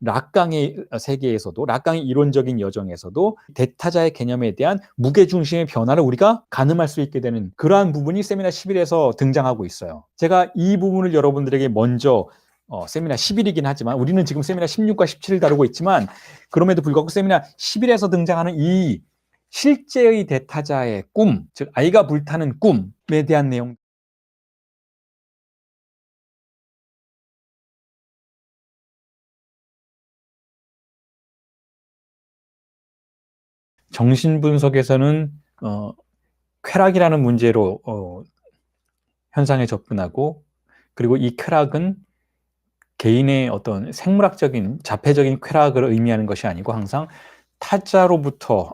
락강의 세계에서도, 락강의 이론적인 여정에서도 대타자의 개념에 대한 무게중심의 변화를 우리가 가늠할 수 있게 되는 그러한 부분이 세미나 11에서 등장하고 있어요. 제가 이 부분을 여러분들에게 먼저 세미나 11이긴 하지만 우리는 지금 세미나 16과 17을 다루고 있지만 그럼에도 불구하고 세미나 11에서 등장하는 이 실제의 대타자의 꿈, 즉 아이가 불타는 꿈에 대한 내용, 정신분석에서는 쾌락이라는 문제로 현상에 접근하고, 그리고 이 쾌락은 개인의 어떤 생물학적인 자폐적인 쾌락을 의미하는 것이 아니고 항상 타자로부터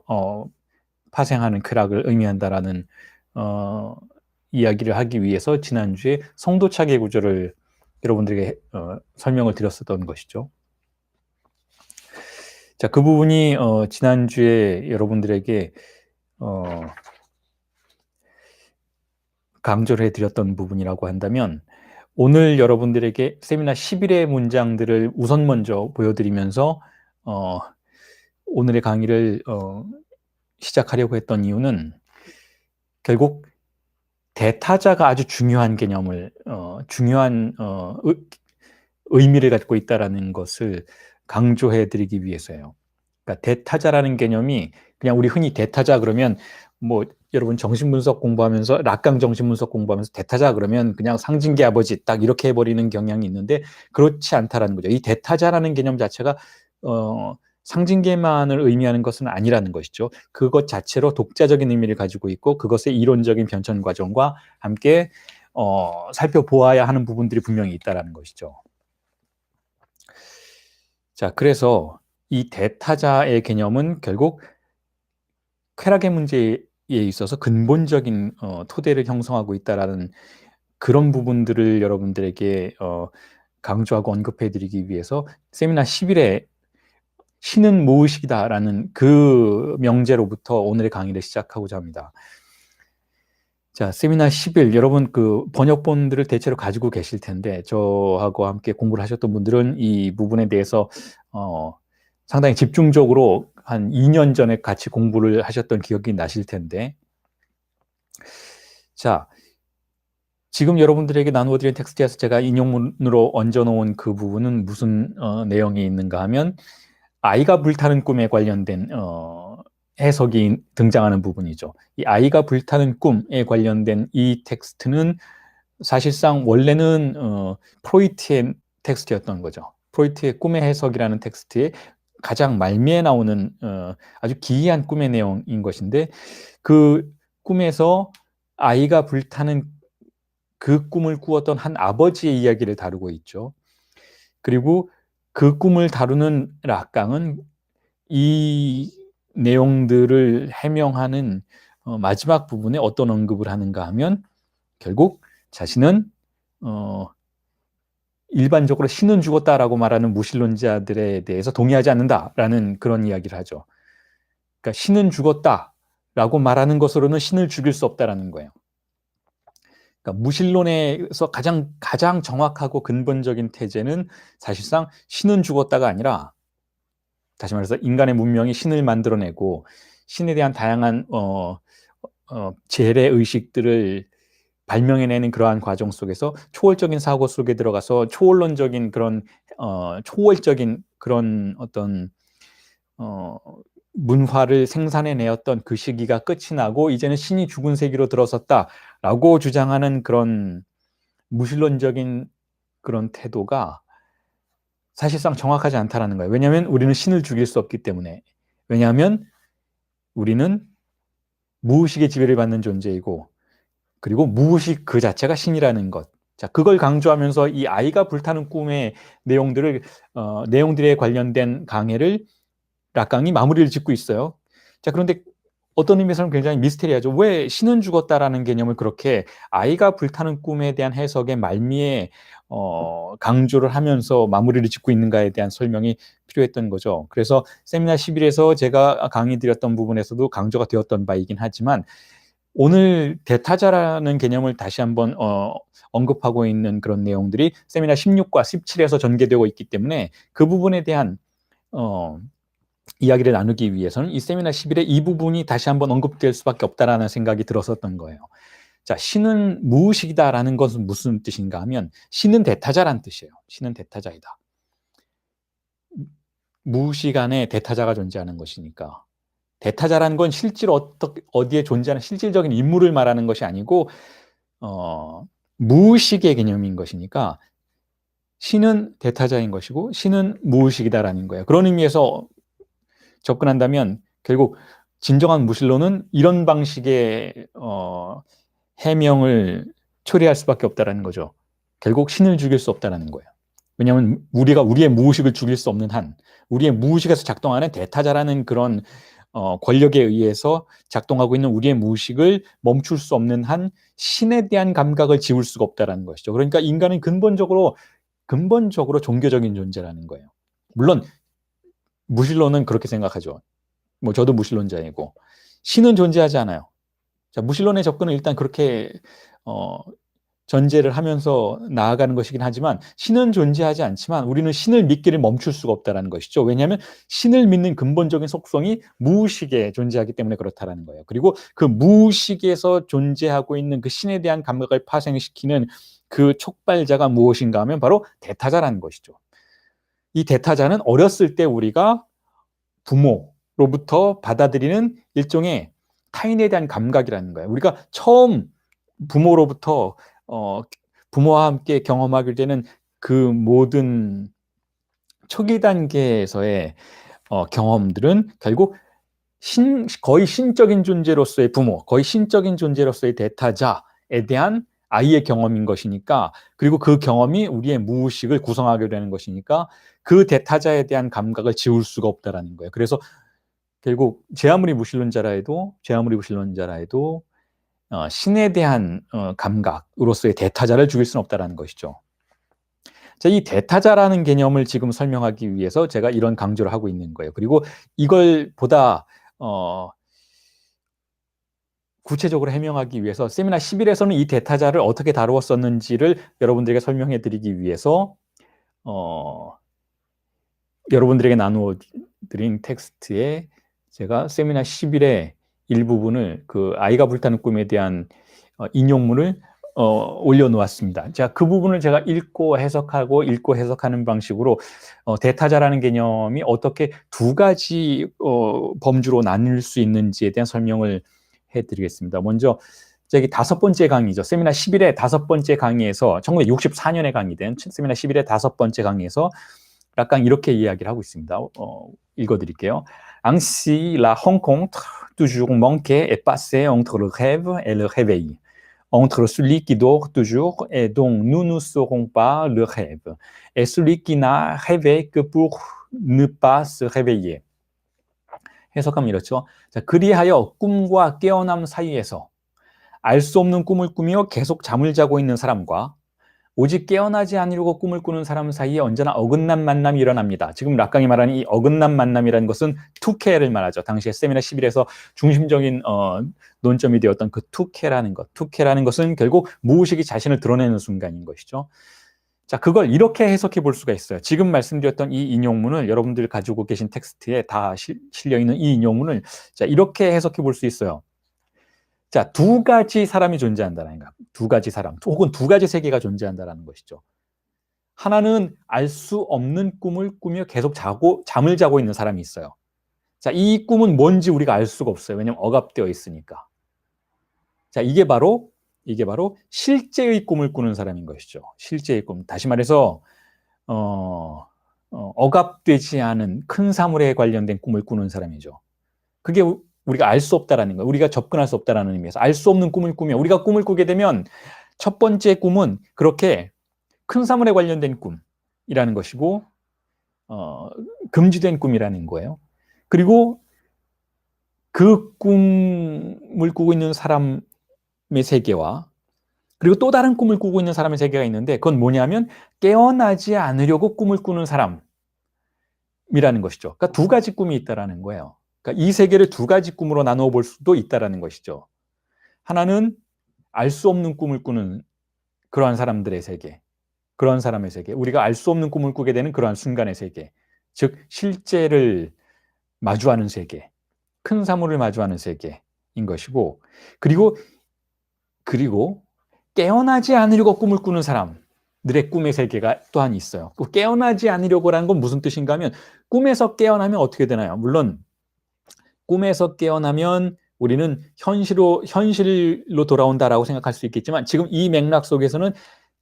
파생하는 쾌락을 의미한다라는 이야기를 하기 위해서 지난주에 성도차계 구조를 여러분들에게 설명을 드렸었던 것이죠. 자, 그 부분이 지난주에 여러분들에게 강조를 해드렸던 부분이라고 한다면, 오늘 여러분들에게 세미나 11의 문장들을 우선 먼저 보여드리면서 오늘의 강의를 시작하려고 했던 이유는 결국 대타자가 아주 중요한 개념을 중요한 의미를 갖고 있다는 것을 강조해드리기 위해서예요. 그러니까 대타자라는 개념이 그냥 우리 흔히 대타자 그러면 뭐 여러분 정신분석 공부하면서 락강 정신분석 공부하면서 대타자 그러면 그냥 상징계 아버지 딱 이렇게 해버리는 경향이 있는데 그렇지 않다라는 거죠. 이 대타자라는 개념 자체가 상징계만을 의미하는 것은 아니라는 것이죠. 그것 자체로 독자적인 의미를 가지고 있고 그것의 이론적인 변천 과정과 함께 살펴보아야 하는 부분들이 분명히 있다는 것이죠. 자, 그래서 이 대타자의 개념은 결국 쾌락의 문제에 있어서 근본적인 토대를 형성하고 있다라는 그런 부분들을 여러분들에게 강조하고 언급해드리기 위해서 세미나 10일에 신은 무의식이다라는 그 명제로부터 오늘의 강의를 시작하고자 합니다. 자, 세미나 10일, 여러분 그 번역본들을 대체로 가지고 계실 텐데 저하고 함께 공부를 하셨던 분들은 이 부분에 대해서 상당히 집중적으로 한 2년 전에 같이 공부를 하셨던 기억이 나실 텐데, 자, 지금 여러분들에게 나누어드린 텍스트에서 제가 인용문으로 얹어놓은 그 부분은 무슨 내용이 있는가 하면 아이가 불타는 꿈에 관련된 해석이 등장하는 부분이죠. 이 아이가 불타는 꿈에 관련된 이 텍스트는 사실상 원래는 프로이트의 텍스트였던 거죠. 프로이트의 꿈의 해석이라는 텍스트에 가장 말미에 나오는 아주 기이한 꿈의 내용인 것인데, 그 꿈에서 아이가 불타는 그 꿈을 꾸었던 한 아버지의 이야기를 다루고 있죠. 그리고 그 꿈을 다루는 락강은 이 내용들을 해명하는 마지막 부분에 어떤 언급을 하는가 하면 결국 자신은 일반적으로 신은 죽었다라고 말하는 무신론자들에 대해서 동의하지 않는다라는 그런 이야기를 하죠. 그러니까 신은 죽었다라고 말하는 것으로는 신을 죽일 수 없다라는 거예요. 그러니까 무신론에서 가장 정확하고 근본적인 태제는 사실상 신은 죽었다가 아니라, 다시 말해서 인간의 문명이 신을 만들어내고 신에 대한 다양한 재래 의식들을 발명해내는 그러한 과정 속에서 초월적인 사고 속에 들어가서 초월론적인 그런 초월적인 그런 어떤 문화를 생산해내었던 그 시기가 끝이 나고 이제는 신이 죽은 세기로 들어섰다라고 주장하는 그런 무신론적인 그런 태도가 사실상 정확하지 않다라는 거예요. 왜냐하면 우리는 신을 죽일 수 없기 때문에. 왜냐하면 우리는 무의식의 지배를 받는 존재이고, 그리고 무의식 그 자체가 신이라는 것. 자, 그걸 강조하면서 이 아이가 불타는 꿈의 내용들에 관련된 강해를 락강이 마무리를 짓고 있어요. 자, 그런데 어떤 의미에서는 굉장히 미스테리하죠. 왜 신은 죽었다라는 개념을 그렇게 아이가 불타는 꿈에 대한 해석의 말미에 강조를 하면서 마무리를 짓고 있는가에 대한 설명이 필요했던 거죠. 그래서 세미나 11에서 제가 강의 드렸던 부분에서도 강조가 되었던 바이긴 하지만 오늘 대타자라는 개념을 다시 한번 언급하고 있는 그런 내용들이 세미나 16과 17에서 전개되고 있기 때문에 그 부분에 대한 이야기를 나누기 위해서는 이 세미나 11의 이 부분이 다시 한번 언급될 수밖에 없다라는 생각이 들었었던 거예요. 자, 신은 무의식이다라는 것은 무슨 뜻인가 하면 신은 대타자란 뜻이에요. 신은 대타자이다. 무의식 안에 대타자가 존재하는 것이니까. 대타자라는 건 실제로 어디에 존재하는 실질적인 인물을 말하는 것이 아니고 무의식의 개념인 것이니까 신은 대타자인 것이고 신은 무의식이다라는 거예요. 그런 의미에서 접근한다면 결국 진정한 무신론은 이런 방식의 해명을 초래할 수밖에 없다라는 거죠. 결국 신을 죽일 수 없다라는 거예요. 왜냐하면 우리가 우리의 무의식을 죽일 수 없는 한, 우리의 무의식에서 작동하는 대타자라는 그런 권력에 의해서 작동하고 있는 우리의 무의식을 멈출 수 없는 한 신에 대한 감각을 지울 수가 없다라는 것이죠. 그러니까 인간은 근본적으로 종교적인 존재라는 거예요. 물론 무신론은 그렇게 생각하죠. 뭐 저도 무신론자이고 신은 존재하지 않아요. 자, 무신론의 접근은 일단 그렇게 전제를 하면서 나아가는 것이긴 하지만 신은 존재하지 않지만 우리는 신을 믿기를 멈출 수가 없다는 것이죠. 왜냐하면 신을 믿는 근본적인 속성이 무의식에 존재하기 때문에 그렇다는 거예요. 그리고 그 무의식에서 존재하고 있는 그 신에 대한 감각을 파생시키는 그 촉발자가 무엇인가 하면 바로 대타자라는 것이죠. 이 대타자는 어렸을 때 우리가 부모로부터 받아들이는 일종의 타인에 대한 감각이라는 거예요. 우리가 처음 부모로부터 부모와 함께 경험하게 되는 그 모든 초기 단계에서의 경험들은 결국 거의 신적인 존재로서의 부모, 거의 신적인 존재로서의 대타자에 대한 아이의 경험인 것이니까, 그리고 그 경험이 우리의 무의식을 구성하게 되는 것이니까 그 대타자에 대한 감각을 지울 수가 없다라는 거예요. 그래서 결국 제 아무리 무신론자라 해도 신에 대한 감각으로서의 대타자를 죽일 수는 없다라는 것이죠. 자, 이 대타자라는 개념을 지금 설명하기 위해서 제가 이런 강조를 하고 있는 거예요. 그리고 이걸 보다 구체적으로 해명하기 위해서 세미나 11에서는 이 대타자를 어떻게 다루었었는지를 여러분들에게 설명해 드리기 위해서 여러분들에게 나누어 드린 텍스트에 제가 세미나 11의 일부분을 그 아이가 불타는 꿈에 대한 인용문을 올려놓았습니다. 자, 그 부분을 제가 읽고 해석하는 방식으로 대타자라는 개념이 어떻게 두 가지 범주로 나뉠 수 있는지에 대한 설명을 해드리겠습니다. 먼저 저기 5번째 강의죠. 세미나 11의 5번째 강의에서 1964년에 강의된 세미나 11의 5번째 강의에서 약간 이렇게 이야기를 하고 있습니다. 읽어드릴게요. Ainsi, la rencontre toujours manquée est passée entre le rêve et le réveil. Entre celui qui dort toujours et dont nous ne saurons pas le rêve, et celui qui n'a rêvé que pour ne pas se réveiller. 해석하면 이렇죠. 자, 그리하여 꿈과 깨어남 사이에서 알 수 없는 꿈을 꾸며 계속 잠을 자고 있는 사람과 오직 깨어나지 않으려고 꿈을 꾸는 사람 사이에 언제나 어긋난 만남이 일어납니다. 지금 락강이 말하는 이 어긋난 만남이라는 것은 투케를 말하죠. 당시에 세미나 11에서 중심적인 논점이 되었던 그 투케라는 것. 투케라는 것은 결국 무의식이 자신을 드러내는 순간인 것이죠. 자, 그걸 이렇게 해석해 볼 수가 있어요. 지금 말씀드렸던 이 인용문을 여러분들 가지고 계신 텍스트에 다 실려 있는 이 인용문을 자, 이렇게 해석해 볼 수 있어요. 자, 두 가지 사람이 존재한다는 거야. 두 가지 사람, 혹은 두 가지 세계가 존재한다는 것이죠. 하나는 알 수 없는 꿈을 꾸며 계속 잠을 자고 있는 사람이 있어요. 자, 이 꿈은 뭔지 우리가 알 수가 없어요. 왜냐하면 억압되어 있으니까. 자, 이게 바로 실제의 꿈을 꾸는 사람인 것이죠. 실제의 꿈. 다시 말해서 억압되지 않은 큰 사물에 관련된 꿈을 꾸는 사람이죠. 그게 우리가 알 수 없다라는 거예요. 우리가 접근할 수 없다라는 의미에서 알 수 없는 꿈을 꾸며 우리가 꿈을 꾸게 되면 첫 번째 꿈은 그렇게 큰 사물에 관련된 꿈이라는 것이고 금지된 꿈이라는 거예요. 그리고 그 꿈을 꾸고 있는 사람의 세계와 그리고 또 다른 꿈을 꾸고 있는 사람의 세계가 있는데 그건 뭐냐면 깨어나지 않으려고 꿈을 꾸는 사람이라는 것이죠. 그러니까 두 가지 꿈이 있다라는 거예요. 그러니까 이 세계를 두 가지 꿈으로 나누어 볼 수도 있다라는 것이죠. 하나는 알 수 없는 꿈을 꾸는 그러한 사람들의 세계, 그런 사람의 세계, 우리가 알 수 없는 꿈을 꾸게 되는 그러한 순간의 세계, 즉 실제를 마주하는 세계, 큰 사물을 마주하는 세계인 것이고, 그리고 깨어나지 않으려고 꿈을 꾸는 사람들의 꿈의 세계가 또한 있어요. 그 깨어나지 않으려고라는 건 무슨 뜻인가 하면, 꿈에서 깨어나면 어떻게 되나요? 물론 꿈에서 깨어나면 우리는 현실로 돌아온다라고 생각할 수 있겠지만, 지금 이 맥락 속에서는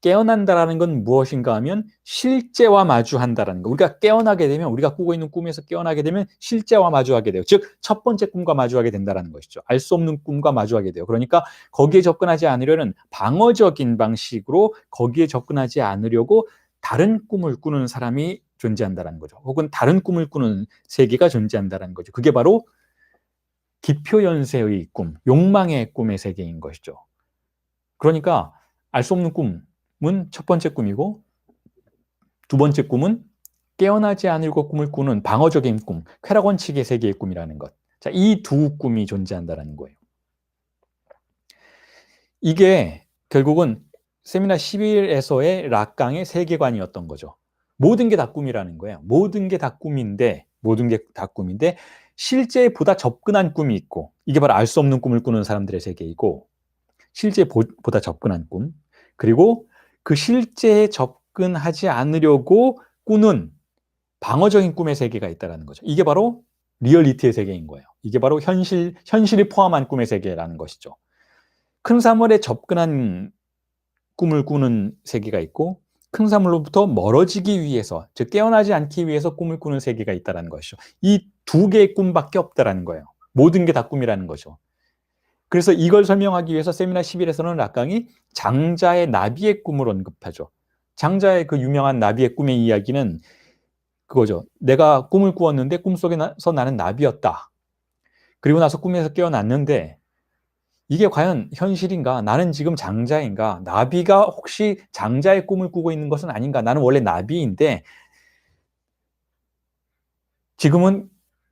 깨어난다라는 건 무엇인가 하면 실제와 마주한다라는 거. 우리가 깨어나게 되면, 우리가 꾸고 있는 꿈에서 깨어나게 되면 실제와 마주하게 돼요. 즉 첫 번째 꿈과 마주하게 된다는 것이죠. 알 수 없는 꿈과 마주하게 돼요. 그러니까 거기에 접근하지 않으려는 방어적인 방식으로 거기에 접근하지 않으려고 다른 꿈을 꾸는 사람이 존재한다는 거죠. 혹은 다른 꿈을 꾸는 세계가 존재한다는 거죠. 그게 바로 기표연쇄의 꿈, 욕망의 꿈의 세계인 것이죠. 그러니까 알 수 없는 꿈은 첫 번째 꿈이고, 두 번째 꿈은 깨어나지 않으려고 꿈을 꾸는 방어적인 꿈, 쾌락원칙의 세계의 꿈이라는 것. 자, 이 두 꿈이 존재한다는 거예요. 이게 결국은 세미나 11에서의 락강의 세계관이었던 거죠. 모든 게 다 꿈이라는 거예요. 모든 게 다 꿈인데 실제보다 접근한 꿈이 있고, 이게 바로 알 수 없는 꿈을 꾸는 사람들의 세계이고, 실제보다 접근한 꿈, 그리고 그 실제에 접근하지 않으려고 꾸는 방어적인 꿈의 세계가 있다는 거죠. 이게 바로 리얼리티의 세계인 거예요. 이게 바로 현실이 포함한 꿈의 세계라는 것이죠. 큰 사물에 접근한 꿈을 꾸는 세계가 있고, 큰 사물로부터 멀어지기 위해서, 즉 깨어나지 않기 위해서 꿈을 꾸는 세계가 있다는 것이죠. 이 두 개의 꿈밖에 없다라는 거예요. 모든 게 다 꿈이라는 거죠. 그래서 이걸 설명하기 위해서 세미나 11에서는 락강이 장자의 나비의 꿈을 언급하죠. 장자의 그 유명한 나비의 꿈의 이야기는 그거죠. 내가 꿈을 꾸었는데 꿈속에서 나는 나비였다. 그리고 나서 꿈에서 깨어났는데 이게 과연 현실인가? 나는 지금 장자인가? 나비가 혹시 장자의 꿈을 꾸고 있는 것은 아닌가? 나는 원래 나비인데 지금은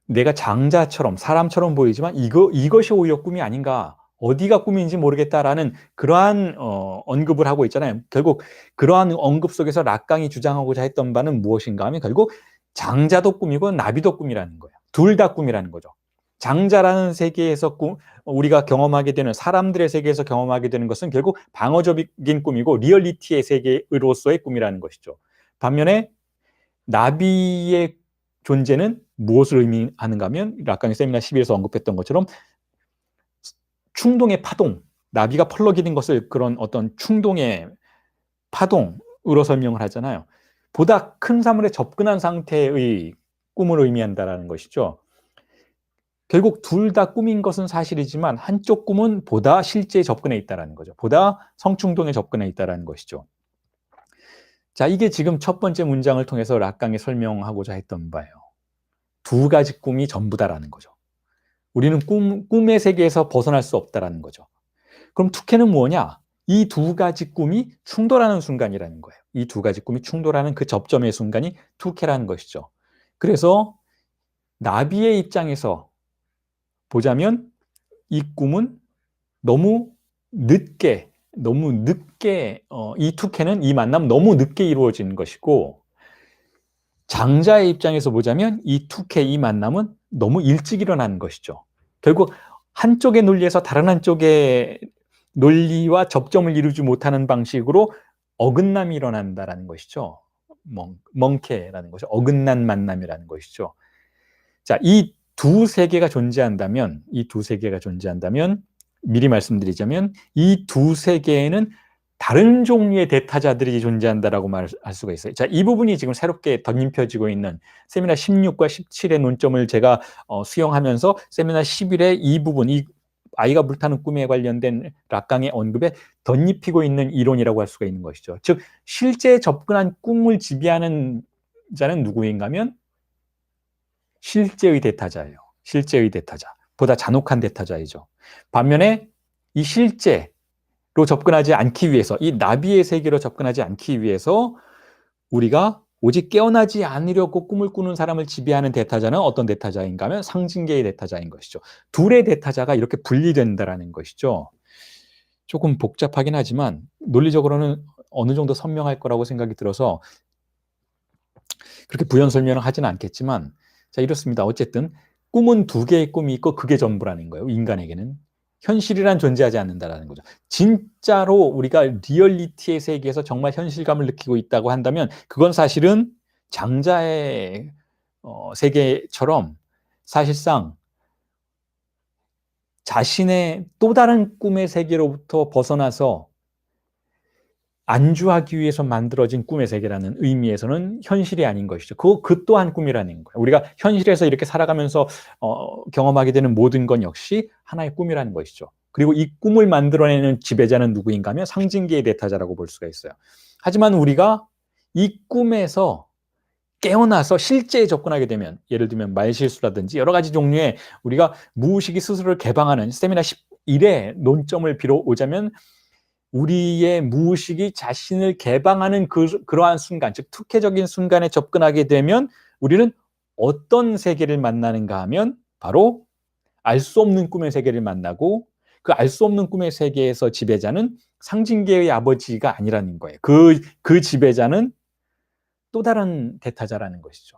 내가 장자처럼, 사람처럼 보이지만 이것이 오히려 꿈이 아닌가? 어디가 꿈인지 모르겠다라는 그러한 언급을 하고 있잖아요. 결국 그러한 언급 속에서 락강이 주장하고자 했던 바는 무엇인가 하면 결국 장자도 꿈이고 나비도 꿈이라는 거예요. 둘 다 꿈이라는 거죠. 장자라는 세계에서 우리가 경험하게 되는, 사람들의 세계에서 경험하게 되는 것은 결국 방어적인 꿈이고 리얼리티의 세계로서의 꿈이라는 것이죠. 반면에 나비의 존재는 무엇을 의미하는가 하면 락강이 세미나 12에서 언급했던 것처럼 충동의 파동, 나비가 펄럭이는 것을 그런 어떤 충동의 파동으로 설명을 하잖아요. 보다 큰 사물에 접근한 상태의 꿈을 의미한다는 것이죠. 결국 둘 다 꿈인 것은 사실이지만 한쪽 꿈은 보다 실제에 접근해 있다는 거죠. 보다 성충동에 접근해 있다는 것이죠. 자, 이게 지금 첫 번째 문장을 통해서 락강이 설명하고자 했던 바예요. 두 가지 꿈이 전부다라는 거죠. 우리는 꿈의 세계에서 벗어날 수 없다라는 거죠. 그럼 투케는 뭐냐? 이 두 가지 꿈이 충돌하는 순간이라는 거예요. 이 두 가지 꿈이 충돌하는 그 접점의 순간이 투케라는 것이죠. 그래서 나비의 입장에서 보자면 이 꿈은 너무 늦게 이 투케는, 이 만남 너무 늦게 이루어진 것이고, 장자의 입장에서 보자면 이 투케, 이 만남은 너무 일찍 일어나는 것이죠. 결국 한쪽의 논리에서 다른 한쪽의 논리와 접점을 이루지 못하는 방식으로 어긋남이 일어난다는 것이죠. 멍케라는 것이 어긋난 만남이라는 것이죠. 자, 이 두 세계가 존재한다면 미리 말씀드리자면 이 두 세계에는 다른 종류의 대타자들이 존재한다라고 말할 수가 있어요. 자, 이 부분이 지금 새롭게 덧입혀지고 있는 세미나 16과 17의 논점을 제가 수용하면서 세미나 11의 이 부분, 이 아이가 불타는 꿈에 관련된 락강의 언급에 덧입히고 있는 이론이라고 할 수가 있는 것이죠. 즉, 실제 접근한 꿈을 지배하는 자는 누구인가 하면 실제의 대타자예요. 실제의 대타자. 보다 잔혹한 대타자이죠. 반면에 이 실제로 접근하지 않기 위해서, 이 나비의 세계로 접근하지 않기 위해서 우리가 오직 깨어나지 않으려고 꿈을 꾸는 사람을 지배하는 대타자는 어떤 대타자인가 하면 상징계의 대타자인 것이죠. 둘의 대타자가 이렇게 분리된다라는 것이죠. 조금 복잡하긴 하지만 논리적으로는 어느 정도 선명할 거라고 생각이 들어서 그렇게 부연 설명을 하지는 않겠지만, 자, 이렇습니다. 어쨌든 꿈은 두 개의 꿈이 있고 그게 전부라는 거예요. 인간에게는 현실이란 존재하지 않는다라는 거죠. 진짜로 우리가 리얼리티의 세계에서 정말 현실감을 느끼고 있다고 한다면 그건 사실은 장자의 세계처럼 사실상 자신의 또 다른 꿈의 세계로부터 벗어나서 안주하기 위해서 만들어진 꿈의 세계라는 의미에서는 현실이 아닌 것이죠. 그 또한 꿈이라는 거예요. 우리가 현실에서 이렇게 살아가면서 경험하게 되는 모든 건 역시 하나의 꿈이라는 것이죠. 그리고 이 꿈을 만들어내는 지배자는 누구인가 하면 상징계의 대타자라고 볼 수가 있어요. 하지만 우리가 이 꿈에서 깨어나서 실제에 접근하게 되면, 예를 들면 말실수라든지 여러 가지 종류의 우리가 무의식이 스스로를 개방하는 세미나 11의 논점을 빌어오자면, 우리의 무의식이 자신을 개방하는 그러한 순간, 즉 특혜적인 순간에 접근하게 되면 우리는 어떤 세계를 만나는가 하면 바로 알 수 없는 꿈의 세계를 만나고, 그 알 수 없는 꿈의 세계에서 지배자는 상징계의 아버지가 아니라는 거예요. 그 지배자는 또 다른 대타자라는 것이죠.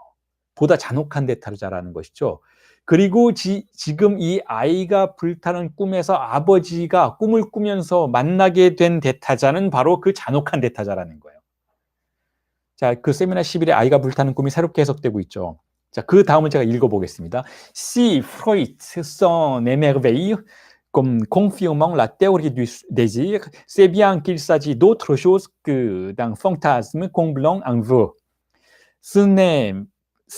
보다 잔혹한 대타자라는 것이죠. 그리고 지금 이 아이가 불타는 꿈에서 아버지가 꿈을 꾸면서 만나게 된 대타자는 바로 그 잔혹한 대타자라는 거예요. 자, 그 세미나 11의 아이가 불타는 꿈이 새롭게 해석되고 있죠. 자, 그 다음을 제가 읽어보겠습니다. Si Freud s'en émerveille comme confirmant la théorie du désir, c'est bien qu'il s'agit d'autre chose que d'un fantasme comblant un vœu. Ce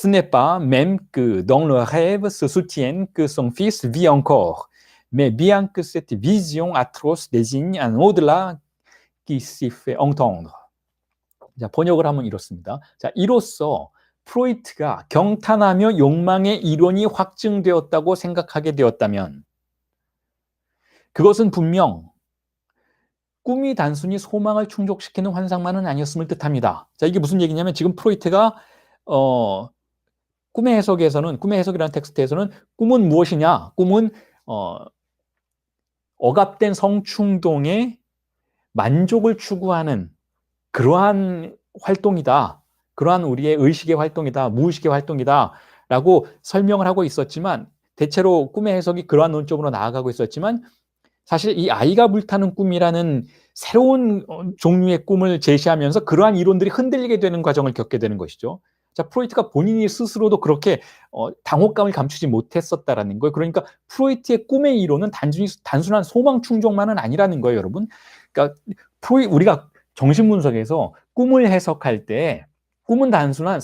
n'est pas même que dans le rêve se soutienne que son fils vit encore, mais bien que cette vision atroce désigne un au-delà qui s'y fait entendre. 자, 번역을 하면 이렇습니다. 자, 이로써 프로이트가 경탄하며 욕망의 이론이 확증되었다고 생각하게 되었다면 그것은 분명 꿈이 단순히 소망을 충족시키는 환상만은 아니었음을 뜻합니다. 자, 이게 무슨 얘기냐면 지금 프로이트가 꿈의 해석에서는, 꿈의 해석이라는 텍스트에서는 꿈은 무엇이냐? 꿈은 억압된 성충동의 만족을 추구하는 그러한 활동이다. 그러한 우리의 의식의 활동이다. 무의식의 활동이다. 라고 설명을 하고 있었지만, 대체로 꿈의 해석이 그러한 논점으로 나아가고 있었지만, 사실 이 아이가 불타는 꿈이라는 새로운 종류의 꿈을 제시하면서 그러한 이론들이 흔들리게 되는 과정을 겪게 되는 것이죠. 자, 프로이트가 본인이 스스로도 그렇게 당혹감을 감추지 못했었다라는 거예요. 그러니까 프로이트의 꿈의 이론은 단순한 소망 충족만은 아니라는 거예요, 여러분. 그러니까 우리가 정신분석에서 꿈을 해석할 때 꿈은 단순한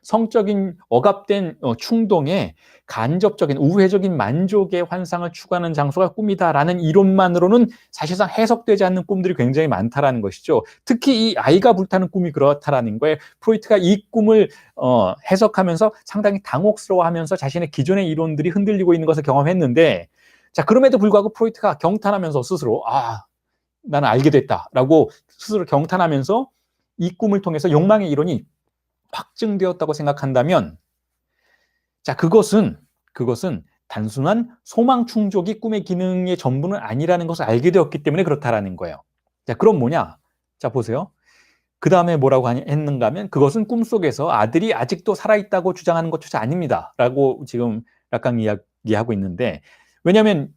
성적인 억압된 충동에 간접적인 우회적인 만족의 환상을 추구하는 장소가 꿈이다라는 이론만으로는 사실상 해석되지 않는 꿈들이 굉장히 많다라는 것이죠. 특히 이 아이가 불타는 꿈이 그렇다라는 거예요. 프로이트가 이 꿈을 해석하면서 상당히 당혹스러워하면서 자신의 기존의 이론들이 흔들리고 있는 것을 경험했는데, 자, 그럼에도 불구하고 프로이트가 경탄하면서 스스로 나는 알게 됐다라고 스스로 경탄하면서 이 꿈을 통해서 욕망의 이론이 확증되었다고 생각한다면, 자, 그것은 단순한 소망 충족이 꿈의 기능의 전부는 아니라는 것을 알게 되었기 때문에 그렇다라는 거예요. 자, 그럼 뭐냐? 자, 보세요. 그 다음에 뭐라고 했는가 하면 그것은 꿈속에서 아들이 아직도 살아있다고 주장하는 것조차 아닙니다. 라고 지금 락강 이야기하고 있는데, 왜냐하면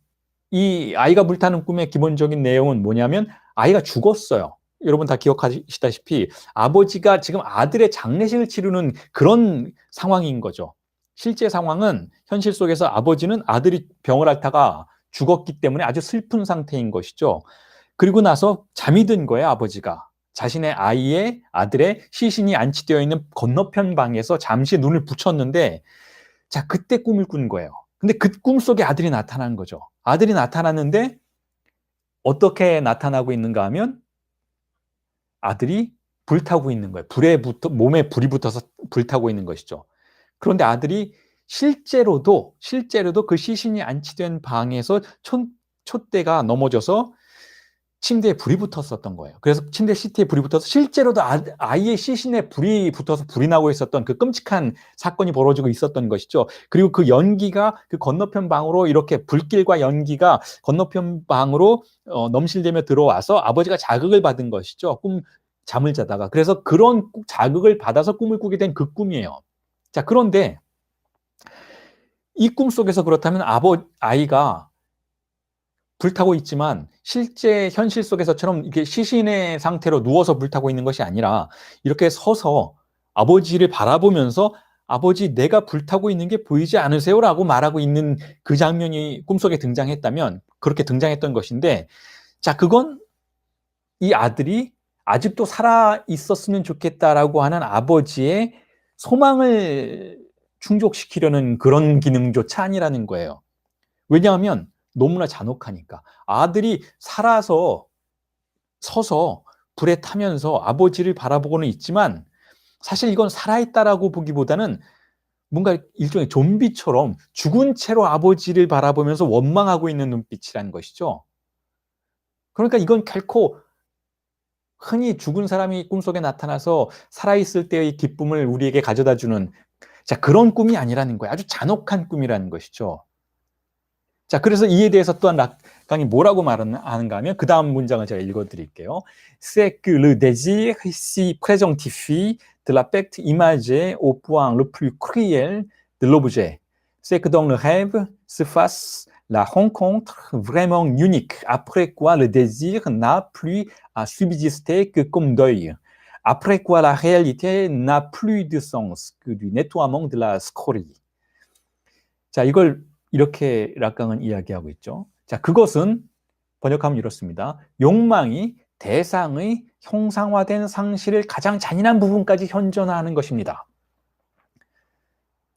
이 아이가 불타는 꿈의 기본적인 내용은 뭐냐면 아이가 죽었어요. 여러분 다 기억하시다시피 아버지가 지금 아들의 장례식을 치르는 그런 상황인 거죠. 실제 상황은 현실 속에서 아버지는 아들이 병을 앓다가 죽었기 때문에 아주 슬픈 상태인 것이죠. 그리고 나서 잠이 든 거예요, 아버지가. 자신의 아들의 시신이 안치되어 있는 건너편 방에서 잠시 눈을 붙였는데, 자, 그때 꿈을 꾼 거예요. 근데 그 꿈 속에 아들이 나타난 거죠. 아들이 나타났는데 어떻게 나타나고 있는가 하면 아들이 불타고 있는 거예요. 몸에 불이 붙어서 불타고 있는 것이죠. 그런데 아들이 실제로도 그 시신이 안치된 방에서 촛대가 넘어져서 침대에 불이 붙었었던 거예요. 그래서 침대 시트에 불이 붙어서 실제로도 아이의 시신에 불이 붙어서 불이 나고 있었던 그 끔찍한 사건이 벌어지고 있었던 것이죠. 그리고 그 연기가 그 건너편 방으로 이렇게 불길과 연기가 건너편 방으로 넘실대며 들어와서 아버지가 자극을 받은 것이죠. 잠을 자다가. 그래서 그런 자극을 받아서 꿈을 꾸게 된 그 꿈이에요. 자, 그런데 이 꿈 속에서 그렇다면 아이가 불타고 있지만 실제 현실 속에서처럼 이렇게 시신의 상태로 누워서 불타고 있는 것이 아니라 이렇게 서서 아버지를 바라보면서 아버지 내가 불타고 있는 게 보이지 않으세요? 라고 말하고 있는 그 장면이 꿈속에 등장했다면 그렇게 등장했던 것인데, 자, 그건 이 아들이 아직도 살아 있었으면 좋겠다라고 하는 아버지의 소망을 충족시키려는 그런 기능조차 아니라는 거예요. 왜냐하면 너무나 잔혹하니까. 아들이 서서 불에 타면서 아버지를 바라보고는 있지만 사실 이건 살아있다라고 보기보다는 뭔가 일종의 좀비처럼 죽은 채로 아버지를 바라보면서 원망하고 있는 눈빛이라는 것이죠. 그러니까 이건 결코 흔히 죽은 사람이 꿈속에 나타나서 살아있을 때의 기쁨을 우리에게 가져다주는, 자, 그런 꿈이 아니라는 거예요. 아주 잔혹한 꿈이라는 것이죠. 자, 그래서 이에 대해서 또한 락강이 뭐라고 말하는가 하면 그 다음 문장을 제가 읽어드릴게요. C'est que le désir s'y présentifie de l'aspect imagé au point le plus cruel de l'objet. C'est que dans le rêve se fasse la rencontre vraiment unique, après quoi le désir n'a plus à subsister que comme deuil. Après quoi la réalité n'a plus de sens que du nettoiement de la scorie. 자, 이걸 이렇게 락강은 이야기하고 있죠. 자, 그것은 번역하면 이렇습니다. 욕망이 대상의 형상화된 상실을 가장 잔인한 부분까지 현존하는 것입니다.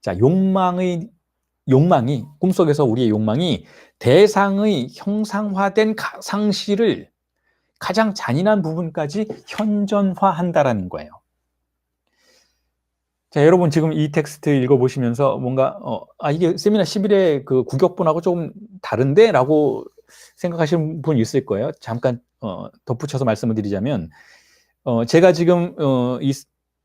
자, 욕망이 꿈속에서 우리의 욕망이 대상의 형상화된 상실을 가장 잔인한 부분까지 현존화한다라는 거예요. 자, 여러분 지금 이 텍스트 읽어보시면서 뭔가 이게 세미나 11의 그 구격본하고 조금 다른데? 라고 생각하시는 분 있을 거예요. 잠깐 덧붙여서 말씀을 드리자면 제가 지금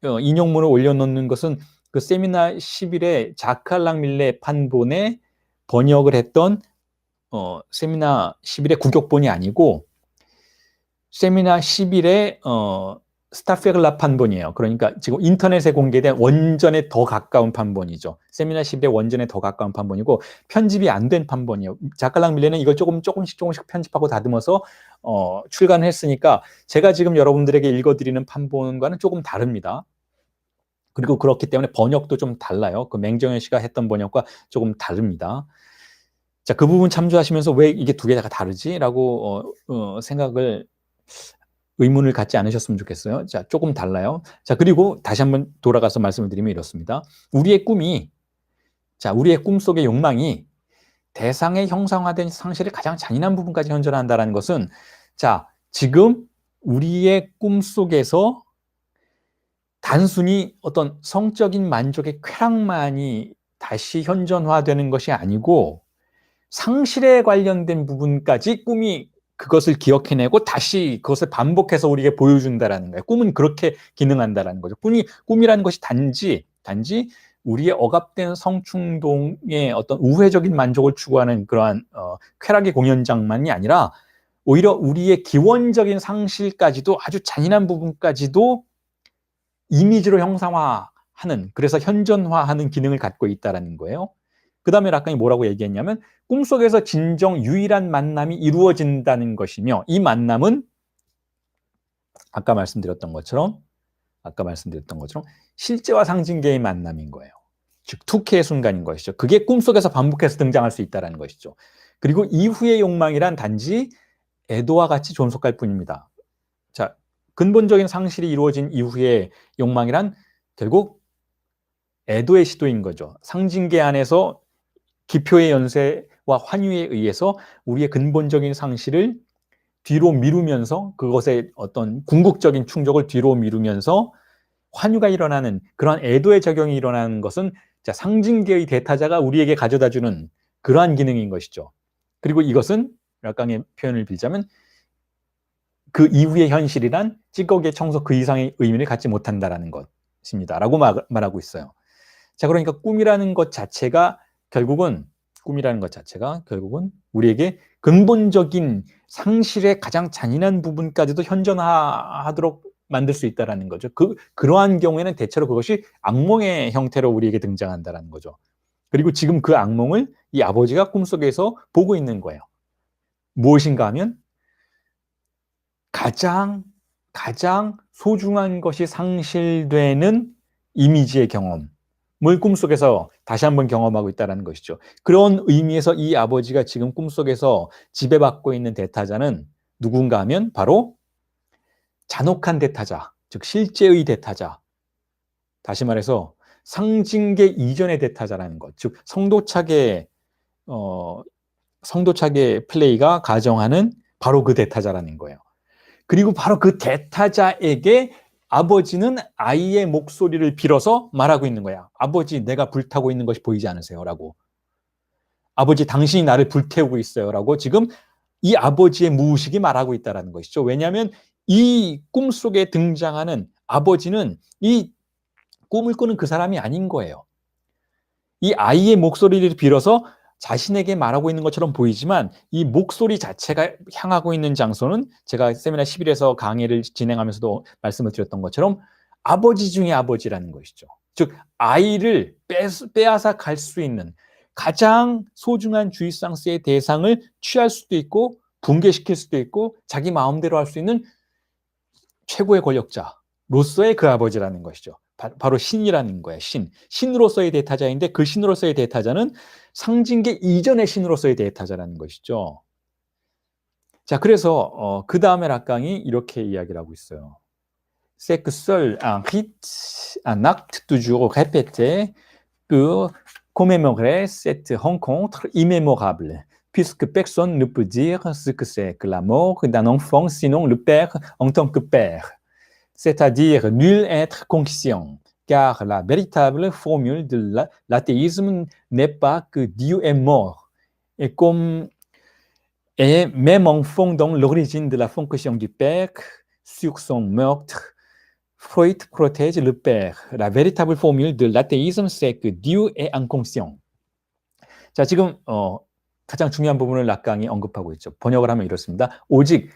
인용문을 올려놓는 것은 그 세미나 11의 자칼랑 밀레 판본에 번역을 했던 세미나 11의 구격본이 아니고 세미나 11의 스타페글라 판본이에요. 그러니까 지금 인터넷에 공개된 원전에 더 가까운 판본이죠. 세미나 11의 원전에 더 가까운 판본이고 편집이 안 된 판본이에요. 자칼랑 밀레는 이걸 조금씩 편집하고 다듬어서 출간했으니까 제가 지금 여러분들에게 읽어드리는 판본과는 조금 다릅니다. 그리고 그렇기 때문에 번역도 좀 달라요. 그 맹정현 씨가 했던 번역과 조금 다릅니다. 자, 그 부분 참조하시면서 왜 이게 두 개가 다르지? 라고 생각을 의문을 갖지 않으셨으면 좋겠어요. 자, 조금 달라요. 자, 그리고 다시 한번 돌아가서 말씀을 드리면 이렇습니다. 우리의 꿈 속의 욕망이 대상의 형상화된 상실의 가장 잔인한 부분까지 현존한다는 것은, 자, 지금 우리의 꿈 속에서 단순히 어떤 성적인 만족의 쾌락만이 다시 현존화되는 것이 아니고 상실에 관련된 부분까지 꿈이 그것을 기억해내고 다시 그것을 반복해서 우리에게 보여준다라는 거예요. 꿈은 그렇게 기능한다라는 거죠. 꿈이라는 것이 단지 우리의 억압된 성충동의 어떤 우회적인 만족을 추구하는 그러한 쾌락의 공연장만이 아니라 오히려 우리의 기원적인 상실까지도, 아주 잔인한 부분까지도 이미지로 형상화하는, 그래서 현존화하는 기능을 갖고 있다는 거예요. 그 다음에 락강이 뭐라고 얘기했냐면 꿈속에서 진정 유일한 만남이 이루어진다는 것이며, 이 만남은 아까 말씀드렸던 것처럼 실제와 상징계의 만남인 거예요. 즉 투케의 순간인 것이죠. 그게 꿈속에서 반복해서 등장할 수 있다는 것이죠. 그리고 이후의 욕망이란 단지 애도와 같이 존속할 뿐입니다. 자, 근본적인 상실이 이루어진 이후의 욕망이란 결국 애도의 시도인 거죠. 상징계 안에서 기표의 연쇄와 환유에 의해서 우리의 근본적인 상실을 뒤로 미루면서, 그것의 어떤 궁극적인 충족을 뒤로 미루면서 환유가 일어나는, 그러한 애도의 작용이 일어나는 것은, 자, 상징계의 대타자가 우리에게 가져다주는 그러한 기능인 것이죠. 그리고 이것은 락강의 표현을 빌자면 그 이후의 현실이란 찌꺼기의 청소 그 이상의 의미를 갖지 못한다라는 것입니다. 라고 말하고 있어요. 자, 그러니까 꿈이라는 것 자체가 결국은 우리에게 근본적인 상실의 가장 잔인한 부분까지도 현존하도록 만들 수 있다는 거죠. 그러한 경우에는 대체로 그것이 악몽의 형태로 우리에게 등장한다는 거죠. 그리고 지금 그 악몽을 이 아버지가 꿈속에서 보고 있는 거예요. 무엇인가 하면 가장 소중한 것이 상실되는 이미지의 경험을 꿈속에서 다시 한번 경험하고 있다는 것이죠. 그런 의미에서 이 아버지가 지금 꿈속에서 지배받고 있는 대타자는 누군가 하면 바로 잔혹한 대타자, 즉 실제의 대타자. 다시 말해서 상징계 이전의 대타자라는 것, 즉 성도착의 플레이가 가정하는 바로 그 대타자라는 거예요. 그리고 바로 그 대타자에게 아버지는 아이의 목소리를 빌어서 말하고 있는 거야. 아버지, 내가 불타고 있는 것이 보이지 않으세요? 라고. 아버지, 당신이 나를 불태우고 있어요. 라고 지금 이 아버지의 무의식이 말하고 있다는 것이죠. 왜냐하면 이 꿈속에 등장하는 아버지는 이 꿈을 꾸는 그 사람이 아닌 거예요. 이 아이의 목소리를 빌어서 자신에게 말하고 있는 것처럼 보이지만 이 목소리 자체가 향하고 있는 장소는 제가 세미나 11에서 강의를 진행하면서도 말씀을 드렸던 것처럼 아버지 중에 아버지라는 것이죠. 즉 아이를 빼앗아 갈 수 있는 가장 소중한 주입상스의 대상을 취할 수도 있고 붕괴시킬 수도 있고 자기 마음대로 할 수 있는 최고의 권력자로서의 그 아버지라는 것이죠. 바로 신이라는 거예요. 신으로서의 대타자인데 그 신으로서의 대타자는 상징계 이전의 신으로서의 대타자라는 것이죠. 자, 그래서 그 다음에 락강이 이렇게 이야기를 하고 있어요. C'est que seul un rite, un acte toujours répété peut commémorer cette rencontre immémorable, puisque personne ne peut dire ce que c'est que la mort d'un enfant, sinon le père en tant que père. C'est-à-dire nul être conscient, car la véritable formule de l'athéisme n'est pas que Dieu est mort, et même enfant dans l'origine de la fonction du père sur son meurtre, Freud protège le père. La véritable formule de l'athéisme, c'est que Dieu est inconscient. 자, 지금 가장 중요한 부분을 락강이 언급하고 있죠. 번역을 하면 이렇습니다. 오직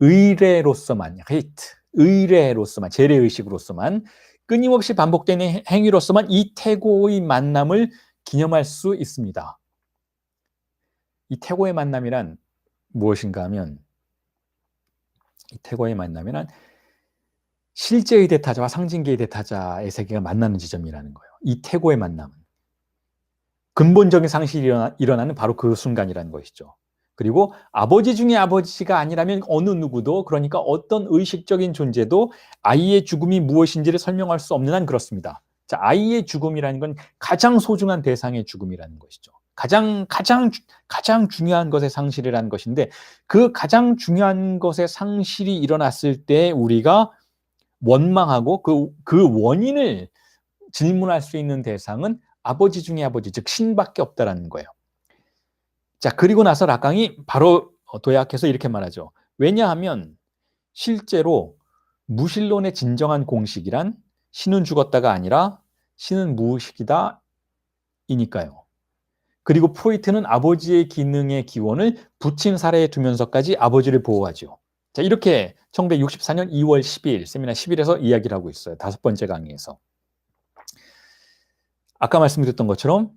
의례로서만, 의례로서만, 재래의식으로서만, 끊임없이 반복되는 행위로서만 이 태고의 만남을 기념할 수 있습니다. 이 태고의 만남이란 무엇인가 하면, 이 태고의 만남이란 실제의 대타자와 상징계의 대타자의 세계가 만나는 지점이라는 거예요. 이 태고의 만남은. 근본적인 상실이 일어나는 바로 그 순간이라는 것이죠. 그리고 아버지 중에 아버지가 아니라면 어느 누구도, 그러니까 어떤 의식적인 존재도 아이의 죽음이 무엇인지를 설명할 수 없는 한 그렇습니다. 자, 아이의 죽음이라는 건 가장 소중한 대상의 죽음이라는 것이죠. 가장 중요한 것의 상실이라는 것인데 그 가장 중요한 것의 상실이 일어났을 때 우리가 원망하고 그 원인을 질문할 수 있는 대상은 아버지 중에 아버지, 즉 신밖에 없다라는 거예요. 자, 그리고 나서 락강이 바로 도약해서 이렇게 말하죠. 왜냐하면 실제로 무신론의 진정한 공식이란 신은 죽었다가 아니라 신은 무의식이다 이니까요. 그리고 프로이트는 아버지의 기능의 기원을 부친 사례에 두면서까지 아버지를 보호하죠. 자, 이렇게 1964년 2월 12일 세미나 10일에서 이야기를 하고 있어요. 5번째 강의에서. 아까 말씀드렸던 것처럼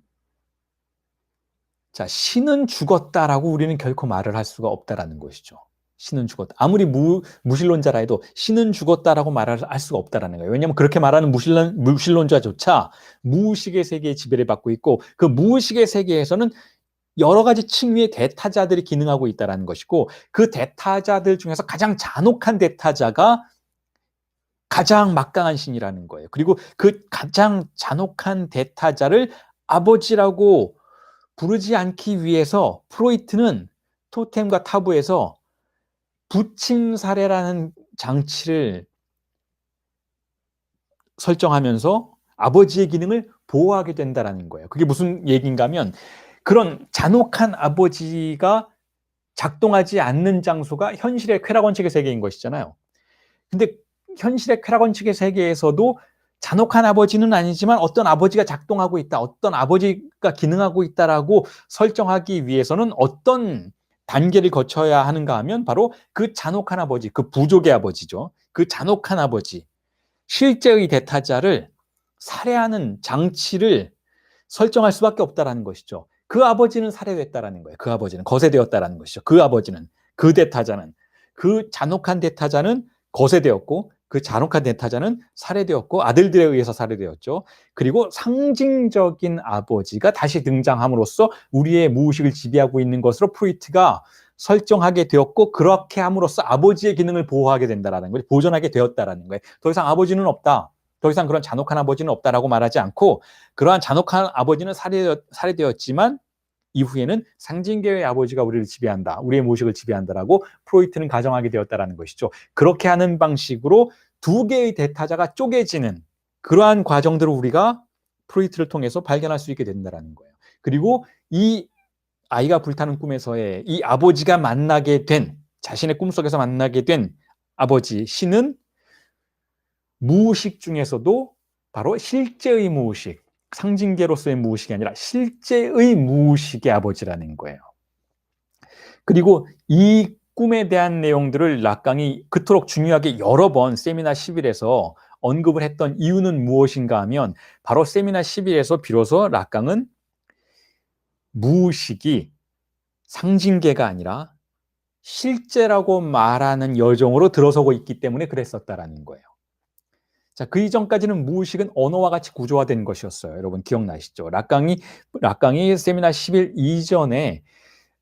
자, 신은 죽었다라고 우리는 결코 말을 할 수가 없다라는 것이죠. 신은 죽었다. 아무리 무신론자라 해도 신은 죽었다라고 말을 할 수가 없다라는 거예요. 왜냐하면 그렇게 말하는 무신론자조차 무의식의 세계에 지배를 받고 있고 그 무의식의 세계에서는 여러 가지 층위의 대타자들이 기능하고 있다는 것이고 그 대타자들 중에서 가장 잔혹한 대타자가 가장 막강한 신이라는 거예요. 그리고 그 가장 잔혹한 대타자를 아버지라고 부르지 않기 위해서 프로이트는 토템과 타부에서 부침 사례라는 장치를 설정하면서 아버지의 기능을 보호하게 된다는 거예요. 그게 무슨 얘기인가 하면 그런 잔혹한 아버지가 작동하지 않는 장소가 현실의 쾌락원칙의 세계인 것이잖아요. 근데 현실의 쾌락원칙의 세계에서도 잔혹한 아버지는 아니지만 어떤 아버지가 작동하고 있다, 어떤 아버지가 기능하고 있다라고 설정하기 위해서는 어떤 단계를 거쳐야 하는가 하면 바로 그 잔혹한 아버지, 그 부족의 아버지죠. 그 잔혹한 아버지, 실제의 대타자를 살해하는 장치를 설정할 수밖에 없다라는 것이죠. 그 아버지는 살해됐다라는 거예요. 그 아버지는 거세되었다라는 것이죠. 그 아버지는, 그 대타자는, 그 잔혹한 대타자는 거세되었고 그 잔혹한 대타자는 살해되었고 아들들에 의해서 살해되었죠. 그리고 상징적인 아버지가 다시 등장함으로써 우리의 무의식을 지배하고 있는 것으로 프로이트가 설정하게 되었고 그렇게 함으로써 아버지의 기능을 보호하게 된다라는 거예요. 보존하게 되었다라는 거예요. 더 이상 아버지는 없다. 더 이상 그런 잔혹한 아버지는 없다라고 말하지 않고 그러한 잔혹한 아버지는 살해되었지만 이후에는 상징계의 아버지가 우리를 지배한다. 우리의 무의식을 지배한다라고 프로이트는 가정하게 되었다라는 것이죠. 그렇게 하는 방식으로 두 개의 대타자가 쪼개지는 그러한 과정들을 우리가 프로이트를 통해서 발견할 수 있게 된다라는 거예요. 그리고 이 아이가 불타는 꿈에서의 이 아버지가 만나게 된 자신의 꿈속에서 만나게 된 아버지 신은 무의식 중에서도 바로 실제의 무의식, 상징계로서의 무의식이 아니라 실제의 무의식의 아버지라는 거예요. 그리고 이 꿈에 대한 내용들을 락강이 그토록 중요하게 여러 번 세미나 10일에서 언급을 했던 이유는 무엇인가 하면 바로 세미나 10일에서 비로소 락강은 무의식이 상징계가 아니라 실제라고 말하는 여정으로 들어서고 있기 때문에 그랬었다라는 거예요. 자, 그 이전까지는 무의식은 언어와 같이 구조화된 것이었어요. 여러분 기억나시죠? 락강이 세미나 10일 이전에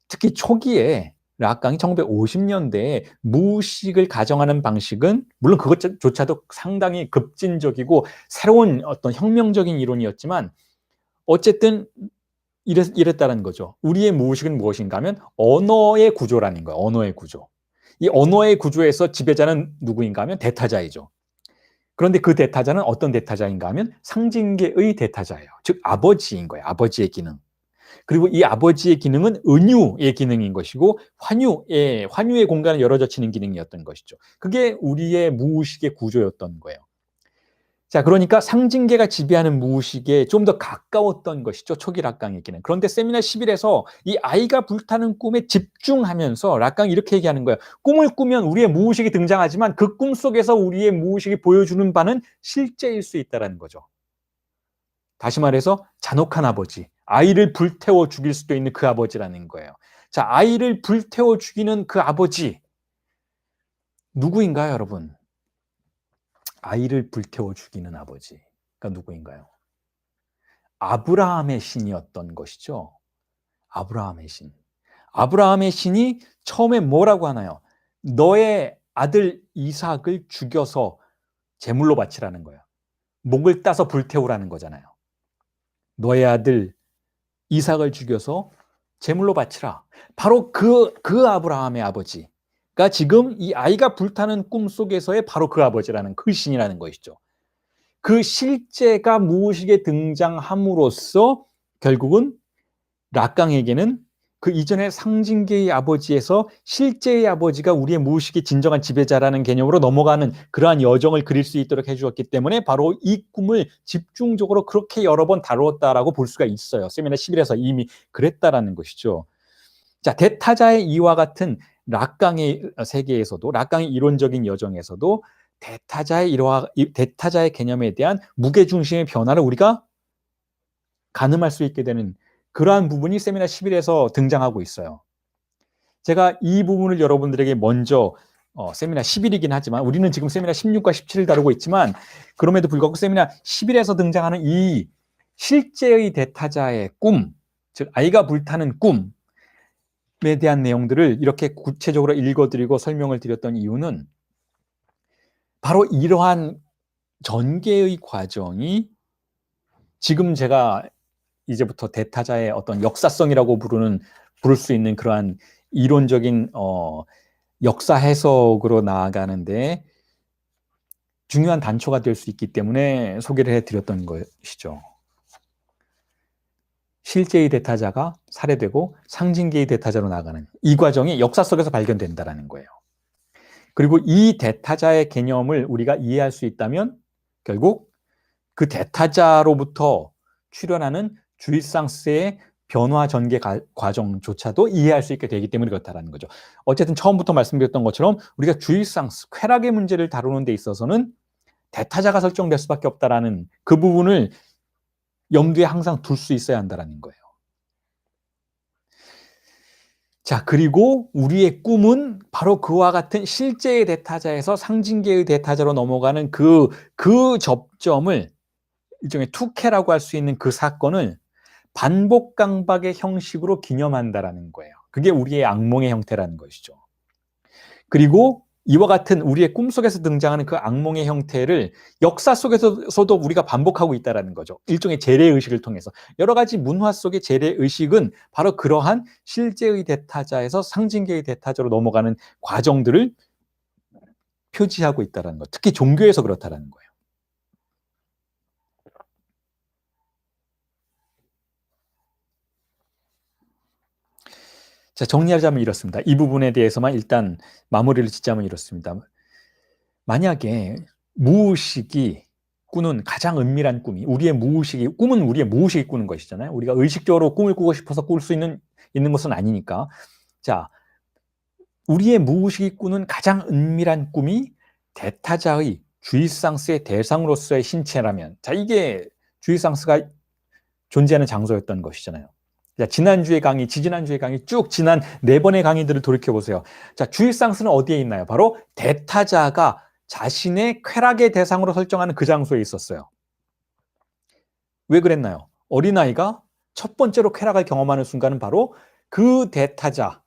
특히 초기에 락강이 1950년대에 무의식을 가정하는 방식은 물론 그것조차도 상당히 급진적이고 새로운 어떤 혁명적인 이론이었지만 어쨌든 이랬다는 거죠. 우리의 무의식은 무엇인가 하면 언어의 구조라는 거예요. 언어의 구조. 이 언어의 구조에서 지배자는 누구인가 하면 대타자이죠. 그런데 그 대타자는 어떤 대타자인가 하면 상징계의 대타자예요. 즉 아버지인 거예요. 아버지의 기능. 그리고 이 아버지의 기능은 은유의 기능인 것이고 환유의 공간을 열어젖히는 기능이었던 것이죠. 그게 우리의 무의식의 구조였던 거예요. 자, 그러니까 상징계가 지배하는 무의식에 좀 더 가까웠던 것이죠. 초기 락강에게는. 그런데 세미나 10일에서 이 아이가 불타는 꿈에 집중하면서 락강이 이렇게 얘기하는 거예요. 꿈을 꾸면 우리의 무의식이 등장하지만 그 꿈 속에서 우리의 무의식이 보여주는 바는 실제일 수 있다는 거죠. 다시 말해서 잔혹한 아버지, 아이를 불태워 죽일 수도 있는 그 아버지라는 거예요. 자, 아이를 불태워 죽이는 그 아버지 누구인가요, 여러분? 아이를 불태워 죽이는 아버지가 누구인가요? 아브라함의 신이었던 것이죠. 아브라함의 신. 아브라함의 신이 처음에 뭐라고 하나요? 너의 아들 이삭을 죽여서 제물로 바치라는 거예요. 목을 따서 불태우라는 거잖아요. 너의 아들 이삭을 죽여서 제물로 바치라. 바로 그 아브라함의 아버지가 지금 이 아이가 불타는 꿈 속에서의 바로 그 아버지라는 그 신이라는 것이죠. 그 실제가 무의식에 등장함으로써 결국은 락강에게는 그 이전의 상징계의 아버지에서 실제의 아버지가 우리의 무의식의 진정한 지배자라는 개념으로 넘어가는 그러한 여정을 그릴 수 있도록 해주었기 때문에 바로 이 꿈을 집중적으로 그렇게 여러 번 다루었다라고 볼 수가 있어요. 세미나 11에서 이미 그랬다라는 것이죠. 자, 대타자의 이와 같은 락강의 세계에서도 락강의 이론적인 여정에서도 대타자의 개념에 대한 무게중심의 변화를 우리가 가늠할 수 있게 되는 그러한 부분이 세미나 11에서 등장하고 있어요. 제가 이 부분을 여러분들에게 먼저 세미나 10일이긴 하지만 우리는 지금 세미나 16과 17을 다루고 있지만 그럼에도 불구하고 세미나 10일에서 등장하는 이 실제의 대타자의 꿈, 즉 아이가 불타는 꿈에 대한 내용들을 이렇게 구체적으로 읽어드리고 설명을 드렸던 이유는 바로 이러한 전개의 과정이 지금 제가 이제부터 대타자의 어떤 역사성이라고 부를 수 있는 그러한 이론적인 역사 해석으로 나아가는데 중요한 단초가 될 수 있기 때문에 소개를 해드렸던 것이죠. 실제의 대타자가 살해되고 상징계의 대타자로 나가는 이 과정이 역사 속에서 발견된다는 거예요. 그리고 이 대타자의 개념을 우리가 이해할 수 있다면 결국 그 대타자로부터 출현하는 주일상스의 변화 전개 과정조차도 이해할 수 있게 되기 때문에 그렇다는 거죠. 어쨌든 처음부터 말씀드렸던 것처럼 우리가 주일상스, 쾌락의 문제를 다루는 데 있어서는 대타자가 설정될 수밖에 없다라는 그 부분을 염두에 항상 둘 수 있어야 한다는 거예요. 자, 그리고 우리의 꿈은 바로 그와 같은 실제의 대타자에서 상징계의 대타자로 넘어가는 그 접점을 일종의 투캐라고 할 수 있는 그 사건을 반복강박의 형식으로 기념한다라는 거예요. 그게 우리의 악몽의 형태라는 것이죠. 그리고 이와 같은 우리의 꿈속에서 등장하는 그 악몽의 형태를 역사 속에서도 우리가 반복하고 있다는 거죠. 일종의 재래의식을 통해서. 여러 가지 문화 속의 재래의식은 바로 그러한 실제의 대타자에서 상징계의 대타자로 넘어가는 과정들을 표지하고 있다는 것. 특히 종교에서 그렇다는 거예요. 자, 정리하자면 이렇습니다. 이 부분에 대해서만 일단 마무리를 짓자면 이렇습니다. 만약에 무의식이 꾸는 가장 은밀한 꿈이 꿈은 우리의 무의식이 꾸는 것이잖아요. 우리가 의식적으로 꿈을 꾸고 싶어서 꿀 수 있는 것은 아니니까. 자, 우리의 무의식이 꾸는 가장 은밀한 꿈이 대타자의 주일상스의 대상으로서의 신체라면, 자, 이게 주일상스가 존재하는 장소였던 것이잖아요. 자, 지난주의 강의, 지지난주의 강의 쭉 지난 4번의 강의들을 돌이켜보세요. 자, 주일상스는 어디에 있나요? 바로 대타자가 자신의 쾌락의 대상으로 설정하는 그 장소에 있었어요. 왜 그랬나요? 어린아이가 첫 번째로 쾌락을 경험하는 순간은 바로 그 대타자,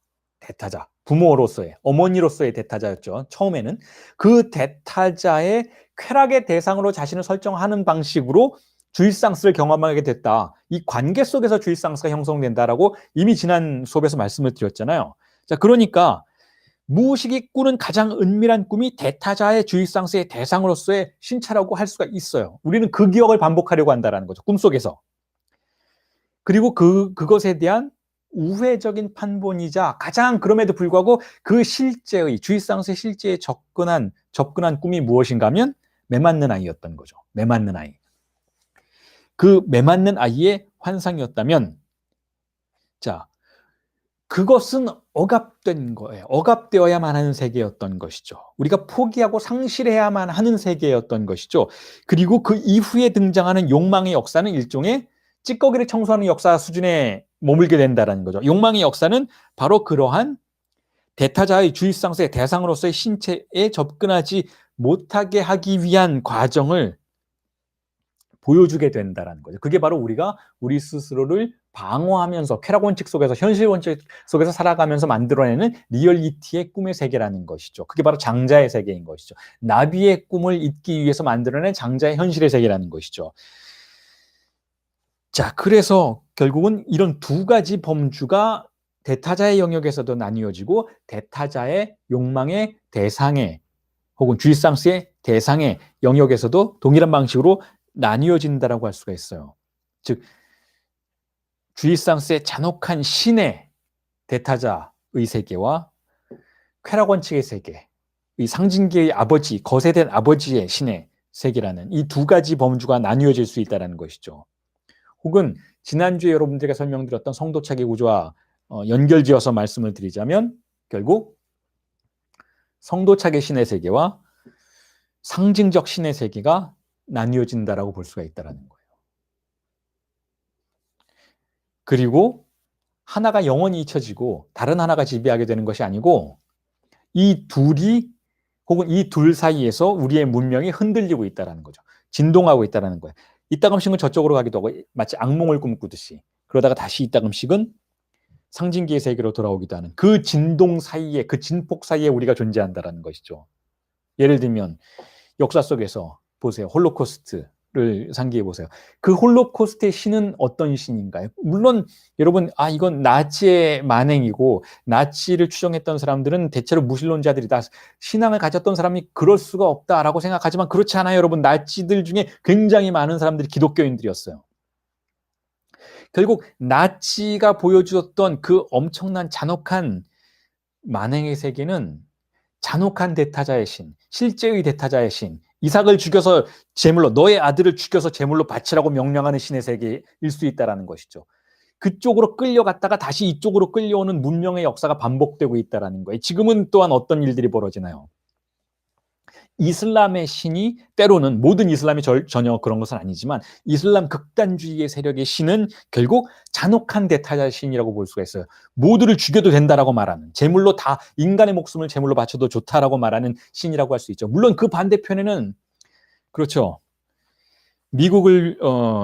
부모로서의, 어머니로서의 대타자였죠. 처음에는 그 대타자의 쾌락의 대상으로 자신을 설정하는 방식으로 주일상스를 경험하게 됐다. 이 관계 속에서 주일상스가 형성된다라고 이미 지난 수업에서 말씀을 드렸잖아요. 자, 그러니까 무의식이 꾸는 가장 은밀한 꿈이 대타자의 주일상스의 대상으로서의 신체라고 할 수가 있어요. 우리는 그 기억을 반복하려고 한다는 거죠. 꿈속에서. 그리고 그것에 대한 우회적인 판본이자 가장 그럼에도 불구하고 그 실제의 주일상스의 실제에 접근한 꿈이 무엇인가 하면 매맞는 아이였던 거죠. 매맞는 아이. 그 매맞는 아이의 환상이었다면, 자, 그것은 억압된 거예요. 억압되어야만 하는 세계였던 것이죠. 우리가 포기하고 상실해야만 하는 세계였던 것이죠. 그리고 그 이후에 등장하는 욕망의 역사는 일종의 찌꺼기를 청소하는 역사 수준에 머물게 된다는 거죠. 욕망의 역사는 바로 그러한 대타자의 주일상스의 대상으로서의 신체에 접근하지 못하게 하기 위한 과정을 보여주게 된다는 거죠. 그게 바로 우리가 우리 스스로를 방어하면서 쾌락 원칙 속에서, 현실 원칙 속에서 살아가면서 만들어내는 리얼리티의 꿈의 세계라는 것이죠. 그게 바로 장자의 세계인 것이죠. 나비의 꿈을 잇기 위해서 만들어낸 장자의 현실의 세계라는 것이죠. 자, 그래서 결국은 이런 두 가지 범주가 대타자의 영역에서도 나뉘어지고 대타자의 욕망의 대상의 혹은 주일상스의 대상의 영역에서도 동일한 방식으로 나뉘어진다라고 할 수가 있어요. 즉, 주일상스의 잔혹한 신의 대타자의 세계와 쾌락 원칙의 세계, 이 상징계의 아버지, 거세된 아버지의 신의 세계라는 이 두 가지 범주가 나뉘어질 수 있다는 것이죠. 혹은 지난주에 여러분들에게 설명드렸던 성도착의 구조와 연결지어서 말씀을 드리자면 결국 성도착의 신의 세계와 상징적 신의 세계가 나뉘어진다라고 볼 수가 있다는 거예요. 그리고 하나가 영원히 잊혀지고 다른 하나가 지배하게 되는 것이 아니고 이 둘이 혹은 이 둘 사이에서 우리의 문명이 흔들리고 있다는 거죠. 진동하고 있다는 거예요. 이따금씩은 저쪽으로 가기도 하고 마치 악몽을 꿈꾸듯이, 그러다가 다시 이따금씩은 상징계의 세계로 돌아오기도 하는 그 진동 사이에, 그 진폭 사이에 우리가 존재한다는 것이죠. 예를 들면 역사 속에서 보세요. 홀로코스트를 상기해 보세요. 그 홀로코스트의 신은 어떤 신인가요? 물론 여러분, 이건 나치의 만행이고 나치를 추종했던 사람들은 대체로 무신론자들이다. 신앙을 가졌던 사람이 그럴 수가 없다라고 생각하지만 그렇지 않아요. 여러분, 나치들 중에 굉장히 많은 사람들이 기독교인들이었어요. 결국 나치가 보여주었던 그 엄청난 잔혹한 만행의 세계는 잔혹한 대타자의 신, 실제의 대타자의 신, 이삭을 죽여서 제물로, 너의 아들을 죽여서 제물로 바치라고 명령하는 신의 세계일 수 있다는 것이죠. 그쪽으로 끌려갔다가 다시 이쪽으로 끌려오는 문명의 역사가 반복되고 있다는 거예요. 지금은 또한 어떤 일들이 벌어지나요? 이슬람의 신이 때로는, 모든 이슬람이 전혀 그런 것은 아니지만 이슬람 극단주의의 세력의 신은 결국 잔혹한 대타자 신이라고 볼 수가 있어요. 모두를 죽여도 된다라고 말하는, 제물로 다, 인간의 목숨을 제물로 바쳐도 좋다라고 말하는 신이라고 할 수 있죠. 물론 그 반대편에는, 그렇죠, 미국을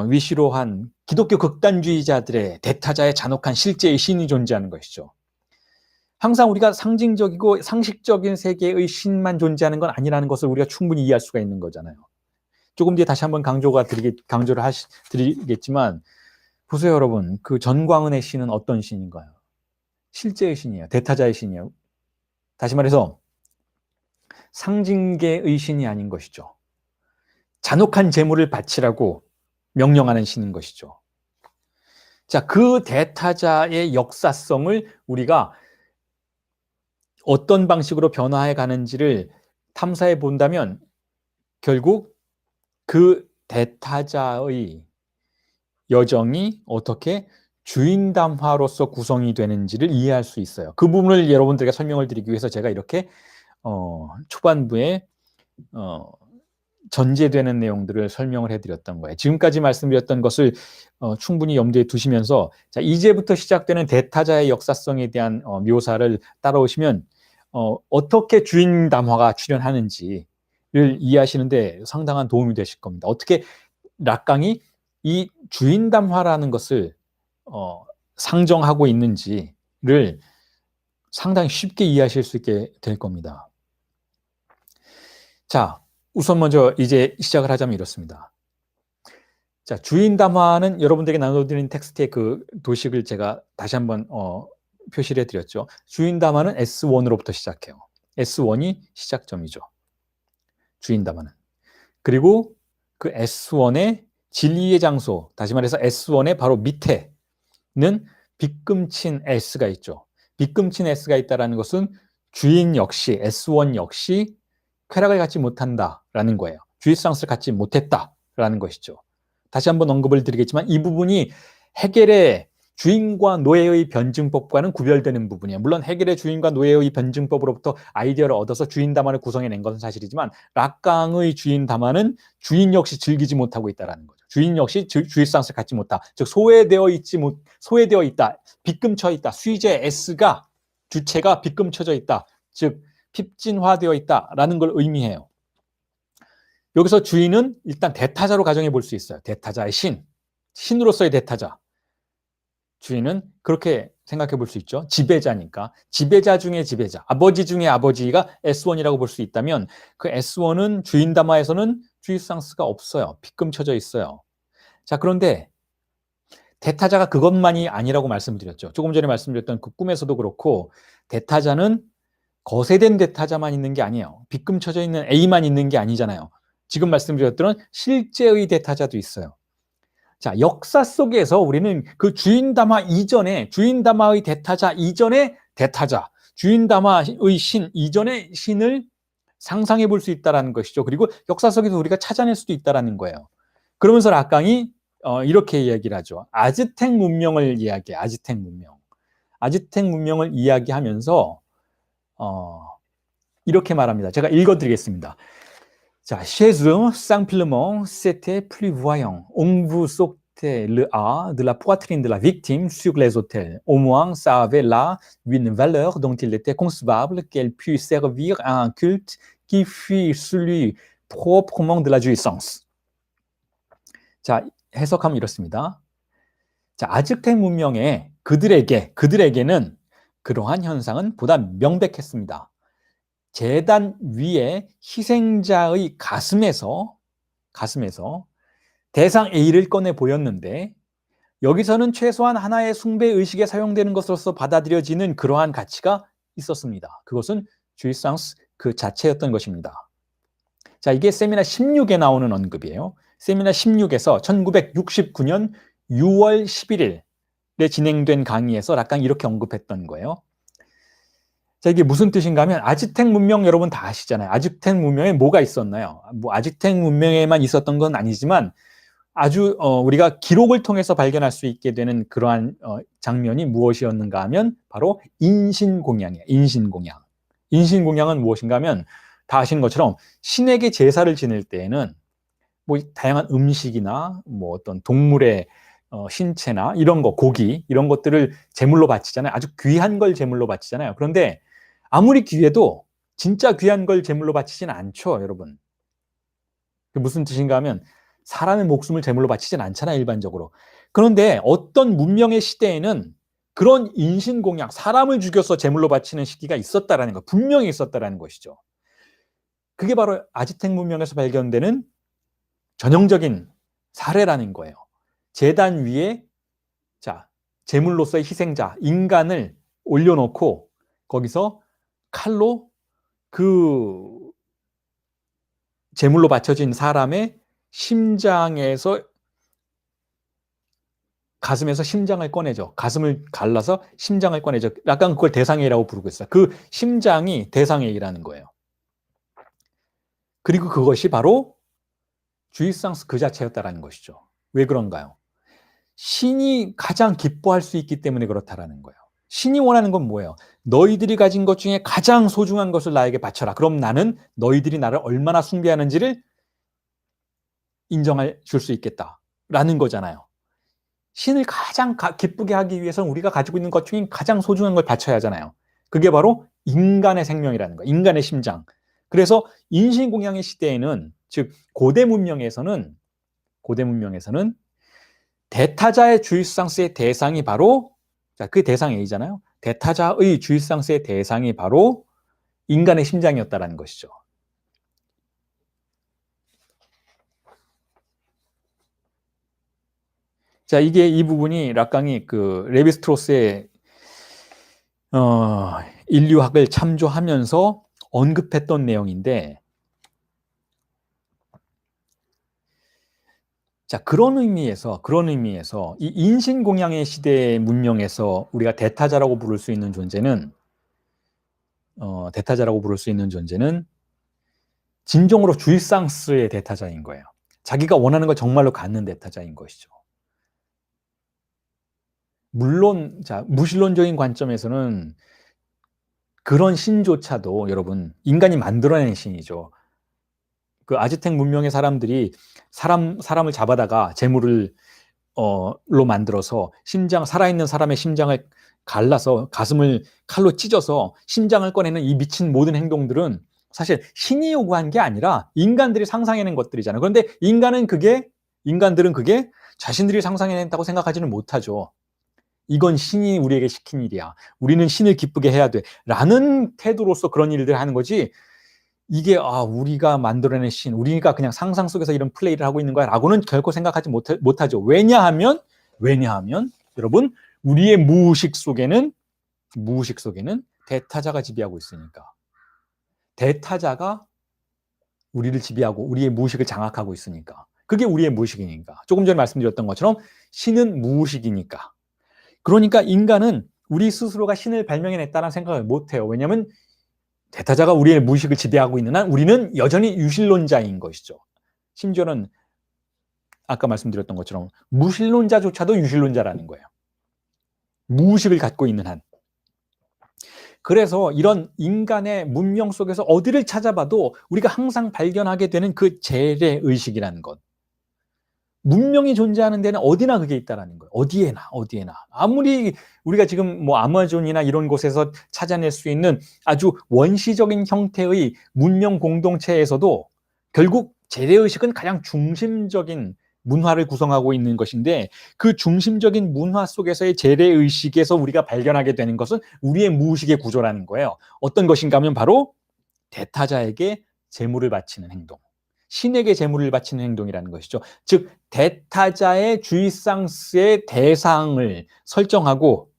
위시로 한 기독교 극단주의자들의 대타자의 잔혹한 실제의 신이 존재하는 것이죠. 항상 우리가 상징적이고 상식적인 세계의 신만 존재하는 건 아니라는 것을 우리가 충분히 이해할 수가 있는 거잖아요. 조금 뒤에 다시 한번 강조를 드리겠지만, 보세요, 여러분. 그 전광훈의 신은 어떤 신인가요? 실제의 신이에요. 대타자의 신이에요. 다시 말해서 상징계의 신이 아닌 것이죠. 잔혹한 제물을 바치라고 명령하는 신인 것이죠. 자, 그 대타자의 역사성을 우리가 어떤 방식으로 변화해 가는지를 탐사해 본다면 결국 그 대타자의 여정이 어떻게 주인담화로서 구성이 되는지를 이해할 수 있어요. 그 부분을 여러분들에게 설명을 드리기 위해서 제가 이렇게 초반부에 전제되는 내용들을 설명을 해드렸던 거예요. 지금까지 말씀드렸던 것을 충분히 염두에 두시면서, 자, 이제부터 시작되는 대타자의 역사성에 대한 묘사를 따라오시면 어떻게 주인담화가 출현하는지를 이해하시는데 상당한 도움이 되실 겁니다. 어떻게 락강이 이 주인담화라는 것을 상정하고 있는지를 상당히 쉽게 이해하실 수 있게 될 겁니다. 자, 우선 먼저 이제 시작을 하자면 이렇습니다. 자, 주인담화는 여러분들에게 나눠드린 텍스트의 그 도식을 제가 다시 한번 표시를 해드렸죠. 주인담화는 S1으로부터 시작해요. S1이 시작점이죠. 주인담화는. 그리고 그 S1의 진리의 장소, 다시 말해서 S1의 바로 밑에는 빗금친 S가 있죠. 빗금친 S가 있다는 것은 주인 역시, S1 역시 쾌락을 갖지 못한다라는 거예요. 주의상스를 갖지 못했다라는 것이죠. 다시 한번 언급을 드리겠지만 이 부분이 헤겔의 주인과 노예의 변증법과는 구별되는 부분이에요. 물론 헤겔의 주인과 노예의 변증법으로부터 아이디어를 얻어서 주인담화를 구성해낸 것은 사실이지만 락강의 주인담화는 주인 역시 즐기지 못하고 있다는 거죠. 주인 역시 주의상스를 갖지 못하, 즉 소외되어 있다, 빗금쳐 있다. 수의제 S가, 주체가 빗금쳐져 있다, 즉 핍진화되어 있다라는 걸 의미해요. 여기서 주인은 일단 대타자로 가정해 볼 수 있어요. 대타자의 신으로서의 대타자. 주인은 그렇게 생각해 볼 수 있죠. 지배자니까. 지배자 중에 지배자, 아버지 중에 아버지가 S1이라고 볼 수 있다면 그 S1은 주인담화에서는 주의상스가 없어요. 빗금쳐져 있어요. 자, 그런데 대타자가 그것만이 아니라고 말씀드렸죠. 조금 전에 말씀드렸던 그 꿈에서도 그렇고 대타자는 거세된 대타자만 있는 게 아니에요. 빗금쳐져 있는 A만 있는 게 아니잖아요. 지금 말씀드렸던 실제의 대타자도 있어요. 자, 역사 속에서 우리는 그 주인담화 이전에, 주인담화의 대타자 이전의 대타자, 주인담화의 신 이전의 신을 상상해 볼 수 있다는 것이죠. 그리고 역사 속에서 우리가 찾아낼 수도 있다는 거예요. 그러면서 락강이 이렇게 이야기를 하죠. 아즈텍 문명을 이야기해. 아즈텍 문명. 아즈텍 문명을 이야기하면서 이렇게 말합니다. 제가 읽어드리겠습니다. 자, chez eux, simplement, c'était plus voyant. On vous sortait le A de la poitrine de la victime sur les autels. Au moins, ça avait là une valeur dont il était concevable qu'elle pût servir à un culte qui fut celui proprement de la jouissance. 자, 해석하면 이렇습니다. 자, 아즈텍 문명에 그들에게는 그러한 현상은 보다 명백했습니다. 제단 위에 희생자의 가슴에서 대상 A를 꺼내 보였는데 여기서는 최소한 하나의 숭배 의식에 사용되는 것으로서 받아들여지는 그러한 가치가 있었습니다. 그것은 주의상스 그 자체였던 것입니다. 자, 이게 세미나 16에 나오는 언급이에요. 세미나 16에서 1969년 6월 11일에 진행된 강의에서 락강이 이렇게 언급했던 거예요. 자, 이게 무슨 뜻인가 하면 아즈텍 문명 여러분 다 아시잖아요. 아즈텍 문명에 뭐가 있었나요? 뭐 아즈텍 문명에만 있었던 건 아니지만 아주 우리가 기록을 통해서 발견할 수 있게 되는 그러한 장면이 무엇이었는가 하면 바로 인신공양이에요. 인신공양. 인신공양은 무엇인가 하면 다 아시는 것처럼 신에게 제사를 지낼 때에는 뭐 다양한 음식이나 뭐 어떤 동물의 신체나 이런 거, 고기 이런 것들을 제물로 바치잖아요. 아주 귀한 걸 제물로 바치잖아요. 그런데 아무리 귀해도 진짜 귀한 걸 제물로 바치지는 않죠, 여러분. 그 무슨 뜻인가 하면 사람의 목숨을 제물로 바치진 않잖아요, 일반적으로. 그런데 어떤 문명의 시대에는 그런 인신공양, 사람을 죽여서 제물로 바치는 시기가 있었다라는 거, 분명히 있었다라는 것이죠. 그게 바로 아즈텍 문명에서 발견되는 전형적인 사례라는 거예요. 제단 위에 자, 제물로서의 희생자, 인간을 올려놓고 거기서 칼로 그 제물로 바쳐진 사람의 가슴에서 심장을 꺼내죠. 가슴을 갈라서 심장을 꺼내죠. 약간 그걸 대상회라고 부르고 있어요. 그 심장이 대상회라는 거예요. 그리고 그것이 바로 주이상스 그 자체였다라는 것이죠. 왜 그런가요? 신이 가장 기뻐할 수 있기 때문에 그렇다라는 거예요. 신이 원하는 건 뭐예요? 너희들이 가진 것 중에 가장 소중한 것을 나에게 바쳐라. 그럼 나는 너희들이 나를 얼마나 숭배하는지를 인정해 줄 수 있겠다라는 거잖아요. 신을 가장 기쁘게 하기 위해서는 우리가 가지고 있는 것 중에 가장 소중한 걸 바쳐야 하잖아요. 그게 바로 인간의 생명이라는 거예요. 인간의 심장. 그래서 인신공양의 시대에는, 즉 고대 문명에서는 대타자의 주일상스의 대상이 바로, 자, 그 대상이 A잖아요. 대타자의 주일상스의 대상이 바로 인간의 심장이었다라는 것이죠. 자, 이 부분이 락강이 그 레비스트로스의 인류학을 참조하면서 언급했던 내용인데, 자, 그런 의미에서 이 인신공양의 시대의 문명에서 우리가 대타자라고 부를 수 있는 존재는 진정으로 주일상스의 대타자인 거예요. 자기가 원하는 걸 정말로 갖는 대타자인 것이죠. 물론, 자, 무신론적인 관점에서는 그런 신조차도 여러분 인간이 만들어낸 신이죠. 그 아즈텍 문명의 사람들이 사람을 잡아다가 제물을 로 만들어서 살아있는 사람의 심장을 갈라서 가슴을 칼로 찢어서 심장을 꺼내는 이 미친 모든 행동들은 사실 신이 요구한 게 아니라 인간들이 상상해낸 것들이잖아요. 그런데 인간들은 그게 자신들이 상상해냈다고 생각하지는 못하죠. 이건 신이 우리에게 시킨 일이야. 우리는 신을 기쁘게 해야 돼. 라는 태도로서 그런 일들을 하는 거지, 이게 우리가 만들어낸 신, 우리가 그냥 상상 속에서 이런 플레이를 하고 있는 거야 라고는 결코 생각하지 못하죠. 왜냐하면 여러분, 우리의 무의식 속에는 대타자가 지배하고 있으니까. 대타자가 우리를 지배하고 우리의 무의식을 장악하고 있으니까. 그게 우리의 무의식이니까. 조금 전에 말씀드렸던 것처럼 신은 무의식이니까. 그러니까 인간은 우리 스스로가 신을 발명해냈다는 생각을 못해요. 왜냐하면 대타자가 우리의 무의식을 지배하고 있는 한 우리는 여전히 유실론자인 것이죠. 심지어는 아까 말씀드렸던 것처럼 무신론자조차도 유실론자라는 거예요. 무의식을 갖고 있는 한. 그래서 이런 인간의 문명 속에서 어디를 찾아봐도 우리가 항상 발견하게 되는 그 재래의식이라는 것. 문명이 존재하는 데는 어디나 그게 있다라는 거예요. 어디에나. 아무리 우리가 지금 뭐 아마존이나 이런 곳에서 찾아낼 수 있는 아주 원시적인 형태의 문명 공동체에서도 결국 재래의식은 가장 중심적인 문화를 구성하고 있는 것인데, 그 중심적인 문화 속에서의 재래의식에서 우리가 발견하게 되는 것은 우리의 무의식의 구조라는 거예요. 어떤 것인가 하면 바로 대타자에게 제물을 바치는 행동, 신에게 제물을 바치는 행동이라는 것이죠. 즉 대타자의 주이상스의 대상을 설정하고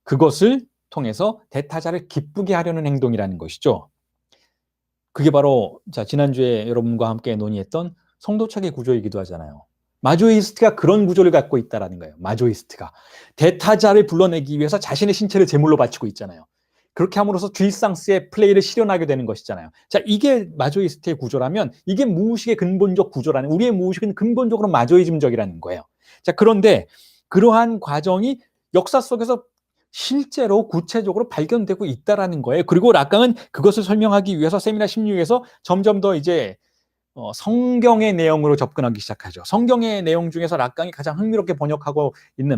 그것을 통해서 대타자를 기쁘게 하려는 행동이라는 것이죠. 그게 바로 지난주에 여러분과 함께 논의했던 성도착의 구조이기도 하잖아요. 마조이스트가 그런 구조를 갖고 있다는 거예요. 마조이스트가. 대타자를 불러내기 위해서 자신의 신체를 제물로 바치고 있잖아요. 그렇게 함으로써 주이상스의 플레이를 실현하게 되는 것이잖아요. 자, 이게 마조이스트의 구조라면 이게 무의식의 근본적 구조라는, 우리의 무의식은 근본적으로 마조이즘적이라는 거예요. 자, 그런데 그러한 과정이 역사 속에서 실제로 구체적으로 발견되고 있다라는 거예요. 그리고 락강은 그것을 설명하기 위해서 세미나 16에서 점점 더 이제 성경의 내용으로 접근하기 시작하죠. 성경의 내용 중에서 락강이 가장 흥미롭게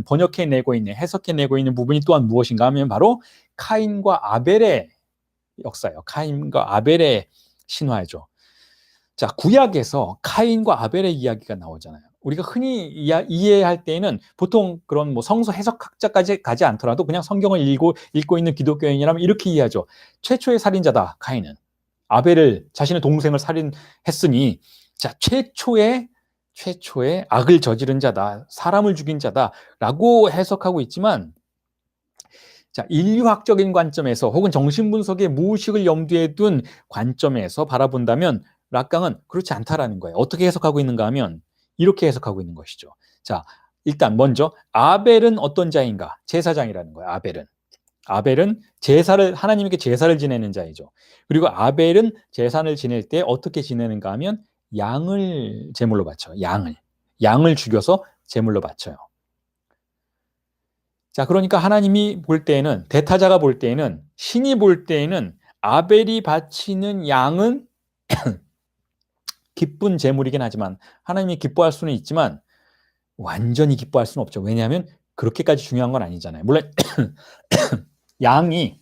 번역해내고 있는, 해석해내고 있는 부분이 또한 무엇인가 하면 바로 카인과 아벨의 역사예요. 카인과 아벨의 신화죠. 자, 구약에서 카인과 아벨의 이야기가 나오잖아요. 우리가 흔히 이해할 때에는 보통 그런 뭐 성서 해석학자까지 가지 않더라도 그냥 성경을 읽고 있는 기독교인이라면 이렇게 이해하죠. 최초의 살인자다, 카인은. 아벨을, 자신의 동생을 살인했으니, 자, 최초의 악을 저지른 자다, 사람을 죽인 자다라고 해석하고 있지만, 자, 인류학적인 관점에서 혹은 정신분석의 무의식을 염두에 둔 관점에서 바라본다면 락강은 그렇지 않다라는 거예요. 어떻게 해석하고 있는가 하면 이렇게 해석하고 있는 것이죠. 자, 일단 먼저 아벨은 어떤 자인가? 제사장이라는 거예요. 아벨은 하나님께 제사를 지내는 자이죠. 그리고 아벨은 제사를 지낼 때 어떻게 지내는가 하면 양을 제물로 바쳐요. 양을 죽여서 제물로 바쳐요. 자, 그러니까 하나님이 볼 때에는, 대타자가 볼 때에는, 신이 볼 때에는 아벨이 바치는 양은 기쁜 제물이긴 하지만, 하나님이 기뻐할 수는 있지만 완전히 기뻐할 수는 없죠. 왜냐하면 그렇게까지 중요한 건 아니잖아요. 물론 양이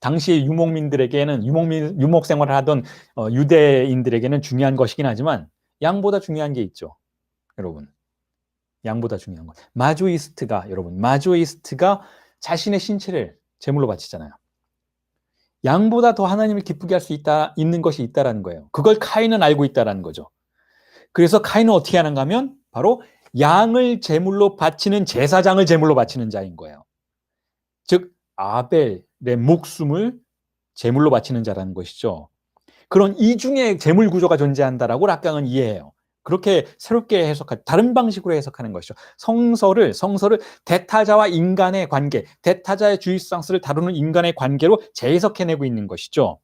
당시 유목민들에게는, 유목 생활을 하던 유대인들에게는 중요한 것이긴 하지만 양보다 중요한 게 있죠, 여러분. 양보다 중요한 것. 마조이스트가 자신의 신체를 제물로 바치잖아요. 양보다 더 하나님을 기쁘게 할 수 있는 것이 있다라는 거예요. 그걸 카인은 알고 있다라는 거죠. 그래서 카인은 어떻게 하는가 하면 바로 양을 제물로 바치는 제사장을 제물로 바치는 자인 거예요. 즉 아벨의 목숨을 제물로 바치는 자라는 것이죠. 그런 이중의 제물 구조가 존재한다라고 락강은 이해해요. 그렇게 새롭게 다른 방식으로 해석하는 것이죠. 성서를 대타자와 인간의 관계, 대타자의 주입상스를 다루는 인간의 관계로 재해석해내고 있는 것이죠.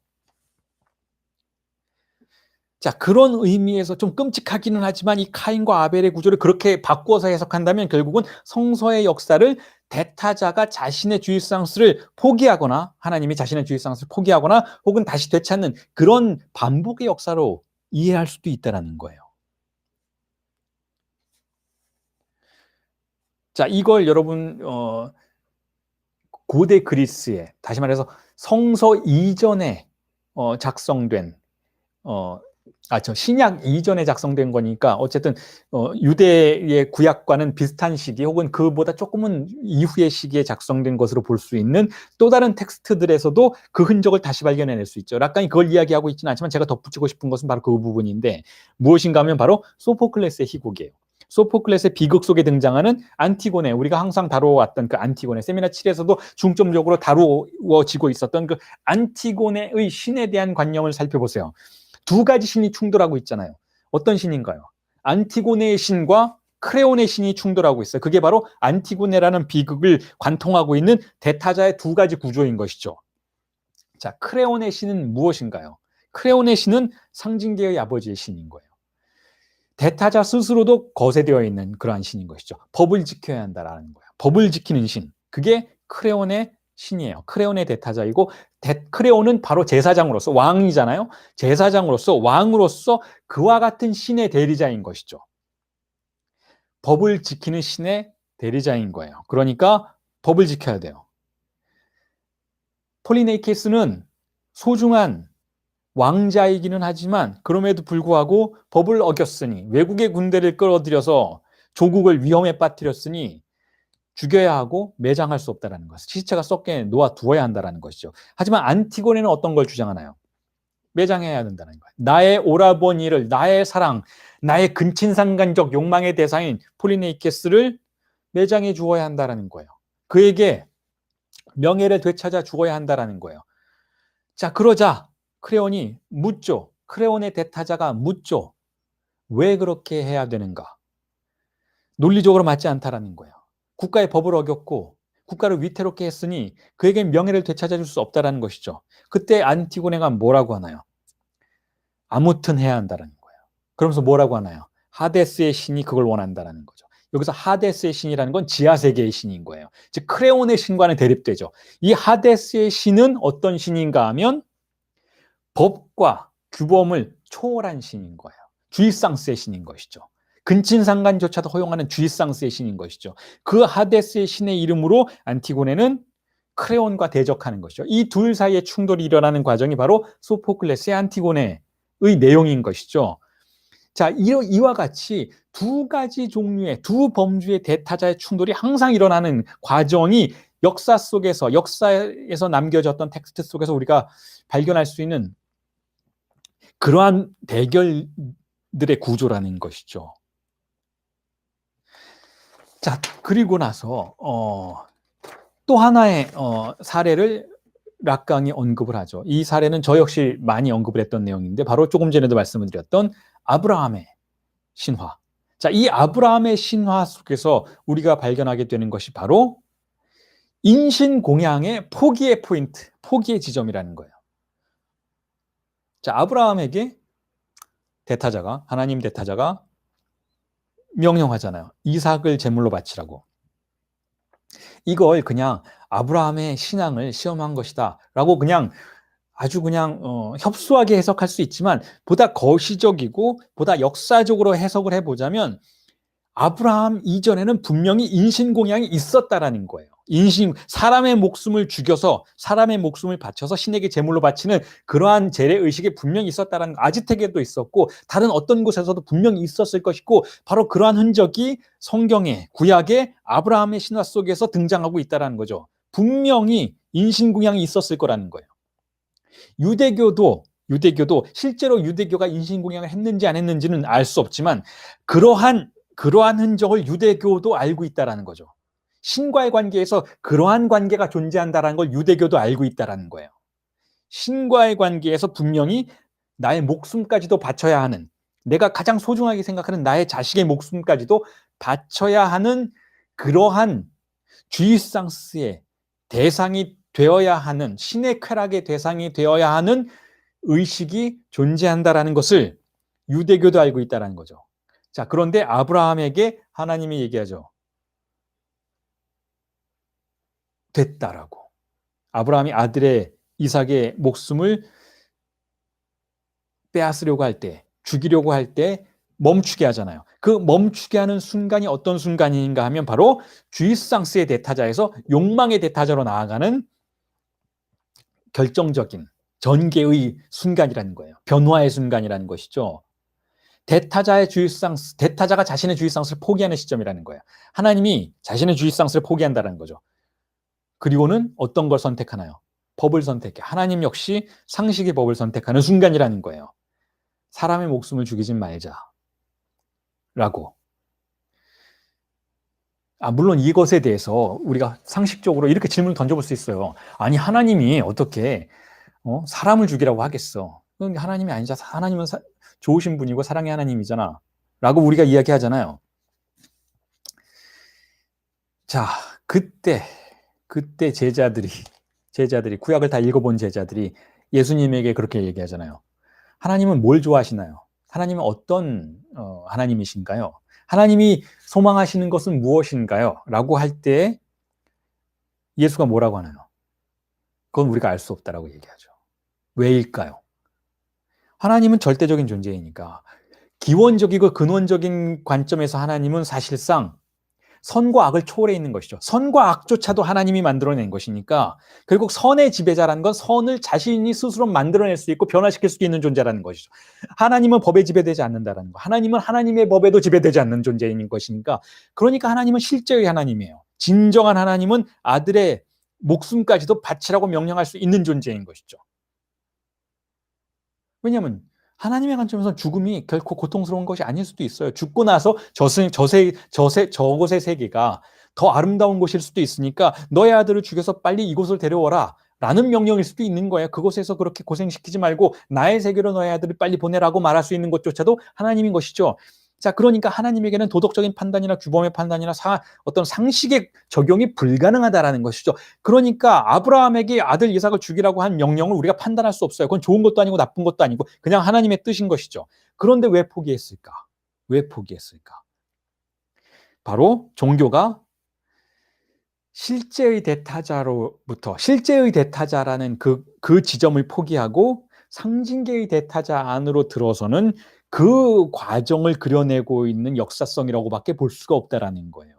자, 그런 의미에서 좀 끔찍하기는 하지만 이 카인과 아벨의 구조를 그렇게 바꾸어서 해석한다면 결국은 성서의 역사를 대타자가 자신의 주입상스를 포기하거나, 하나님이 자신의 주입상스를 포기하거나 혹은 다시 되찾는 그런 반복의 역사로 이해할 수도 있다는 거예요. 자, 이걸 여러분 고대 그리스에, 다시 말해서 성서 이전에 작성된 신약 이전에 작성된 거니까 어쨌든 유대의 구약과는 비슷한 시기 혹은 그보다 조금은 이후의 시기에 작성된 것으로 볼 수 있는 또 다른 텍스트들에서도 그 흔적을 다시 발견해낼 수 있죠. 락강이 그걸 이야기하고 있지는 않지만 제가 덧붙이고 싶은 것은 바로 그 부분인데, 무엇인가 하면 바로 소포클레스의 희곡이에요. 소포클레스의 비극 속에 등장하는 안티고네, 우리가 항상 다루어왔던 그 안티고네, 세미나 7에서도 중점적으로 다루어지고 있었던 그 안티고네의 신에 대한 관념을 살펴보세요. 두 가지 신이 충돌하고 있잖아요. 어떤 신인가요? 안티고네의 신과 크레온의 신이 충돌하고 있어요. 그게 바로 안티고네라는 비극을 관통하고 있는 대타자의 두 가지 구조인 것이죠. 자, 크레온의 신은 무엇인가요? 크레온의 신은 상징계의 아버지의 신인 거예요. 대타자 스스로도 거세되어 있는 그러한 신인 것이죠. 법을 지켜야 한다라는 거예요. 법을 지키는 신. 그게 크레온의 신이에요. 크레온의 대타자이고, 크레온은 바로 제사장으로서, 왕이잖아요. 제사장으로서, 왕으로서 그와 같은 신의 대리자인 것이죠. 법을 지키는 신의 대리자인 거예요. 그러니까 법을 지켜야 돼요. 폴리네이케스는 소중한 왕자이기는 하지만 그럼에도 불구하고 법을 어겼으니, 외국의 군대를 끌어들여서 조국을 위험에 빠뜨렸으니 죽여야 하고 매장할 수 없다는 것, 시체가 썩게 놓아두어야 한다는 것이죠. 하지만 안티고네는 어떤 걸 주장하나요? 매장해야 된다는 거예요. 나의 오라버니를, 나의 사랑, 나의 근친상간적 욕망의 대상인 폴리네이케스를 매장해 주어야 한다는 거예요. 그에게 명예를 되찾아 주어야 한다는 거예요. 자, 그러자 크레온이 묻죠. 크레온의 대타자가 묻죠. 왜 그렇게 해야 되는가? 논리적으로 맞지 않다라는 거예요. 국가의 법을 어겼고 국가를 위태롭게 했으니 그에게 명예를 되찾아줄 수 없다라는 것이죠. 그때 안티고네가 뭐라고 하나요? 아무튼 해야 한다라는 거예요. 그러면서 뭐라고 하나요? 하데스의 신이 그걸 원한다라는 거죠. 여기서 하데스의 신이라는 건 지하세계의 신인 거예요. 즉 크레온의 신과는 대립되죠. 이 하데스의 신은 어떤 신인가 하면 법과 규범을 초월한 신인 거예요. 주이상스의 신인 것이죠. 근친상간조차도 허용하는 주이상스의 신인 것이죠. 그 하데스의 신의 이름으로 안티고네는 크레온과 대적하는 것이죠. 이 둘 사이의 충돌이 일어나는 과정이 바로 소포클레스의 안티고네의 내용인 것이죠. 자, 이와 같이 두 가지 종류의 두 범주의 대타자의 충돌이 항상 일어나는 과정이 역사에서 남겨졌던 텍스트 속에서 우리가 발견할 수 있는 그러한 대결들의 구조라는 것이죠. 자, 그리고 나서 또 하나의 사례를 락강이 언급을 하죠. 이 사례는 저 역시 많이 언급을 했던 내용인데 바로 조금 전에도 말씀을 드렸던 아브라함의 신화. 자, 이 아브라함의 신화 속에서 우리가 발견하게 되는 것이 바로 인신공양의 포기의 포인트, 포기의 지점이라는 거예요. 자, 아브라함에게 하나님 대타자가 명령하잖아요. 이삭을 제물로 바치라고. 이걸 그냥 아브라함의 신앙을 시험한 것이다 라고 그냥 아주 그냥 협소하게 해석할 수 있지만 보다 거시적이고 보다 역사적으로 해석을 해보자면 아브라함 이전에는 분명히 인신공양이 있었다라는 거예요. 사람의 목숨을 죽여서 사람의 목숨을 바쳐서 신에게 제물로 바치는 그러한 재래의식이 분명히 있었다라는 거. 아즈텍에도 있었고 다른 어떤 곳에서도 분명히 있었을 것이고 바로 그러한 흔적이 성경의 구약의 아브라함의 신화 속에서 등장하고 있다라는 거죠. 분명히 인신공양이 있었을 거라는 거예요. 유대교도 실제로 유대교가 인신공양을 했는지 안 했는지는 알 수 없지만 그러한 흔적을 유대교도 알고 있다라는 거죠. 신과의 관계에서 그러한 관계가 존재한다는 걸 유대교도 알고 있다는 거예요. 신과의 관계에서 분명히 나의 목숨까지도 바쳐야 하는, 내가 가장 소중하게 생각하는 나의 자식의 목숨까지도 바쳐야 하는 그러한 주이상스의 대상이 되어야 하는, 신의 쾌락의 대상이 되어야 하는 의식이 존재한다는 것을 유대교도 알고 있다는 거죠. 자, 그런데 아브라함에게 하나님이 얘기하죠. 됐다라고. 아브라함이 아들의 이삭의 목숨을 빼앗으려고 할 때, 죽이려고 할 때 멈추게 하잖아요. 그 멈추게 하는 순간이 어떤 순간인가 하면 바로 주이상스의 대타자에서 욕망의 대타자로 나아가는 결정적인 전개의 순간이라는 거예요. 변화의 순간이라는 것이죠. 대타자가 자신의 주이상스를 포기하는 시점이라는 거예요. 하나님이 자신의 주이상스를 포기한다는 거죠. 그리고는 어떤 걸 선택하나요? 법을 선택해. 하나님 역시 상식의 법을 선택하는 순간이라는 거예요. 사람의 목숨을 죽이지 말자. 라고. 물론 이것에 대해서 우리가 상식적으로 이렇게 질문을 던져볼 수 있어요. 아니, 하나님이 어떻게 사람을 죽이라고 하겠어? 하나님이 아니잖아. 하나님은 좋으신 분이고 사랑의 하나님이잖아. 라고 우리가 이야기하잖아요. 자, 그때 제자들이 구약을 다 읽어본 제자들이 예수님에게 그렇게 얘기하잖아요. 하나님은 뭘 좋아하시나요? 하나님은 어떤 하나님이신가요? 하나님이 소망하시는 것은 무엇인가요? 라고 할 때 예수가 뭐라고 하나요? 그건 우리가 알 수 없다라고 얘기하죠. 왜일까요? 하나님은 절대적인 존재이니까 기원적이고 근원적인 관점에서 하나님은 사실상 선과 악을 초월해 있는 것이죠. 선과 악조차도 하나님이 만들어낸 것이니까 결국 선의 지배자라는 건 선을 자신이 스스로 만들어낼 수 있고 변화시킬 수 있는 존재라는 것이죠. 하나님은 법에 지배되지 않는다는 거. 하나님은 하나님의 법에도 지배되지 않는 존재인 것이니까 그러니까 하나님은 실제의 하나님이에요. 진정한 하나님은 아들의 목숨까지도 바치라고 명령할 수 있는 존재인 것이죠. 왜냐하면 하나님의 관점에서 죽음이 결코 고통스러운 것이 아닐 수도 있어요. 죽고 나서 저곳의 세계가 더 아름다운 곳일 수도 있으니까 너의 아들을 죽여서 빨리 이곳을 데려오라 라는 명령일 수도 있는 거예요. 그곳에서 그렇게 고생시키지 말고 나의 세계로 너의 아들을 빨리 보내라고 말할 수 있는 것조차도 하나님인 것이죠. 자, 그러니까 하나님에게는 도덕적인 판단이나 규범의 판단이나 어떤 상식의 적용이 불가능하다라는 것이죠. 그러니까 아브라함에게 아들 이삭을 죽이라고 한 명령을 우리가 판단할 수 없어요. 그건 좋은 것도 아니고 나쁜 것도 아니고 그냥 하나님의 뜻인 것이죠. 그런데 왜 포기했을까? 왜 포기했을까? 바로 종교가 실제의 대타자라는 그 지점을 포기하고 상징계의 대타자 안으로 들어서는 그 과정을 그려내고 있는 역사성이라고밖에 볼 수가 없다라는 거예요.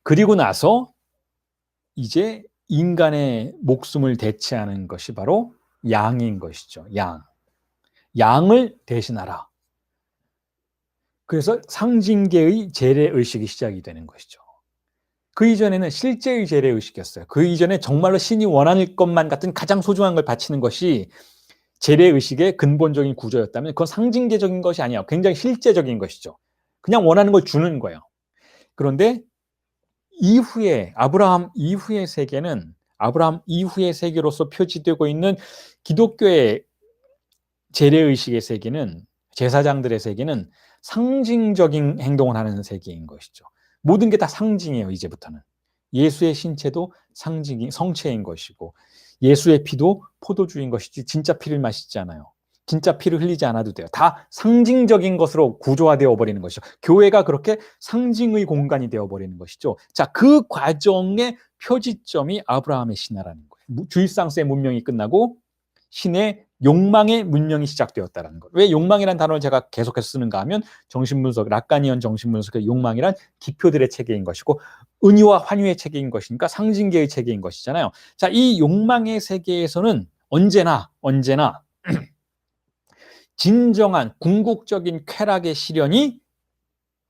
그리고 나서 이제 인간의 목숨을 대체하는 것이 바로 양인 것이죠. 양을 대신하라. 그래서 상징계의 재래의식이 시작이 되는 것이죠. 그 이전에는 실제의 재래의식이었어요. 그 이전에 정말로 신이 원하는 것만 같은 가장 소중한 걸 바치는 것이 재래의식의 근본적인 구조였다면 그건 상징계적인 것이 아니야. 굉장히 실제적인 것이죠. 그냥 원하는 걸 주는 거예요. 그런데 아브라함 이후의 세계로서 표지되고 있는 기독교의 재래의식의 세계는, 제사장들의 세계는 상징적인 행동을 하는 세계인 것이죠. 모든 게 다 상징이에요, 이제부터는. 예수의 신체도 성체인 것이고 예수의 피도 포도주인 것이지 진짜 피를 마시지 않아요. 진짜 피를 흘리지 않아도 돼요. 다 상징적인 것으로 구조화되어 버리는 것이죠. 교회가 그렇게 상징의 공간이 되어 버리는 것이죠. 자, 그 과정의 표지점이 아브라함의 신화라는 거예요. 주일상수의 문명이 끝나고 신의 욕망의 문명이 시작되었다는 것. 왜 욕망이라는 단어를 제가 계속해서 쓰는가 하면 정신분석, 락가니언 정신분석의 욕망이란 기표들의 체계인 것이고 은유와 환유의 체계인 것이니까 상징계의 체계인 것이잖아요. 자, 이 욕망의 세계에서는 언제나 진정한 궁극적인 쾌락의 실현이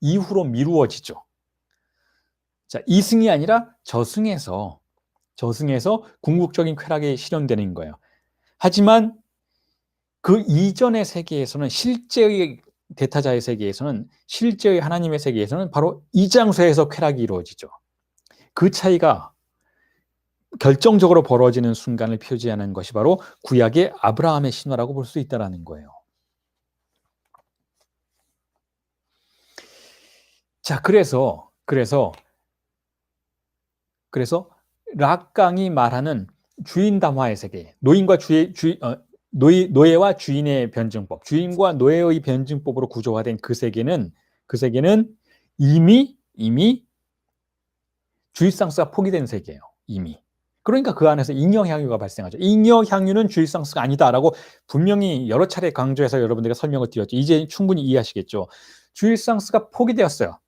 이후로 미루어지죠. 자, 이승이 아니라 저승에서 궁극적인 쾌락이 실현되는 거예요. 하지만 그 이전의 세계에서는 실제의 대타자의 세계에서는 실제의 하나님의 세계에서는 바로 이 장소에서 쾌락이 이루어지죠. 그 차이가 결정적으로 벌어지는 순간을 표지하는 것이 바로 구약의 아브라함의 신화라고 볼 수 있다는 거예요. 자, 그래서 락강이 말하는 주인 담화의 세계, 노예와 주인의 변증법, 주인과 노예의 변증법으로 구조화된 그 세계는 이미 주일상수가 포기된 세계예요. 이미. 그러니까 그 안에서 잉여향유가 발생하죠. 잉여향유는 주일상수가 아니다라고 분명히 여러 차례 강조해서 여러분들에게 설명을 드렸죠. 이제 충분히 이해하시겠죠. 주일상수가 포기되었어요.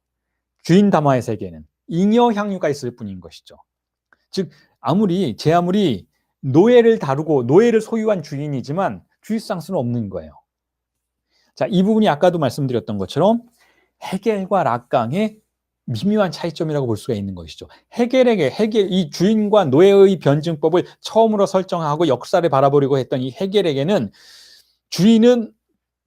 주인 담화의 세계에는 잉여향유가 있을 뿐인 것이죠. 즉 아무리 노예를 다루고 노예를 소유한 주인이지만 주일상수는 없는 거예요. 자, 이 부분이 아까도 말씀드렸던 것처럼 헤겔과 락강의 미묘한 차이점이라고 볼 수가 있는 것이죠. 이 주인과 노예의 변증법을 처음으로 설정하고 역사를 바라보려고 했던 이 헤겔에게는 주인은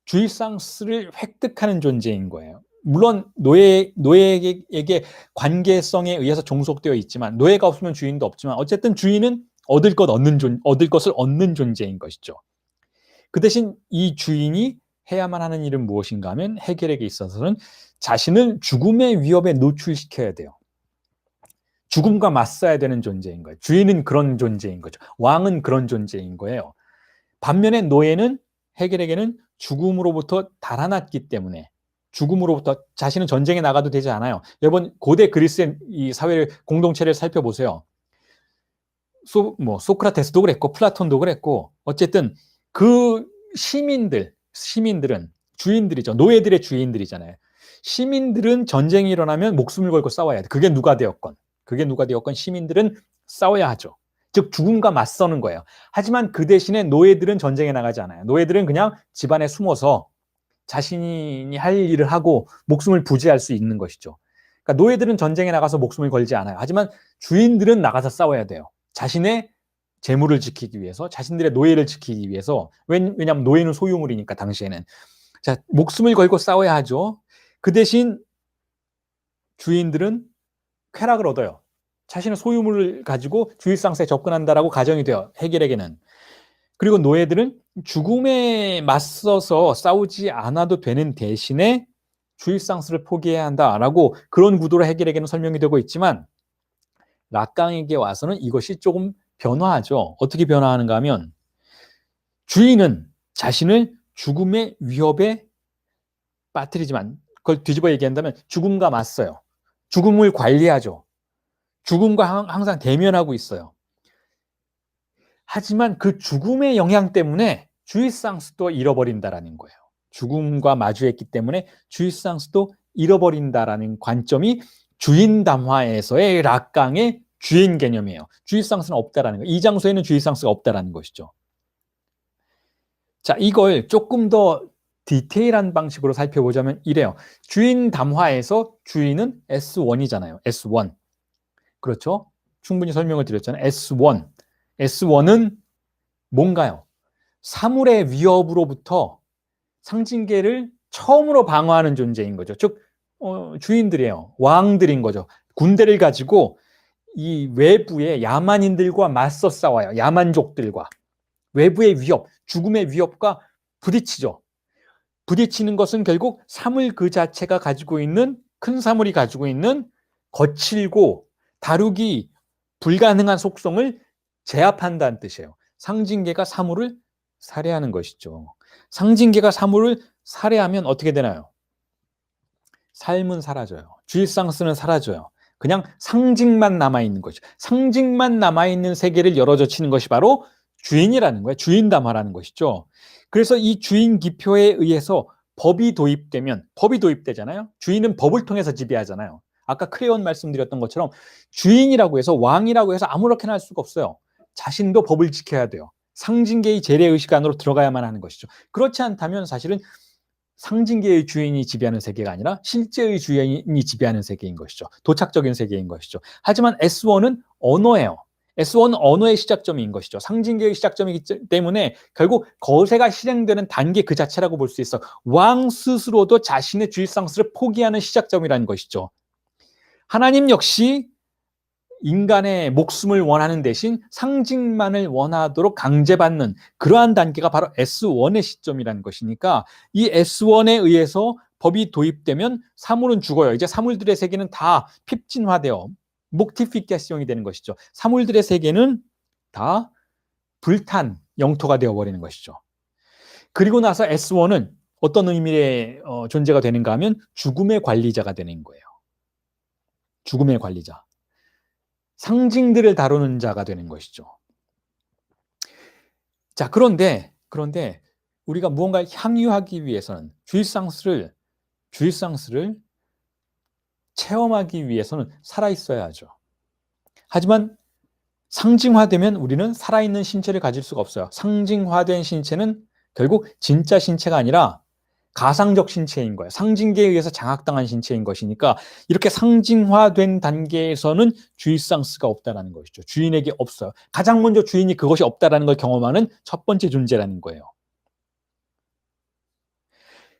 주일상수를 획득하는 존재인 거예요. 물론 노예에게 관계성에 의해서 종속되어 있지만 노예가 없으면 주인도 없지만 어쨌든 주인은 얻을 것을 얻는 존재인 것이죠. 그 대신 이 주인이 해야만 하는 일은 무엇인가 하면 헤겔에게 있어서는 자신을 죽음의 위협에 노출시켜야 돼요. 죽음과 맞서야 되는 존재인 거예요. 주인은 그런 존재인 거죠. 왕은 그런 존재인 거예요. 반면에 노예는 헤겔에게는 죽음으로부터 달아났기 때문에 죽음으로부터 자신은 전쟁에 나가도 되지 않아요. 여러분 고대 그리스의 이 사회를 공동체를 살펴보세요. 소크라테스도 그랬고 플라톤도 그랬고 어쨌든 그 시민들은 주인들이죠. 노예들의 주인들이잖아요. 시민들은 전쟁이 일어나면 목숨을 걸고 싸워야 돼. 그게 누가 되었건 시민들은 싸워야 하죠. 즉 죽음과 맞서는 거예요. 하지만 그 대신에 노예들은 전쟁에 나가지 않아요. 노예들은 그냥 집안에 숨어서 자신이 할 일을 하고 목숨을 부지할 수 있는 것이죠. 그러니까 노예들은 전쟁에 나가서 목숨을 걸지 않아요. 하지만 주인들은 나가서 싸워야 돼요. 자신의 재물을 지키기 위해서, 자신들의 노예를 지키기 위해서. 왜냐하면 노예는 소유물이니까 당시에는. 자, 목숨을 걸고 싸워야 하죠. 그 대신 주인들은 쾌락을 얻어요. 자신의 소유물을 가지고 주일상수에 접근한다라고 가정이 돼요. 헤겔에게는. 그리고 노예들은 죽음에 맞서서 싸우지 않아도 되는 대신에 주일상스를 포기해야 한다라고 그런 구도로 해결에게는 설명이 되고 있지만 락강에게 와서는 이것이 조금 변화하죠. 어떻게 변화하는가 하면 주인은 자신을 죽음의 위협에 빠뜨리지만 그걸 뒤집어 얘기한다면 죽음과 맞서요. 죽음을 관리하죠. 죽음과 항상 대면하고 있어요. 하지만 그 죽음의 영향 때문에 주일상스도 잃어버린다라는 거예요. 죽음과 마주했기 때문에 주일상스도 잃어버린다라는 관점이 주인 담화에서의 락강의 주인 개념이에요. 주일상스는 없다라는 거예요. 이 장소에는 주일상스가 없다라는 것이죠. 자, 이걸 조금 더 디테일한 방식으로 살펴보자면 이래요. 주인 담화에서 주인은 S1이잖아요. S1. 그렇죠? 충분히 설명을 드렸잖아요. S1. S1은 뭔가요? 사물의 위협으로부터 상징계를 처음으로 방어하는 존재인 거죠. 즉 주인들이에요. 왕들인 거죠. 군대를 가지고 이 외부의 야만인들과 맞서 싸워요. 야만족들과. 외부의 위협, 죽음의 위협과 부딪히죠. 부딪히는 것은 결국 사물 그 자체가 가지고 있는, 큰 사물이 가지고 있는 거칠고 다루기 불가능한 속성을 제압한다는 뜻이에요. 상징계가 사물을 살해하는 것이죠. 상징계가 사물을 살해하면 어떻게 되나요? 삶은 사라져요. 주일상스는 사라져요. 그냥 상징만 남아있는 것이죠. 상징만 남아있는 세계를 열어젖히는 것이 바로 주인이라는 거예요. 주인담화라는 것이죠. 그래서 이 주인 기표에 의해서 법이 도입되잖아요. 주인은 법을 통해서 지배하잖아요. 아까 크레온 말씀드렸던 것처럼 주인이라고 해서 왕이라고 해서 아무렇게나 할 수가 없어요. 자신도 법을 지켜야 돼요. 상징계의 재래의식 안으로 들어가야만 하는 것이죠. 그렇지 않다면 사실은 상징계의 주인이 지배하는 세계가 아니라 실제의 주인이 지배하는 세계인 것이죠. 도착적인 세계인 것이죠. 하지만 S1은 언어예요. S1은 언어의 시작점인 것이죠. 상징계의 시작점이기 때문에 결국 거세가 실행되는 단계 그 자체라고 볼 수 있어. 왕 스스로도 자신의 주일상스를 포기하는 시작점이라는 것이죠. 하나님 역시 인간의 목숨을 원하는 대신 상징만을 원하도록 강제받는 그러한 단계가 바로 S1의 시점이라는 것이니까 이 S1에 의해서 법이 도입되면 사물은 죽어요. 이제 사물들의 세계는 다 핍진화되어 목티피케이션이 되는 것이죠. 사물들의 세계는 다 불탄 영토가 되어버리는 것이죠. 그리고 나서 S1은 어떤 의미의 존재가 되는가 하면 죽음의 관리자가 되는 거예요. 죽음의 관리자. 상징들을 다루는 자가 되는 것이죠. 자, 그런데 우리가 무언가 향유하기 위해서는 주일상스를 체험하기 위해서는 살아있어야 하죠. 하지만 상징화되면 우리는 살아있는 신체를 가질 수가 없어요. 상징화된 신체는 결국 진짜 신체가 아니라 가상적 신체인 거예요. 상징계에 의해서 장악당한 신체인 것이니까 이렇게 상징화된 단계에서는 주일상스가 없다라는 것이죠. 주인에게 없어요. 가장 먼저 주인이 그것이 없다라는 걸 경험하는 첫 번째 존재라는 거예요.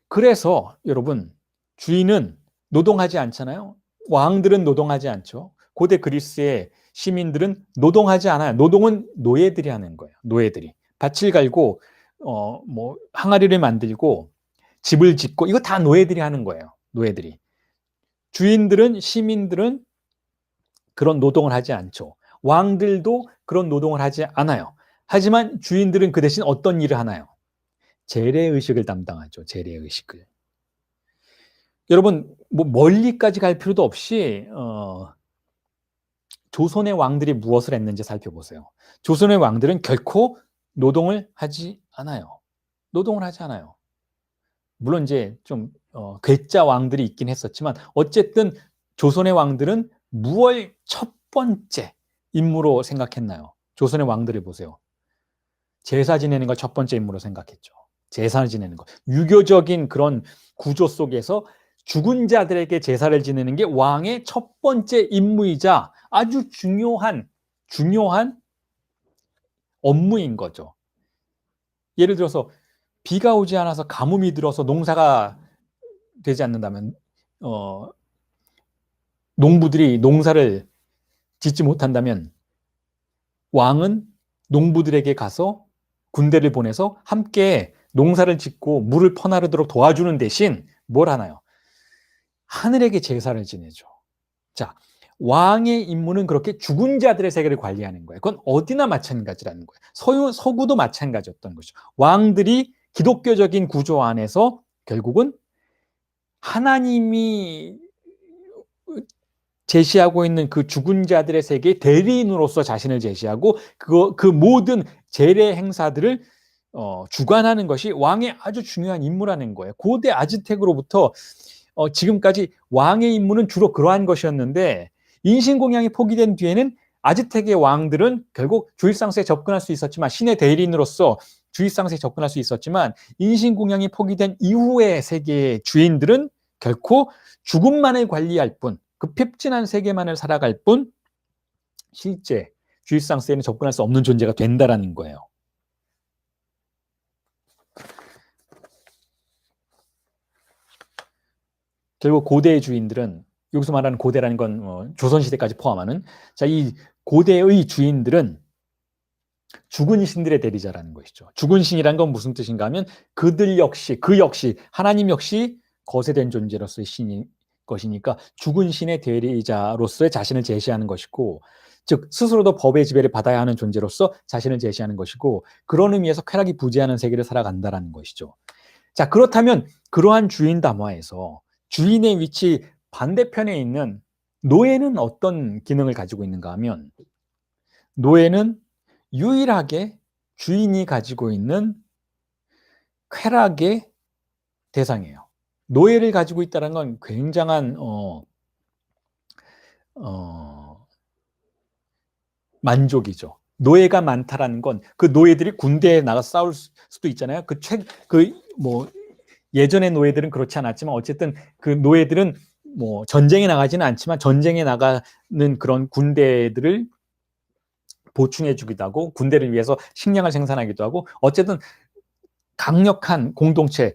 그래서 여러분, 주인은 노동하지 않잖아요. 왕들은 노동하지 않죠. 고대 그리스의 시민들은 노동하지 않아요. 노동은 노예들이 하는 거예요. 노예들이 밭을 갈고 항아리를 만들고 집을 짓고 이거 다 노예들이 하는 거예요. 노예들이. 주인들은 시민들은 그런 노동을 하지 않죠. 왕들도 그런 노동을 하지 않아요. 하지만 주인들은 그 대신 어떤 일을 하나요? 재래의식을 담당하죠. 재래의식을. 여러분 멀리까지 갈 필요도 없이 조선의 왕들이 무엇을 했는지 살펴보세요. 조선의 왕들은 결코 노동을 하지 않아요. 노동을 하지 않아요. 물론 이제 좀 괴짜 왕들이 있긴 했었지만 어쨌든 조선의 왕들은 무엇을 첫 번째 임무로 생각했나요? 조선의 왕들을 보세요. 제사 지내는 걸 첫 번째 임무로 생각했죠. 제사를 지내는 것. 유교적인 그런 구조 속에서 죽은 자들에게 제사를 지내는 게 왕의 첫 번째 임무이자 아주 중요한 업무인 거죠. 예를 들어서 비가 오지 않아서 가뭄이 들어서 농사가 되지 않는다면 농부들이 농사를 짓지 못한다면 왕은 농부들에게 가서 군대를 보내서 함께 농사를 짓고 물을 퍼나르도록 도와주는 대신 뭘 하나요? 하늘에게 제사를 지내죠. 자, 왕의 임무는 그렇게 죽은 자들의 세계를 관리하는 거예요. 그건 어디나 마찬가지라는 거예요. 서구도 마찬가지였던 것이죠. 왕들이 기독교적인 구조 안에서 결국은 하나님이 제시하고 있는 그 죽은 자들의 세계의 대리인으로서 자신을 제시하고 그 모든 제례 행사들을 주관하는 것이 왕의 아주 중요한 임무라는 거예요. 고대 아즈텍으로부터 지금까지 왕의 임무는 주로 그러한 것이었는데 인신공양이 포기된 뒤에는 아즈텍의 왕들은 결국 주일상수에 접근할 수 있었지만 신의 대리인으로서 주일상수에 접근할 수 있었지만 인신공양이 포기된 이후의 세계의 주인들은 결코 죽음만을 관리할 뿐 그 핍진한 세계만을 살아갈 뿐 실제 주일상수에는 접근할 수 없는 존재가 된다라는 거예요. 결국 고대의 주인들은 여기서 말하는 고대라는 건 조선시대까지 포함하는 이 고대의 주인들은 죽은 신들의 대리자라는 것이죠. 죽은 신이란 건 무슨 뜻인가 하면 그 역시 하나님 역시 거세된 존재로서의 신인 것이니까 죽은 신의 대리자로서의 자신을 제시하는 것이고 즉 스스로도 법의 지배를 받아야 하는 존재로서 자신을 제시하는 것이고 그런 의미에서 쾌락이 부재하는 세계를 살아간다라는 것이죠. 자, 그렇다면 그러한 주인 담화에서 주인의 위치 반대편에 있는 노예는 어떤 기능을 가지고 있는가 하면 노예는 유일하게 주인이 가지고 있는 쾌락의 대상이에요. 노예를 가지고 있다는 건 굉장한 만족이죠. 노예가 많다라는 건 그 노예들이 군대에 나가 싸울 수도 있잖아요. 예전의 노예들은 그렇지 않았지만 어쨌든 그 노예들은 전쟁에 나가지는 않지만 전쟁에 나가는 그런 군대들을 보충해 주기도 하고 군대를 위해서 식량을 생산하기도 하고 어쨌든 강력한 공동체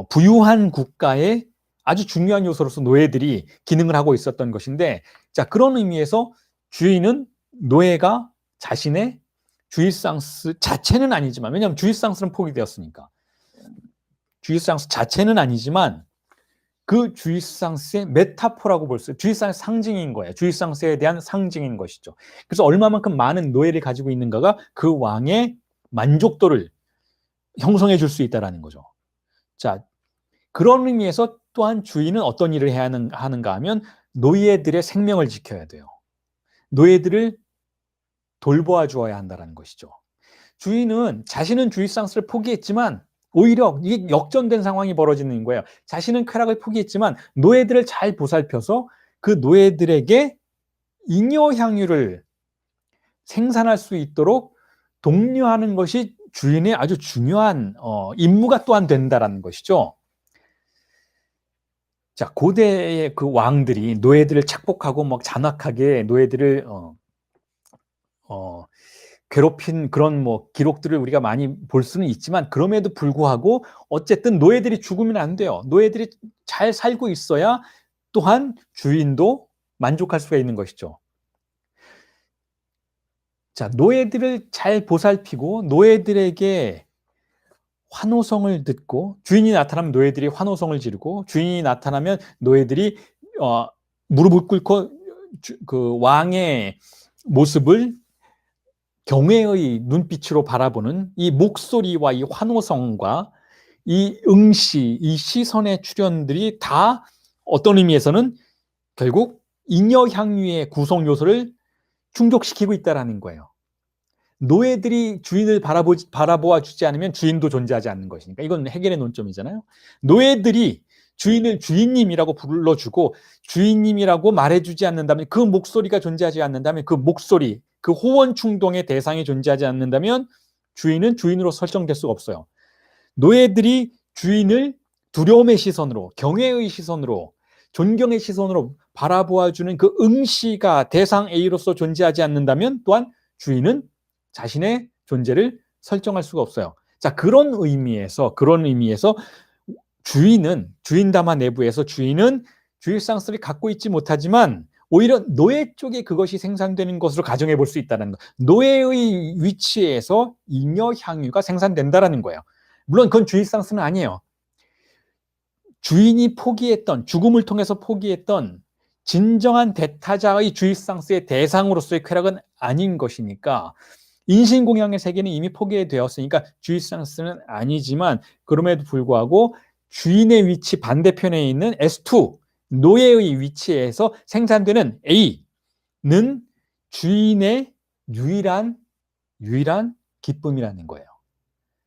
부유한 국가의 아주 중요한 요소로서 노예들이 기능을 하고 있었던 것인데 자 그런 의미에서 주인은 노예가 자신의 주일상스 자체는 아니지만 왜냐하면 주일상스는 포기되었으니까 주일상스 자체는 아니지만 그 주일상스의 메타포라고 볼 수 있어요. 주일상스의 상징인 거예요. 주일상스에 대한 상징인 것이죠. 그래서 얼마만큼 많은 노예를 가지고 있는가가 그 왕의 만족도를 형성해 줄 수 있다는 거죠. 자, 그런 의미에서 또한 주인은 어떤 일을 해야 하는가 하면 노예들의 생명을 지켜야 돼요. 노예들을 돌보아 주어야 한다는 것이죠. 주인은 자신은 주일상스를 포기했지만 오히려 이게 역전된 상황이 벌어지는 거예요. 자신은 쾌락을 포기했지만 노예들을 잘 보살펴서 그 노예들에게 잉여 향유를 생산할 수 있도록 독려하는 것이 주인의 아주 중요한 임무가 또한 된다라는 것이죠. 자, 고대의 그 왕들이 노예들을 착복하고 막 잔악하게 노예들을 괴롭힌 그런 기록들을 우리가 많이 볼 수는 있지만 그럼에도 불구하고 어쨌든 노예들이 죽으면 안 돼요. 노예들이 잘 살고 있어야 또한 주인도 만족할 수가 있는 것이죠. 자, 노예들을 잘 보살피고 노예들에게 환호성을 듣고 주인이 나타나면 노예들이 환호성을 지르고 주인이 나타나면 노예들이 무릎을 꿇고 그 왕의 모습을 경외의 눈빛으로 바라보는 이 목소리와 이 환호성과 이 응시, 이 시선의 출현들이 다 어떤 의미에서는 결국 잉여 향유의 구성 요소를 충족시키고 있다는 거예요. 노예들이 주인을 바라보아 주지 않으면 주인도 존재하지 않는 것이니까 이건 해겔의 논점이잖아요. 노예들이 주인을 주인님이라고 불러주고 주인님이라고 말해주지 않는다면 그 목소리가 존재하지 않는다면 그 목소리, 그 호원 충동의 대상이 존재하지 않는다면 주인은 주인으로 설정될 수가 없어요. 노예들이 주인을 두려움의 시선으로, 경외의 시선으로, 존경의 시선으로 바라보아주는 그 응시가 대상 A로서 존재하지 않는다면 또한 주인은 자신의 존재를 설정할 수가 없어요. 자, 그런 의미에서 주인은 주인담화 내부에서 주인은 주일상스를 갖고 있지 못하지만 오히려 노예 쪽에 그것이 생산되는 것으로 가정해 볼 수 있다는 거. 노예의 위치에서 잉여 향유가 생산된다라는 거예요. 물론 그건 주입상스는 아니에요. 주인이 포기했던, 죽음을 통해서 포기했던 진정한 대타자의 주입상스의 대상으로서의 쾌락은 아닌 것이니까, 인신공양의 세계는 이미 포기되었으니까 주입상스는 아니지만, 그럼에도 불구하고 주인의 위치 반대편에 있는 S2, 노예의 위치에서 생산되는 A는 주인의 유일한 기쁨이라는 거예요.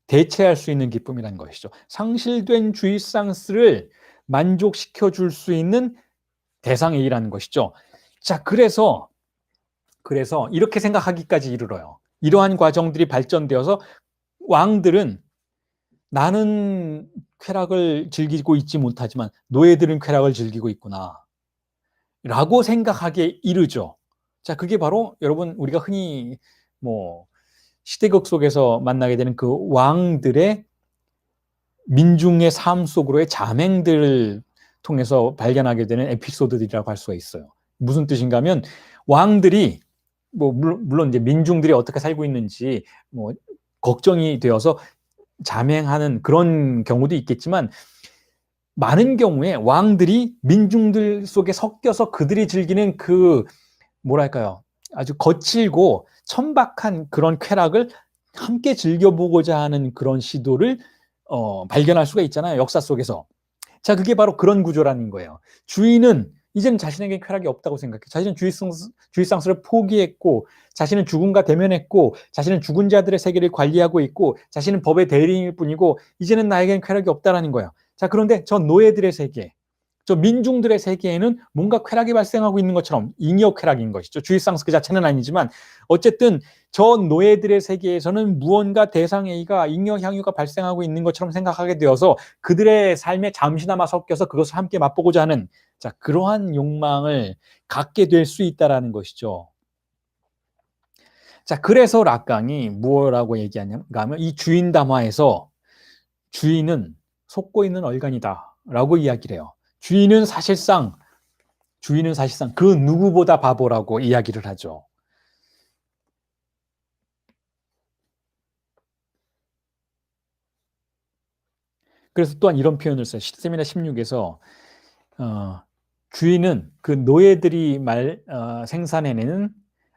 대체할 수 있는 기쁨이라는 것이죠. 상실된 주입상스를 만족시켜 줄 수 있는 대상 A라는 것이죠. 자, 그래서 이렇게 생각하기까지 이르러요. 이러한 과정들이 발전되어서 왕들은 나는 쾌락을 즐기고 있지 못하지만 노예들은 쾌락을 즐기고 있구나 라고 생각하기에 이르죠. 자, 그게 바로 여러분 우리가 흔히 시대극 속에서 만나게 되는 그 왕들의 민중의 삶 속으로의 자맹들을 통해서 발견하게 되는 에피소드들이라고 할 수가 있어요. 무슨 뜻인가 하면, 왕들이 물론 이제 민중들이 어떻게 살고 있는지 걱정이 되어서 자맹하는 그런 경우도 있겠지만, 많은 경우에 왕들이 민중들 속에 섞여서 그들이 즐기는 그 뭐랄까요, 아주 거칠고 천박한 그런 쾌락을 함께 즐겨보고자 하는 그런 시도를 발견할 수가 있잖아요, 역사 속에서. 자, 그게 바로 그런 구조라는 거예요. 주인은 이제는 자신에게 쾌락이 없다고 생각해. 자신은 주입상스를 포기했고, 자신은 죽음과 대면했고, 자신은 죽은 자들의 세계를 관리하고 있고, 자신은 법의 대리인일 뿐이고, 이제는 나에게는 쾌락이 없다라는 거예요. 자, 그런데 저 노예들의 세계, 저 민중들의 세계에는 뭔가 쾌락이 발생하고 있는 것처럼, 잉여 쾌락인 것이죠. 주입상스 그 자체는 아니지만 어쨌든 저 노예들의 세계에서는 무언가 대상 A가 잉여 향유가 발생하고 있는 것처럼 생각하게 되어서 그들의 삶에 잠시나마 섞여서 그것을 함께 맛보고자 하는, 자, 그러한 욕망을 갖게 될 수 있다라는 것이죠. 자, 그래서 락강이 뭐라고 얘기하냐면, 이 주인 담화에서 주인은 속고 있는 얼간이다 라고 이야기를 해요. 주인은 사실상 그 누구보다 바보라고 이야기를 하죠. 그래서 또한 이런 표현을 써요. 세미나 16에서 주인은 그 노예들이 생산해내는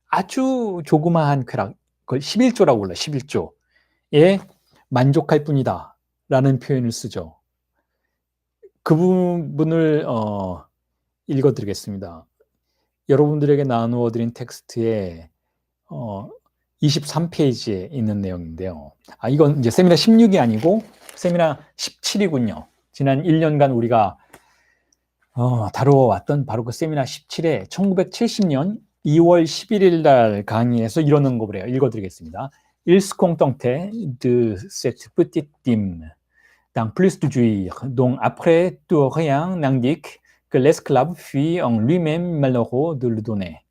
아주 조그마한 쾌락, 그걸 11조라고 불러요. 11조에 만족할 뿐이다 라는 표현을 쓰죠. 그 부분을 읽어드리겠습니다. 여러분들에게 나누어드린 텍스트에 23페이지에 있는 내용인데요. 이건 이제 세미나 16이 아니고 세미나 17이군요. 지난 1년간 우리가 다루어왔던 바로 그 세미나 17에 1970년 2월 11일 날 강의에서 이런 언급을 해요. 읽어드리겠습니다. Ils se contentaient de cette petite dîme, dans plus de jouir, dont après tout rien n'indique que l'esclave fut en lui-même malheureux de le donner.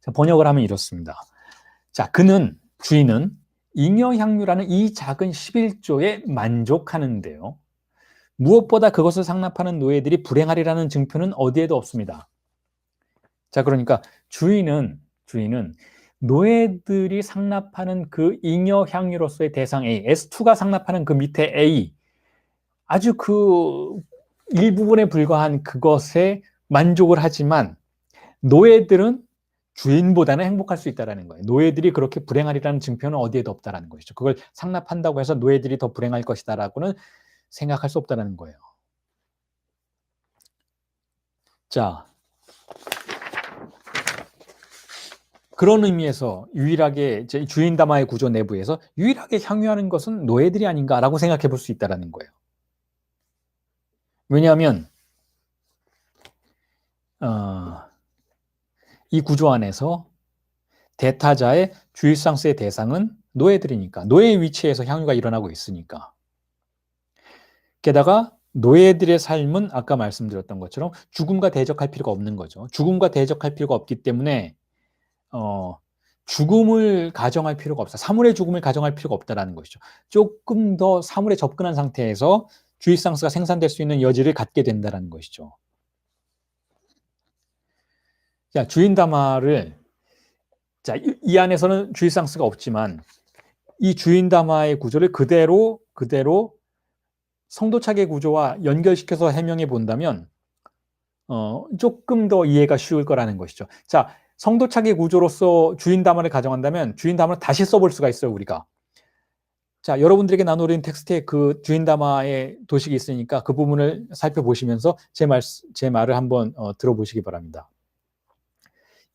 자, 번역을 하면 이렇습니다. 자, 주인은 잉여향유라는 이 작은 11조에 만족하는데요. 무엇보다 그것을 상납하는 노예들이 불행하리라는 증표는 어디에도 없습니다. 자, 그러니까 주인은 노예들이 상납하는 그 잉여향유로서의 대상 A, S2가 상납하는 그 밑에 A, 아주 그 일부분에 불과한 그것에 만족을 하지만 노예들은 주인보다는 행복할 수 있다는 거예요. 노예들이 그렇게 불행하리라는 증표는 어디에도 없다는 것이죠. 그걸 상납한다고 해서 노예들이 더 불행할 것이다라고는 생각할 수 없다는 거예요. 자, 그런 의미에서 유일하게 주인 담화의 구조 내부에서 유일하게 향유하는 것은 노예들이 아닌가라고 생각해 볼 수 있다는 거예요. 왜냐하면 이 구조 안에서 대타자의 주입상스의 대상은 노예들이니까, 노예의 위치에서 향유가 일어나고 있으니까. 게다가 노예들의 삶은 아까 말씀드렸던 것처럼 죽음과 대적할 필요가 없는 거죠. 죽음과 대적할 필요가 없기 때문에 죽음을 가정할 필요가 없어. 사물의 죽음을 가정할 필요가 없다는 것이죠. 조금 더 사물에 접근한 상태에서 주입상스가 생산될 수 있는 여지를 갖게 된다는 것이죠. 자, 주인담화를, 자, 이 안에서는 주의상스가 없지만 이 주인담화의 구조를 그대로 성도차계 구조와 연결시켜서 해명해 본다면 조금 더 이해가 쉬울 거라는 것이죠. 자, 성도차계 구조로서 주인담화를 가정한다면 주인담화를 다시 써볼 수가 있어요, 우리가. 자, 여러분들에게 나눠드린 텍스트에 그 주인담화의 도식이 있으니까 그 부분을 살펴보시면서 제 말을 한번 들어보시기 바랍니다.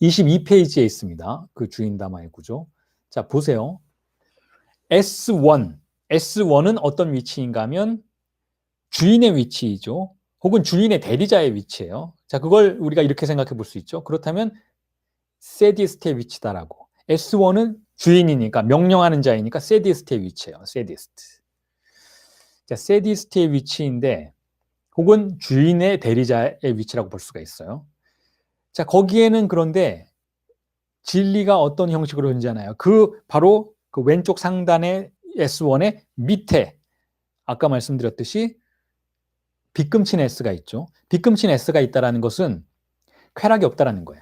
22페이지에 있습니다. 그 주인담화의 구조. 자, 보세요. S1은 어떤 위치인가 하면 주인의 위치이죠. 혹은 주인의 대리자의 위치예요. 자, 그걸 우리가 이렇게 생각해 볼 수 있죠. 그렇다면 세디스트의 위치다라고. S1은 주인이니까 명령하는 자이니까 세디스트의 위치예요. 세디스트. 자, 세디스트의 위치인데 혹은 주인의 대리자의 위치라고 볼 수가 있어요. 자, 거기에는 그런데 진리가 어떤 형식으로 존재하나요? 바로 그 왼쪽 상단의 S1의 밑에 아까 말씀드렸듯이 빗금친 S가 있죠. 빗금친 S가 있다는 것은 쾌락이 없다는 거예요.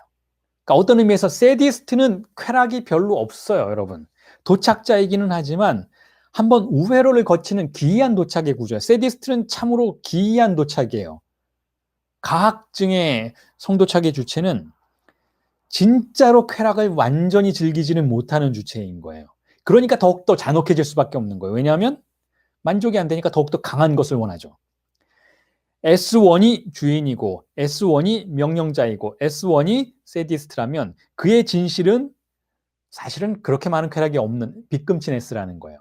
그러니까 어떤 의미에서 세디스트는 쾌락이 별로 없어요, 여러분. 도착자이기는 하지만 한번 우회로를 거치는 기이한 도착의 구조예요. 세디스트는 참으로 기이한 도착이에요. 가학증의 성도착의 주체는 진짜로 쾌락을 완전히 즐기지는 못하는 주체인 거예요. 그러니까 더욱더 잔혹해질 수밖에 없는 거예요. 왜냐하면 만족이 안 되니까 더욱더 강한 것을 원하죠. S1이 주인이고 S1이 명령자이고 S1이 세디스트라면 그의 진실은 사실은 그렇게 많은 쾌락이 없는 빗금친 S라는 거예요.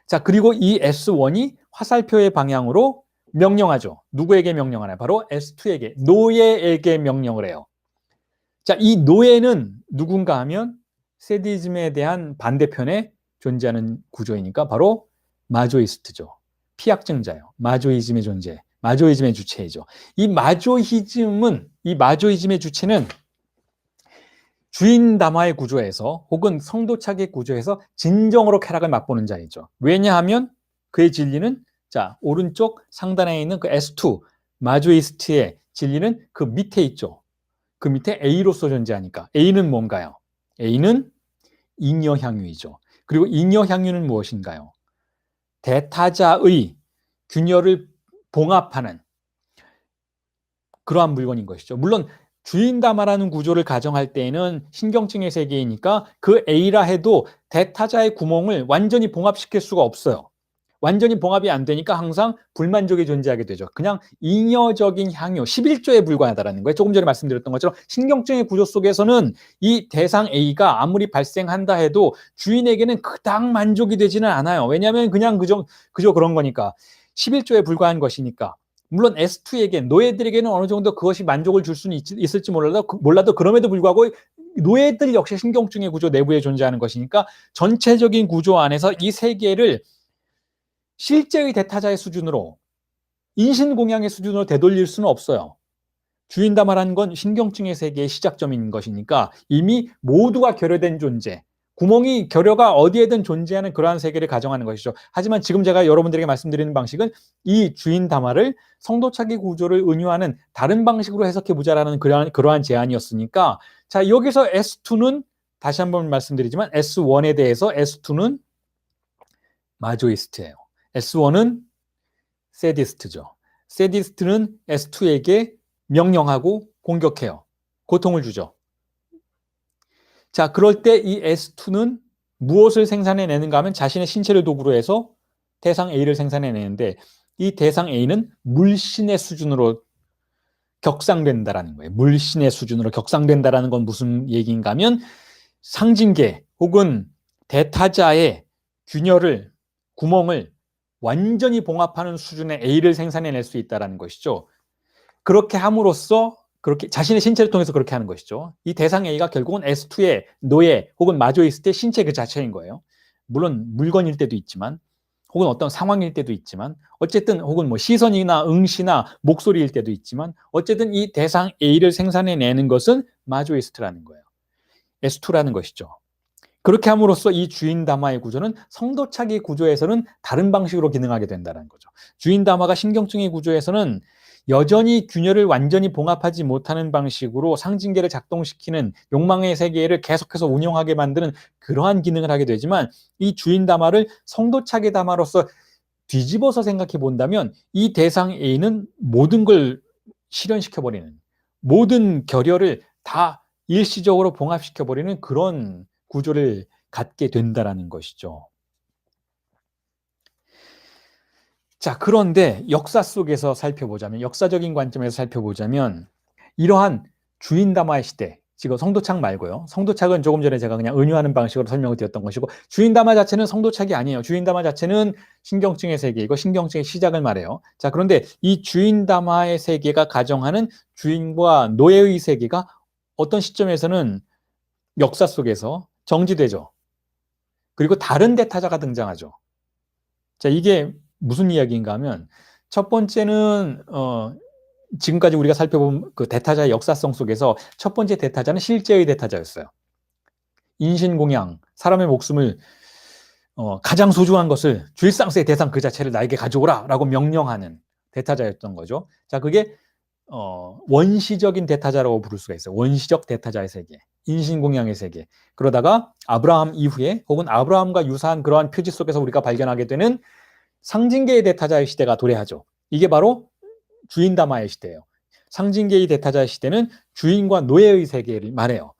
자, 그리고 이 S1이 화살표의 방향으로 명령하죠. 누구에게 명령하나요? 바로 S2에게, 노예에게 명령을 해요. 자, 이 노예는 누군가 하면 세디즘에 대한 반대편에 존재하는 구조이니까 바로 마조이스트죠. 피약증자요. 마조이즘의 존재, 마조이즘의 주체이죠. 이 마조이즘의 주체는 주인 담화의 구조에서 혹은 성도착의 구조에서 진정으로 쾌락을 맛보는 자이죠. 왜냐하면 그의 진리는 자, 오른쪽 상단에 있는 그 S2 마조이스트의 진리는 그 밑에 있죠. 그 밑에 A로서 존재하니까. A는 뭔가요? A는 잉여향유이죠. 그리고 잉여향유는 무엇인가요? 대타자의 균열을 봉합하는 그러한 물건인 것이죠. 물론 주인담화라는 구조를 가정할 때에는 신경증의 세계이니까 그 A라 해도 대타자의 구멍을 완전히 봉합시킬 수가 없어요. 완전히 봉합이 안 되니까 항상 불만족이 존재하게 되죠. 그냥 잉여적인 향유, 11조에 불과하다는 거예요. 조금 전에 말씀드렸던 것처럼 신경증의 구조 속에서는 이 대상 A가 아무리 발생한다 해도 주인에게는 그닥 만족이 되지는 않아요. 왜냐하면 그냥 그저 그런 거니까. 11조에 불과한 것이니까. 물론 S2에게, 노예들에게는 어느 정도 그것이 만족을 줄 수는 있을지 몰라도 그럼에도 불구하고 노예들 역시 신경증의 구조 내부에 존재하는 것이니까 전체적인 구조 안에서 이 세 개를 실제의 대타자의 수준으로 인신공양의 수준으로 되돌릴 수는 없어요. 주인담화라는 건 신경증의 세계의 시작점인 것이니까 이미 모두가 결여된 존재, 결여가 어디에든 존재하는 그러한 세계를 가정하는 것이죠. 하지만 지금 제가 여러분들에게 말씀드리는 방식은 이 주인담화를 성도착의 구조를 은유하는 다른 방식으로 해석해 보자라는 그러한 제안이었으니까 자, 여기서 S2는 다시 한번 말씀드리지만 S1에 대해서 S2는 마조이스트예요. S1은 세디스트죠. 세디스트는 S2에게 명령하고 공격해요. 고통을 주죠. 자, 그럴 때 이 S2는 무엇을 생산해내는가 하면 자신의 신체를 도구로 해서 대상 A를 생산해내는데 이 대상 A는 물신의 수준으로 격상된다라는 거예요. 물신의 수준으로 격상된다라는 건 무슨 얘기인가 하면 상징계 혹은 대타자의 구멍을 완전히 봉합하는 수준의 A를 생산해낼 수 있다는 것이죠. 그렇게 함으로써 그렇게 자신의 신체를 통해서 그렇게 하는 것이죠. 이 대상 A가 결국은 S2의 노예 혹은 마조이스트의 신체 그 자체인 거예요. 물론 물건일 때도 있지만 혹은 어떤 상황일 때도 있지만 어쨌든 혹은 뭐 시선이나 응시나 목소리일 때도 있지만 어쨌든 이 대상 A를 생산해내는 것은 마조이스트라는 거예요. S2라는 것이죠. 그렇게 함으로써 이 주인담화의 구조는 성도착의 구조에서는 다른 방식으로 기능하게 된다는 거죠. 주인담화가 신경증의 구조에서는 여전히 균열을 완전히 봉합하지 못하는 방식으로 상징계를 작동시키는 욕망의 세계를 계속해서 운영하게 만드는 그러한 기능을 하게 되지만, 이 주인담화를 성도착의 담화로서 뒤집어서 생각해 본다면 이 대상 A는 모든 걸 실현시켜버리는, 모든 결여를 다 일시적으로 봉합시켜버리는 그런 구조를 갖게 된다라는 것이죠. 자, 그런데 역사 속에서 살펴보자면, 역사적인 관점에서 살펴보자면, 이러한 주인담화의 시대, 지금 성도착 말고요. 성도착은 조금 전에 제가 그냥 은유하는 방식으로 설명을 드렸던 것이고, 주인담화 자체는 성도착이 아니에요. 주인담화 자체는 신경증의 세계이고 신경증의 시작을 말해요. 자, 그런데 이 주인담화의 세계가 가정하는 주인과 노예의 세계가 어떤 시점에서는 역사 속에서 정지되죠. 그리고 다른 대타자가 등장하죠. 자, 이게 무슨 이야기인가 하면, 첫 번째는 지금까지 우리가 살펴본 그 대타자의 역사성 속에서 첫 번째 대타자는 실제의 대타자였어요. 인신공양, 사람의 목숨을 가장 소중한 것을, 주일상스의 대상 그 자체를 나에게 가져오라 라고 명령하는 대타자였던 거죠. 자, 그게 원시적인 대타자라고 부를 수가 있어요. 원시적 대타자의 세계, 인신공양의 세계. 그러다가 아브라함 이후에, 혹은 아브라함과 유사한 그러한 표지 속에서 우리가 발견하게 되는 상징계의 대타자의 시대가 도래하죠. 이게 바로 주인담화의 시대예요. 상징계의 대타자의 시대는 주인과 노예의 세계를 말해요.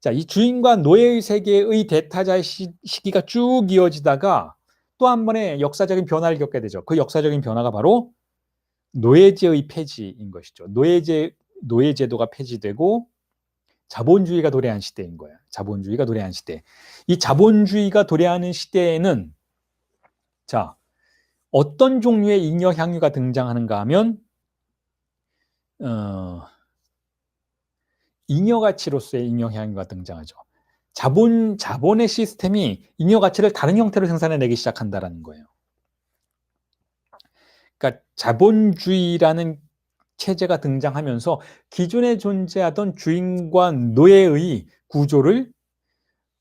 자, 이 주인과 노예의 세계의 대타자의 시기가 쭉 이어지다가 또 한 번의 역사적인 변화를 겪게 되죠. 그 역사적인 변화가 바로 노예제의 폐지인 것이죠. 노예제도가 폐지되고 자본주의가 도래한 시대인 거예요. 자본주의가 도래한 시대. 이 자본주의가 도래하는 시대에는, 자, 어떤 종류의 잉여 향유가 등장하는가 하면 잉여 가치로서의 잉여 향유가 등장하죠. 자본의 시스템이 잉여 가치를 다른 형태로 생산해내기 시작한다는 거예요. 그러니까 자본주의라는 체제가 등장하면서 기존에 존재하던 주인과 노예의 구조를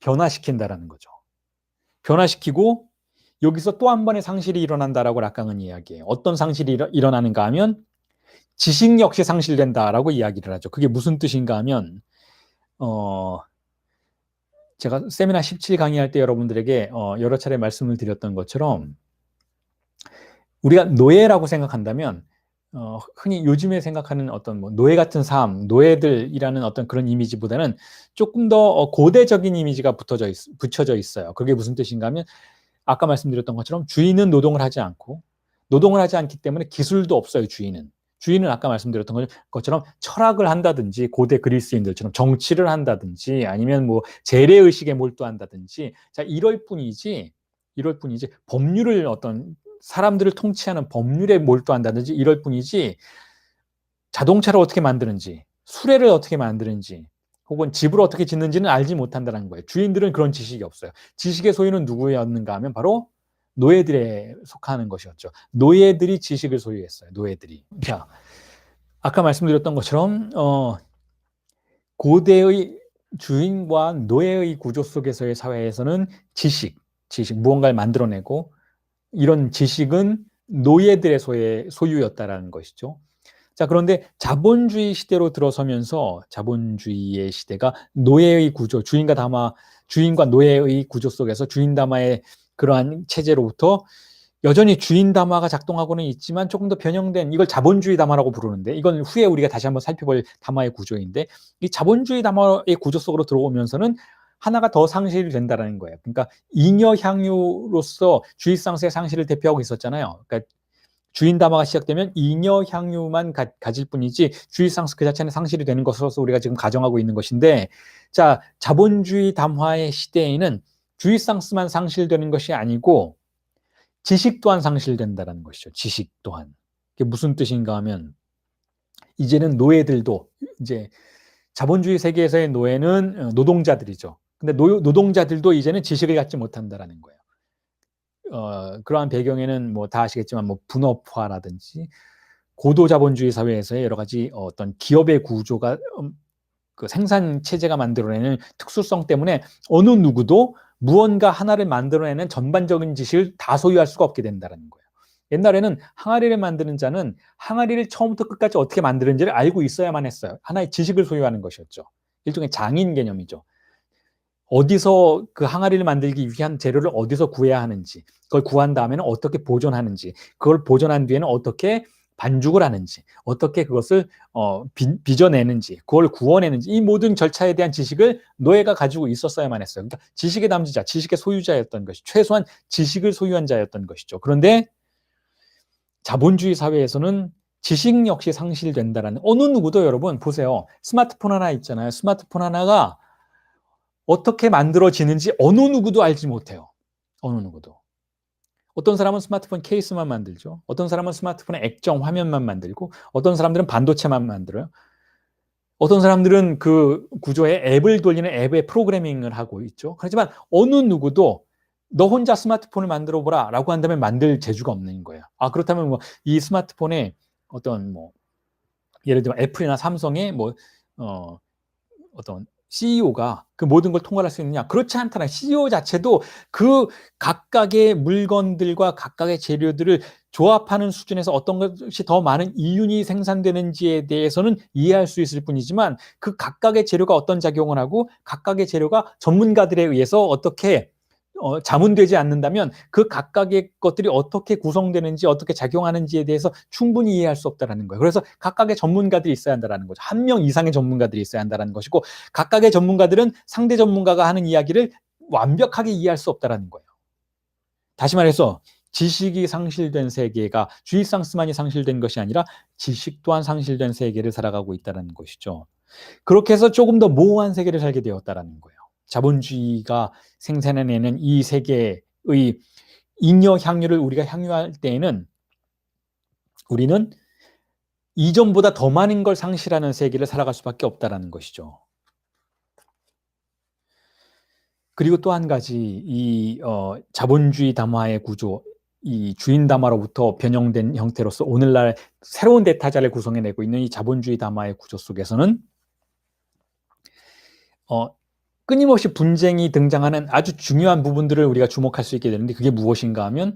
변화시킨다는 거죠. 변화시키고 여기서 또 한 번의 상실이 일어난다라고 락강은 이야기해요. 어떤 상실이 일어나는가 하면 지식 역시 상실된다라고 이야기를 하죠. 그게 무슨 뜻인가 하면 제가 세미나 17 강의할 때 여러분들에게 여러 차례 말씀을 드렸던 것처럼, 우리가 노예라고 생각한다면 흔히 요즘에 생각하는 어떤 뭐 노예 같은 삶, 노예들이라는 어떤 그런 이미지보다는 조금 더 고대적인 이미지가 붙여져 있어요. 그게 무슨 뜻인가 하면, 아까 말씀드렸던 것처럼 주인은 노동을 하지 않고, 노동을 하지 않기 때문에 기술도 없어요. 주인은 아까 말씀드렸던 것처럼 철학을 한다든지, 고대 그리스인들처럼 정치를 한다든지, 아니면 뭐 재래의식에 몰두한다든지, 자, 이럴 뿐이지 법률을, 어떤 사람들을 통치하는 법률에 몰두한다든지 이럴 뿐이지, 자동차를 어떻게 만드는지, 수레를 어떻게 만드는지, 혹은 집을 어떻게 짓는지는 알지 못한다는 거예요. 주인들은 그런 지식이 없어요. 지식의 소유는 누구였는가 하면 바로 노예들에 속하는 것이었죠. 노예들이 지식을 소유했어요. 노예들이. 자, 아까 말씀드렸던 것처럼 고대의 주인과 노예의 구조 속에서의 사회에서는 지식, 무언가를 만들어내고, 이런 지식은 노예들의 소유였다라는 것이죠. 자, 그런데 자본주의 시대로 들어서면서 자본주의의 시대가 노예의 구조, 주인과 노예의 구조 속에서 주인담화의 그러한 체제로부터 여전히 주인담화가 작동하고는 있지만 조금 더 변형된, 이걸 자본주의 담화라고 부르는데, 이건 후에 우리가 다시 한번 살펴볼 담화의 구조인데, 이 자본주의 담화의 구조 속으로 들어오면서는 하나가 더 상실이 된다는 거예요. 그러니까 잉여 향유로서 주의상스의 상실을 대표하고 있었잖아요. 그러니까 주인 담화가 시작되면 잉여 향유만 가질 뿐이지 주의상스 그 자체는 상실이 되는 것으로서 우리가 지금 가정하고 있는 것인데, 자, 자본주의 담화의 시대에는 주의상스만 상실되는 것이 아니고 지식 또한 상실된다는 것이죠. 지식 또한. 그게 무슨 뜻인가 하면, 이제는 노예들도, 이제 자본주의 세계에서의 노예는 노동자들이죠. 근데 노동자들도 이제는 지식을 갖지 못한다라는 거예요. 그러한 배경에는 뭐 다 아시겠지만 뭐 분업화라든지 고도 자본주의 사회에서의 여러 가지 어떤 기업의 구조가, 그 생산 체제가 만들어내는 특수성 때문에 어느 누구도 무언가 하나를 만들어내는 전반적인 지식을 다 소유할 수가 없게 된다는 거예요. 옛날에는 항아리를 만드는 자는 항아리를 처음부터 끝까지 어떻게 만드는지를 알고 있어야만 했어요. 하나의 지식을 소유하는 것이었죠. 일종의 장인 개념이죠. 어디서 그 항아리를 만들기 위한 재료를 어디서 구해야 하는지, 그걸 구한 다음에는 어떻게 보존하는지, 그걸 보존한 뒤에는 어떻게 반죽을 하는지, 어떻게 그것을 빚어내는지, 그걸 구워내는지, 이 모든 절차에 대한 지식을 노예가 가지고 있었어야만 했어요. 그러니까 지식의 담지자, 지식의 소유자였던 것이, 최소한 지식을 소유한 자였던 것이죠. 그런데 자본주의 사회에서는 지식 역시 상실된다라는, 어느 누구도 여러분 보세요. 스마트폰 하나 있잖아요. 스마트폰 하나가 어떻게 만들어지는지 어느 누구도 알지 못해요. 어느 누구도. 어떤 사람은 스마트폰 케이스만 만들죠. 어떤 사람은 스마트폰의 액정 화면만 만들고, 어떤 사람들은 반도체만 만들어요. 어떤 사람들은 그 구조에 앱을 돌리는 앱의 프로그래밍을 하고 있죠. 하지만 어느 누구도 너 혼자 스마트폰을 만들어 보라 라고 한다면 만들 재주가 없는 거예요. 아, 그렇다면 뭐 이 스마트폰에 어떤 뭐 예를 들면 애플이나 삼성의 뭐 어떤 CEO가 그 모든 걸 통괄할 수 있느냐? 그렇지 않잖아요. CEO 자체도 그 각각의 물건들과 각각의 재료들을 조합하는 수준에서 어떤 것이 더 많은 이윤이 생산되는지에 대해서는 이해할 수 있을 뿐이지만, 그 각각의 재료가 어떤 작용을 하고 각각의 재료가 전문가들에 의해서 어떻게 자문되지 않는다면 그 각각의 것들이 어떻게 구성되는지, 어떻게 작용하는지에 대해서 충분히 이해할 수 없다는 거예요. 그래서 각각의 전문가들이 있어야 한다는 거죠. 한 명 이상의 전문가들이 있어야 한다는 것이고, 각각의 전문가들은 상대 전문가가 하는 이야기를 완벽하게 이해할 수 없다는 거예요. 다시 말해서 지식이 상실된 세계가 주입상스만이 상실된 것이 아니라 지식 또한 상실된 세계를 살아가고 있다는 것이죠. 그렇게 해서 조금 더 모호한 세계를 살게 되었다는 거예요. 자본주의가 생산해내는 이 세계의 잉여 향유를 우리가 향유할 때에는 우리는 이전보다 더 많은 걸 상실하는 세계를 살아갈 수밖에 없다는 것이죠. 그리고 또 한 가지, 이 자본주의 담화의 구조, 이 주인 담화로부터 변형된 형태로서 오늘날 새로운 대타자를 구성해내고 있는 이 자본주의 담화의 구조 속에서는 끊임없이 분쟁이 등장하는 아주 중요한 부분들을 우리가 주목할 수 있게 되는데, 그게 무엇인가 하면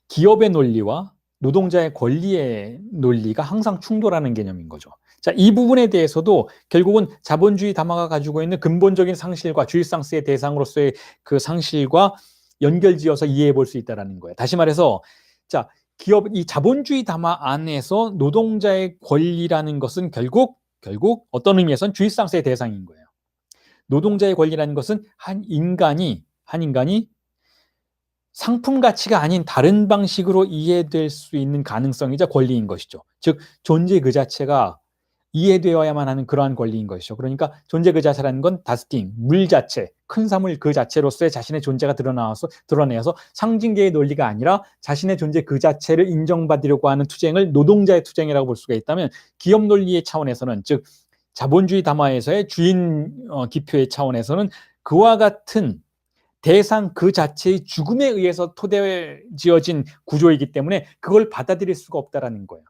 기업의 논리와 노동자의 권리의 논리가 항상 충돌하는 개념인 거죠. 자, 이 부분에 대해서도 결국은 자본주의 담화가 가지고 있는 근본적인 상실과 주입상스의 대상으로서의 그 상실과 연결지어서 이해해 볼 수 있다는 거예요. 다시 말해서, 자, 이 자본주의 담화 안에서 노동자의 권리라는 것은 결국 어떤 의미에서는 주입상스의 대상인 거예요. 노동자의 권리라는 것은 한 인간이 상품 가치가 아닌 다른 방식으로 이해될 수 있는 가능성이자 권리인 것이죠. 즉, 존재 그 자체가 이해되어야만 하는 그러한 권리인 것이죠. 그러니까 존재 그 자체라는 건 다스팅, 물 자체, 큰 사물 그 자체로서의 자신의 존재가 드러내어서 상징계의 논리가 아니라 자신의 존재 그 자체를 인정받으려고 하는 투쟁을 노동자의 투쟁이라고 볼 수가 있다면, 기업 논리의 차원에서는, 즉 자본주의 담화에서의 주인 기표의 차원에서는 그와 같은 대상 그 자체의 죽음에 의해서 토대지어진 구조이기 때문에 그걸 받아들일 수가 없다라는 거예요.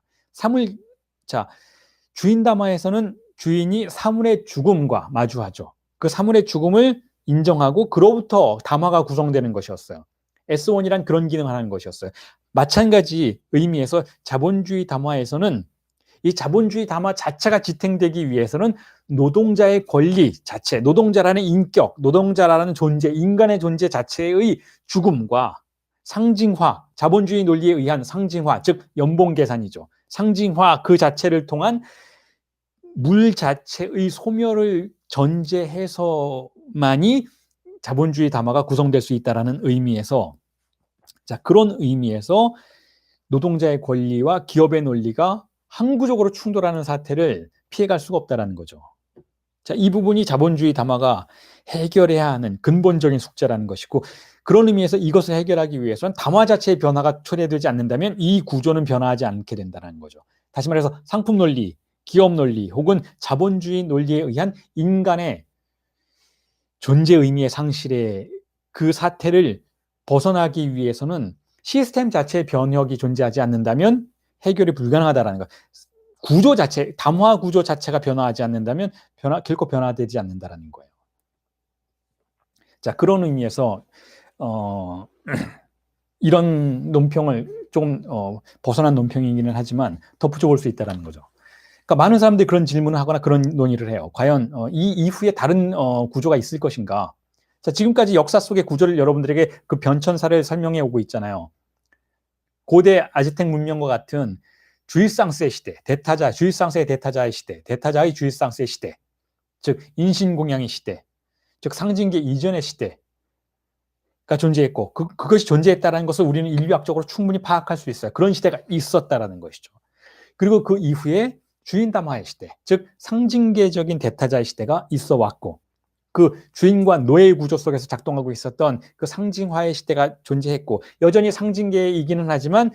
주인 담화에서는 주인이 사물의 죽음과 마주하죠. 그 사물의 죽음을 인정하고 그로부터 담화가 구성되는 것이었어요. S1이란 그런 기능을 하는 것이었어요. 마찬가지 의미에서 자본주의 담화에서는 이 자본주의 담화 자체가 지탱되기 위해서는 노동자의 권리 자체, 노동자라는 인격, 노동자라는 존재, 인간의 존재 자체의 죽음과 상징화, 자본주의 논리에 의한 상징화, 즉 연봉 계산이죠. 상징화 그 자체를 통한 물 자체의 소멸을 전제해서만이 자본주의 담화가 구성될 수 있다는 의미에서, 자, 그런 의미에서 노동자의 권리와 기업의 논리가 항구적으로 충돌하는 사태를 피해갈 수가 없다는 거죠. 자, 이 부분이 자본주의 담화가 해결해야 하는 근본적인 숙제라는 것이고, 그런 의미에서 이것을 해결하기 위해서는 담화 자체의 변화가 초래되지 않는다면 이 구조는 변화하지 않게 된다는 거죠. 다시 말해서 상품 논리, 기업 논리 혹은 자본주의 논리에 의한 인간의 존재 의미의 상실의 그 사태를 벗어나기 위해서는 시스템 자체의 변혁이 존재하지 않는다면 해결이 불가능하다는 것. 구조 자체, 담화 구조 자체가 변화하지 않는다면 결코 변화되지 않는다는 거예요. 자, 그런 의미에서 이런 논평을 좀 벗어난 논평이기는 하지만 덧붙여 볼 수 있다는 거죠. 그러니까 많은 사람들이 그런 질문을 하거나 그런 논의를 해요. 과연 이 이후에 다른 구조가 있을 것인가? 자, 지금까지 역사 속의 구조를 여러분들에게 그 변천사를 설명해 오고 있잖아요. 고대 아즈텍 문명과 같은 주일상스의 시대, 주일상스의 대타자의 시대, 대타자의 주일상스의 시대, 즉 인신공양의 시대, 즉 상징계 이전의 시대가 존재했고 그것이 존재했다는 것을 우리는 인류학적으로 충분히 파악할 수 있어요. 그런 시대가 있었다라는 것이죠. 그리고 그 이후에 주인담화의 시대, 즉 상징계적인 대타자의 시대가 있어 왔고 그 주인과 노예 구조 속에서 작동하고 있었던 그 상징화의 시대가 존재했고 여전히 상징계이기는 하지만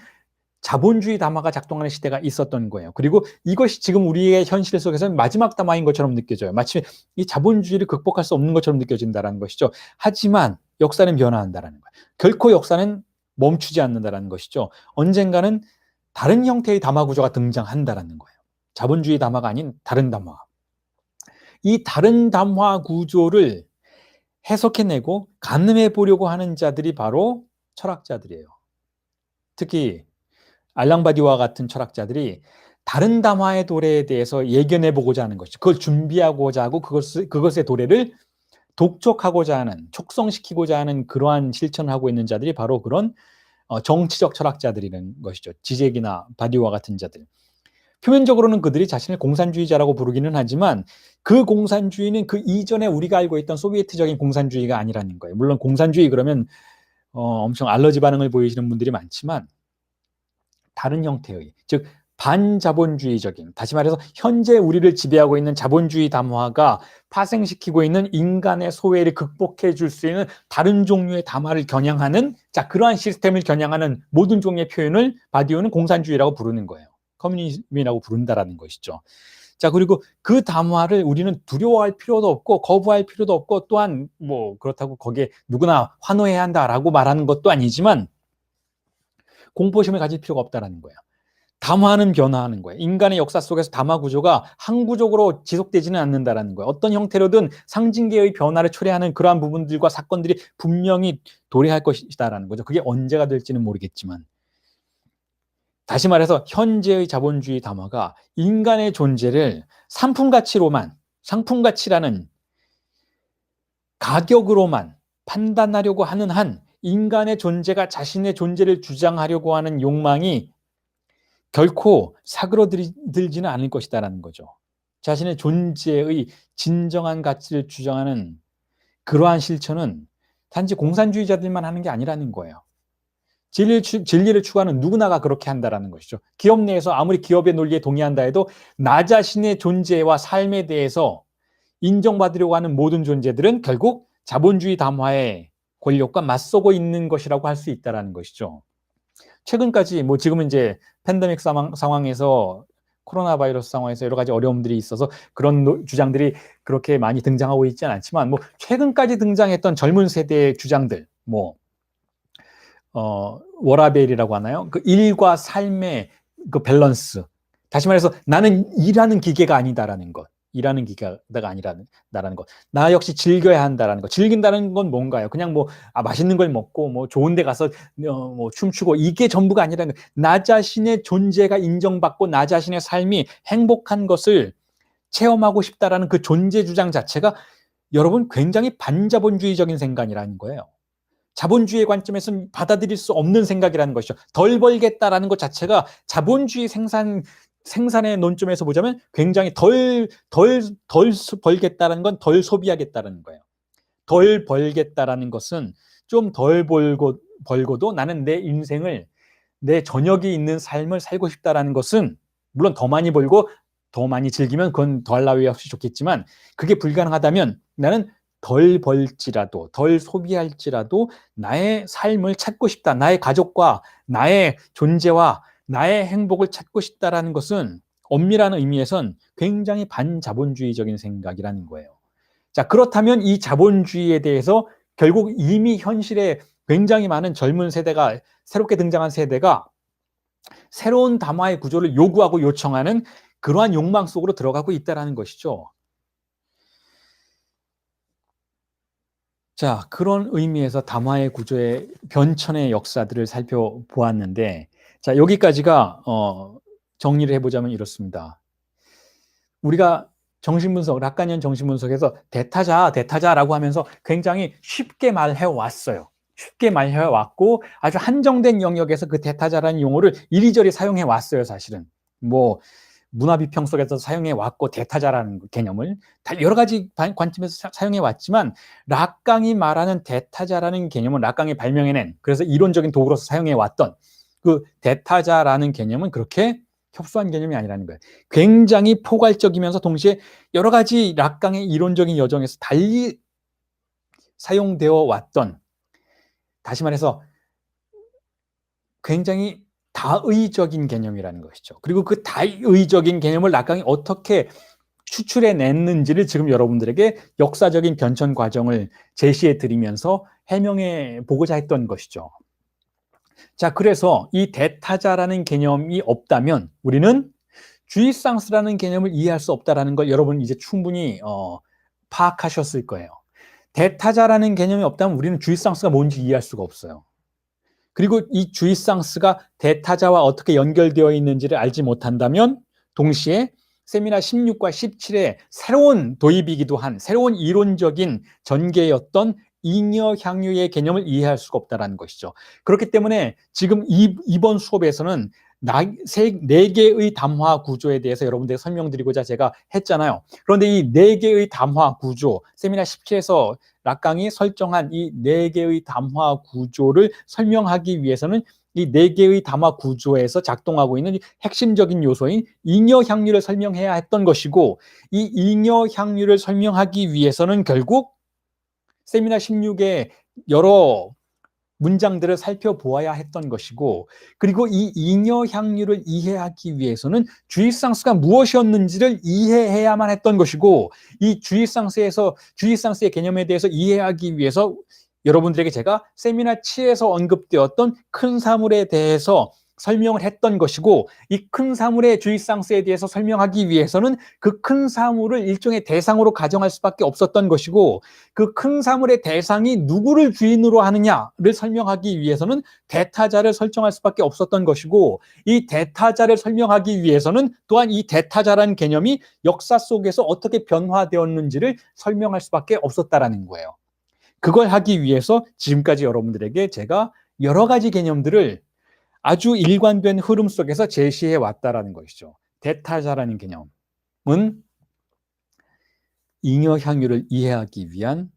자본주의 담화가 작동하는 시대가 있었던 거예요. 그리고 이것이 지금 우리의 현실 속에서는 마지막 담화인 것처럼 느껴져요. 마치 이 자본주의를 극복할 수 없는 것처럼 느껴진다는 것이죠. 하지만 역사는 변화한다는 거예요. 결코 역사는 멈추지 않는다는 것이죠. 언젠가는 다른 형태의 담화 구조가 등장한다는 거예요. 자본주의 담화가 아닌 다른 담화. 이 다른 담화 구조를 해석해내고 가늠해 보려고 하는 자들이 바로 철학자들이에요. 특히 알랑바디와 같은 철학자들이 다른 담화의 도래에 대해서 예견해 보고자 하는 것이죠. 그걸 준비하고자 하고 그것의 도래를 독촉하고자 하는, 촉성시키고자 하는 그러한 실천을 하고 있는 자들이 바로 그런 정치적 철학자들이라는 것이죠. 지젝이나 바디와 같은 자들. 표면적으로는 그들이 자신을 공산주의자라고 부르기는 하지만 그 공산주의는 그 이전에 우리가 알고 있던 소비에트적인 공산주의가 아니라는 거예요. 물론 공산주의 그러면 엄청 알러지 반응을 보이시는 분들이 많지만 다른 형태의, 즉 반자본주의적인, 다시 말해서 현재 우리를 지배하고 있는 자본주의 담화가 파생시키고 있는 인간의 소외를 극복해 줄 수 있는 다른 종류의 담화를 겨냥하는, 자, 그러한 시스템을 겨냥하는 모든 종류의 표현을 바디오는 공산주의라고 부르는 거예요. 커뮤니즘이라고 부른다라는 것이죠. 자, 그리고 그 담화를 우리는 두려워할 필요도 없고 거부할 필요도 없고 또한 뭐 그렇다고 거기에 누구나 환호해야 한다라고 말하는 것도 아니지만 공포심을 가질 필요가 없다는 거예요. 담화는 변화하는 거예요. 인간의 역사 속에서 담화 구조가 항구적으로 지속되지는 않는다는 거예요. 어떤 형태로든 상징계의 변화를 초래하는 그러한 부분들과 사건들이 분명히 도래할 것이다라는 거죠. 그게 언제가 될지는 모르겠지만 다시 말해서 현재의 자본주의 담화가 인간의 존재를 상품가치로만, 상품가치라는 가격으로만 판단하려고 하는 한 인간의 존재가 자신의 존재를 주장하려고 하는 욕망이 결코 사그러들지는 않을 것이다라는 거죠. 자신의 존재의 진정한 가치를 주장하는 그러한 실천은 단지 공산주의자들만 하는 게 아니라는 거예요. 진리를 추구하는 누구나가 그렇게 한다라는 것이죠. 기업 내에서 아무리 기업의 논리에 동의한다 해도 나 자신의 존재와 삶에 대해서 인정받으려고 하는 모든 존재들은 결국 자본주의 담화의 권력과 맞서고 있는 것이라고 할 수 있다라는 것이죠. 최근까지 뭐 지금은 이제 팬데믹 상황에서 코로나 바이러스 상황에서 여러 가지 어려움들이 있어서 그런 주장들이 그렇게 많이 등장하고 있지는 않지만 뭐 최근까지 등장했던 젊은 세대의 주장들 뭐 워라벨이라고 하나요? 그 일과 삶의 그 밸런스. 다시 말해서 나는 일하는 기계가 아니다라는 것. 일하는 기계가 아니라는 것. 나 역시 즐겨야 한다라는 것. 즐긴다는 건 뭔가요? 그냥 뭐 맛있는 걸 먹고 뭐 좋은 데 가서 뭐 춤추고 이게 전부가 아니라는 것. 나 자신의 존재가 인정받고 나 자신의 삶이 행복한 것을 체험하고 싶다라는 그 존재 주장 자체가 여러분 굉장히 반자본주의적인 생각이라는 거예요. 자본주의의 관점에서는 받아들일 수 없는 생각이라는 것이죠. 덜 벌겠다라는 것 자체가 자본주의 생산의 논점에서 보자면 굉장히 덜 벌겠다라는 건 덜 소비하겠다라는 거예요. 덜 벌겠다라는 것은 좀 덜 벌고도 나는 내 인생을 내 저녁이 있는 삶을 살고 싶다라는 것은 물론 더 많이 벌고 더 많이 즐기면 그건 더할 나위 없이 좋겠지만 그게 불가능하다면 나는 덜 벌지라도 덜 소비할지라도 나의 삶을 찾고 싶다. 나의 가족과 나의 존재와 나의 행복을 찾고 싶다라는 것은 엄밀한 의미에선 굉장히 반자본주의적인 생각이라는 거예요. 자, 그렇다면 이 자본주의에 대해서 결국 이미 현실에 굉장히 많은 젊은 세대가 새롭게 등장한 세대가 새로운 담화의 구조를 요구하고 요청하는 그러한 욕망 속으로 들어가고 있다는 것이죠. 자, 그런 의미에서 담화의 구조의 변천의 역사들을 살펴보았는데, 자, 여기까지가 정리를 해보자면 이렇습니다. 우리가 정신분석, 락카니안 정신분석에서 대타자라고 하면서 굉장히 쉽게 말해왔어요. 쉽게 말해왔고 아주 한정된 영역에서 그 대타자라는 용어를 이리저리 사용해왔어요, 사실은. 뭐 문화비평 속에서 사용해왔고 대타자라는 개념을 다 여러 가지 관점에서 사용해왔지만 락강이 말하는 대타자라는 개념은 락강이 발명해낸, 그래서 이론적인 도구로서 사용해왔던 그 대타자라는 개념은 그렇게 협소한 개념이 아니라는 거예요. 굉장히 포괄적이면서 동시에 여러 가지 락강의 이론적인 여정에서 달리 사용되어 왔던, 다시 말해서 굉장히 다의적인 개념이라는 것이죠. 그리고 그 다의적인 개념을 락강이 어떻게 추출해냈는지를 지금 여러분들에게 역사적인 변천 과정을 제시해 드리면서 해명해 보고자 했던 것이죠. 자, 그래서 이 대타자라는 개념이 없다면 우리는 주의상스라는 개념을 이해할 수 없다는 걸 여러분 이제 충분히 파악하셨을 거예요. 대타자라는 개념이 없다면 우리는 주의상스가 뭔지 이해할 수가 없어요. 그리고 이 주의상스가 대타자와 어떻게 연결되어 있는지를 알지 못한다면 동시에 세미나 16과 17의 새로운 도입이기도 한 새로운 이론적인 전개였던 잉여향유의 개념을 이해할 수가 없다는 것이죠. 그렇기 때문에 지금 이번 수업에서는 네 개의 담화 구조에 대해서 여러분들에게 설명드리고자 제가 했잖아요. 그런데 이 네 개의 담화 구조, 세미나 17에서 락강이 설정한 이 네 개의 담화 구조를 설명하기 위해서는 이 네 개의 담화 구조에서 작동하고 있는 핵심적인 요소인 잉여향유를 설명해야 했던 것이고, 이 잉여향유를 설명하기 위해서는 결국 세미나 16의 여러 문장들을 살펴보아야 했던 것이고, 그리고 이 잉여향유를 이해하기 위해서는 주의상스가 무엇이었는지를 이해해야만 했던 것이고, 이 주의상스의 개념에 대해서 이해하기 위해서 여러분들에게 제가 세미나 7에서 언급되었던 큰 사물에 대해서 설명을 했던 것이고, 이 큰 사물의 주의상스에 대해서 설명하기 위해서는 그 큰 사물을 일종의 대상으로 가정할 수밖에 없었던 것이고, 그 큰 사물의 대상이 누구를 주인으로 하느냐를 설명하기 위해서는 대타자를 설정할 수밖에 없었던 것이고, 이 대타자를 설명하기 위해서는 또한 이 대타자라는 개념이 역사 속에서 어떻게 변화되었는지를 설명할 수밖에 없었다라는 거예요. 그걸 하기 위해서 지금까지 여러분들에게 제가 여러 가지 개념들을 아주 일관된 흐름 속에서 제시해 왔다라는 것이죠. 대타자라는 개념은 잉여향유를 이해하기 위한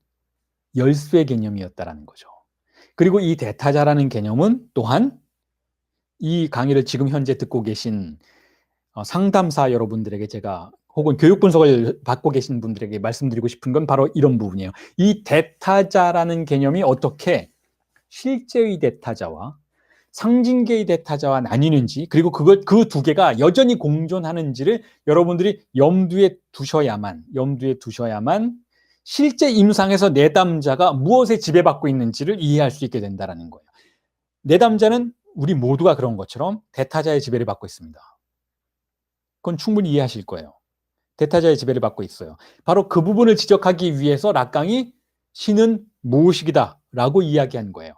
열쇠 개념이었다라는 거죠. 그리고 이 대타자라는 개념은 또한 이 강의를 지금 현재 듣고 계신 상담사 여러분들에게 제가, 혹은 교육 분석을 받고 계신 분들에게 말씀드리고 싶은 건 바로 이런 부분이에요. 이 대타자라는 개념이 어떻게 실제의 대타자와 상징계의 대타자와 나뉘는지, 그리고 그 두 개가 여전히 공존하는지를 여러분들이 염두에 두셔야만 실제 임상에서 내담자가 무엇에 지배받고 있는지를 이해할 수 있게 된다는 거예요. 내담자는 우리 모두가 그런 것처럼 대타자의 지배를 받고 있습니다. 그건 충분히 이해하실 거예요. 대타자의 지배를 받고 있어요. 바로 그 부분을 지적하기 위해서 락강이 신은 무엇이기다 라고 이야기한 거예요.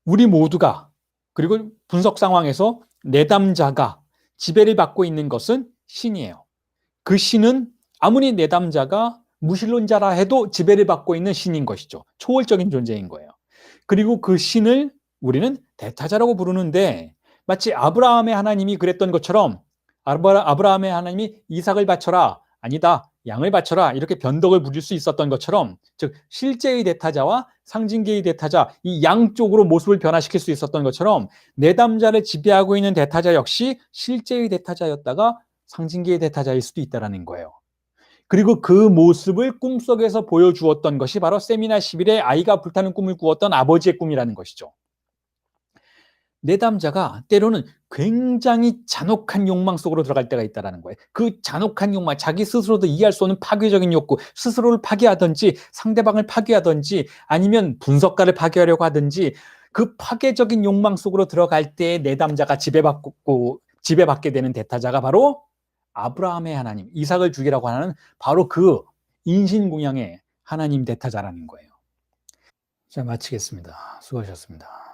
우리 모두가, 그리고 분석 상황에서 내담자가 지배를 받고 있는 것은 신이에요. 그 신은 아무리 내담자가 무신론자라 해도 지배를 받고 있는 신인 것이죠. 초월적인 존재인 거예요. 그리고 그 신을 우리는 대타자라고 부르는데, 마치 아브라함의 하나님이 그랬던 것처럼 아브라함의 하나님이 이삭을 바쳐라, 아니다, 양을 바쳐라, 이렇게 변덕을 부릴 수 있었던 것처럼, 즉 실제의 대타자와 상징계의 대타자, 이 양쪽으로 모습을 변화시킬 수 있었던 것처럼 내담자를 지배하고 있는 대타자 역시 실제의 대타자였다가 상징계의 대타자일 수도 있다는 거예요. 그리고 그 모습을 꿈속에서 보여주었던 것이 바로 세미나 11에 아이가 불타는 꿈을 꾸었던 아버지의 꿈이라는 것이죠. 내담자가 때로는 굉장히 잔혹한 욕망 속으로 들어갈 때가 있다는 거예요. 그 잔혹한 욕망, 자기 스스로도 이해할 수 없는 파괴적인 욕구, 스스로를 파괴하든지 상대방을 파괴하든지 아니면 분석가를 파괴하려고 하든지, 그 파괴적인 욕망 속으로 들어갈 때 내담자가 지배받게 되는 대타자가 바로 아브라함의 하나님, 이삭을 죽이라고 하는 바로 그 인신공양의 하나님 대타자라는 거예요. 자, 마치겠습니다. 수고하셨습니다.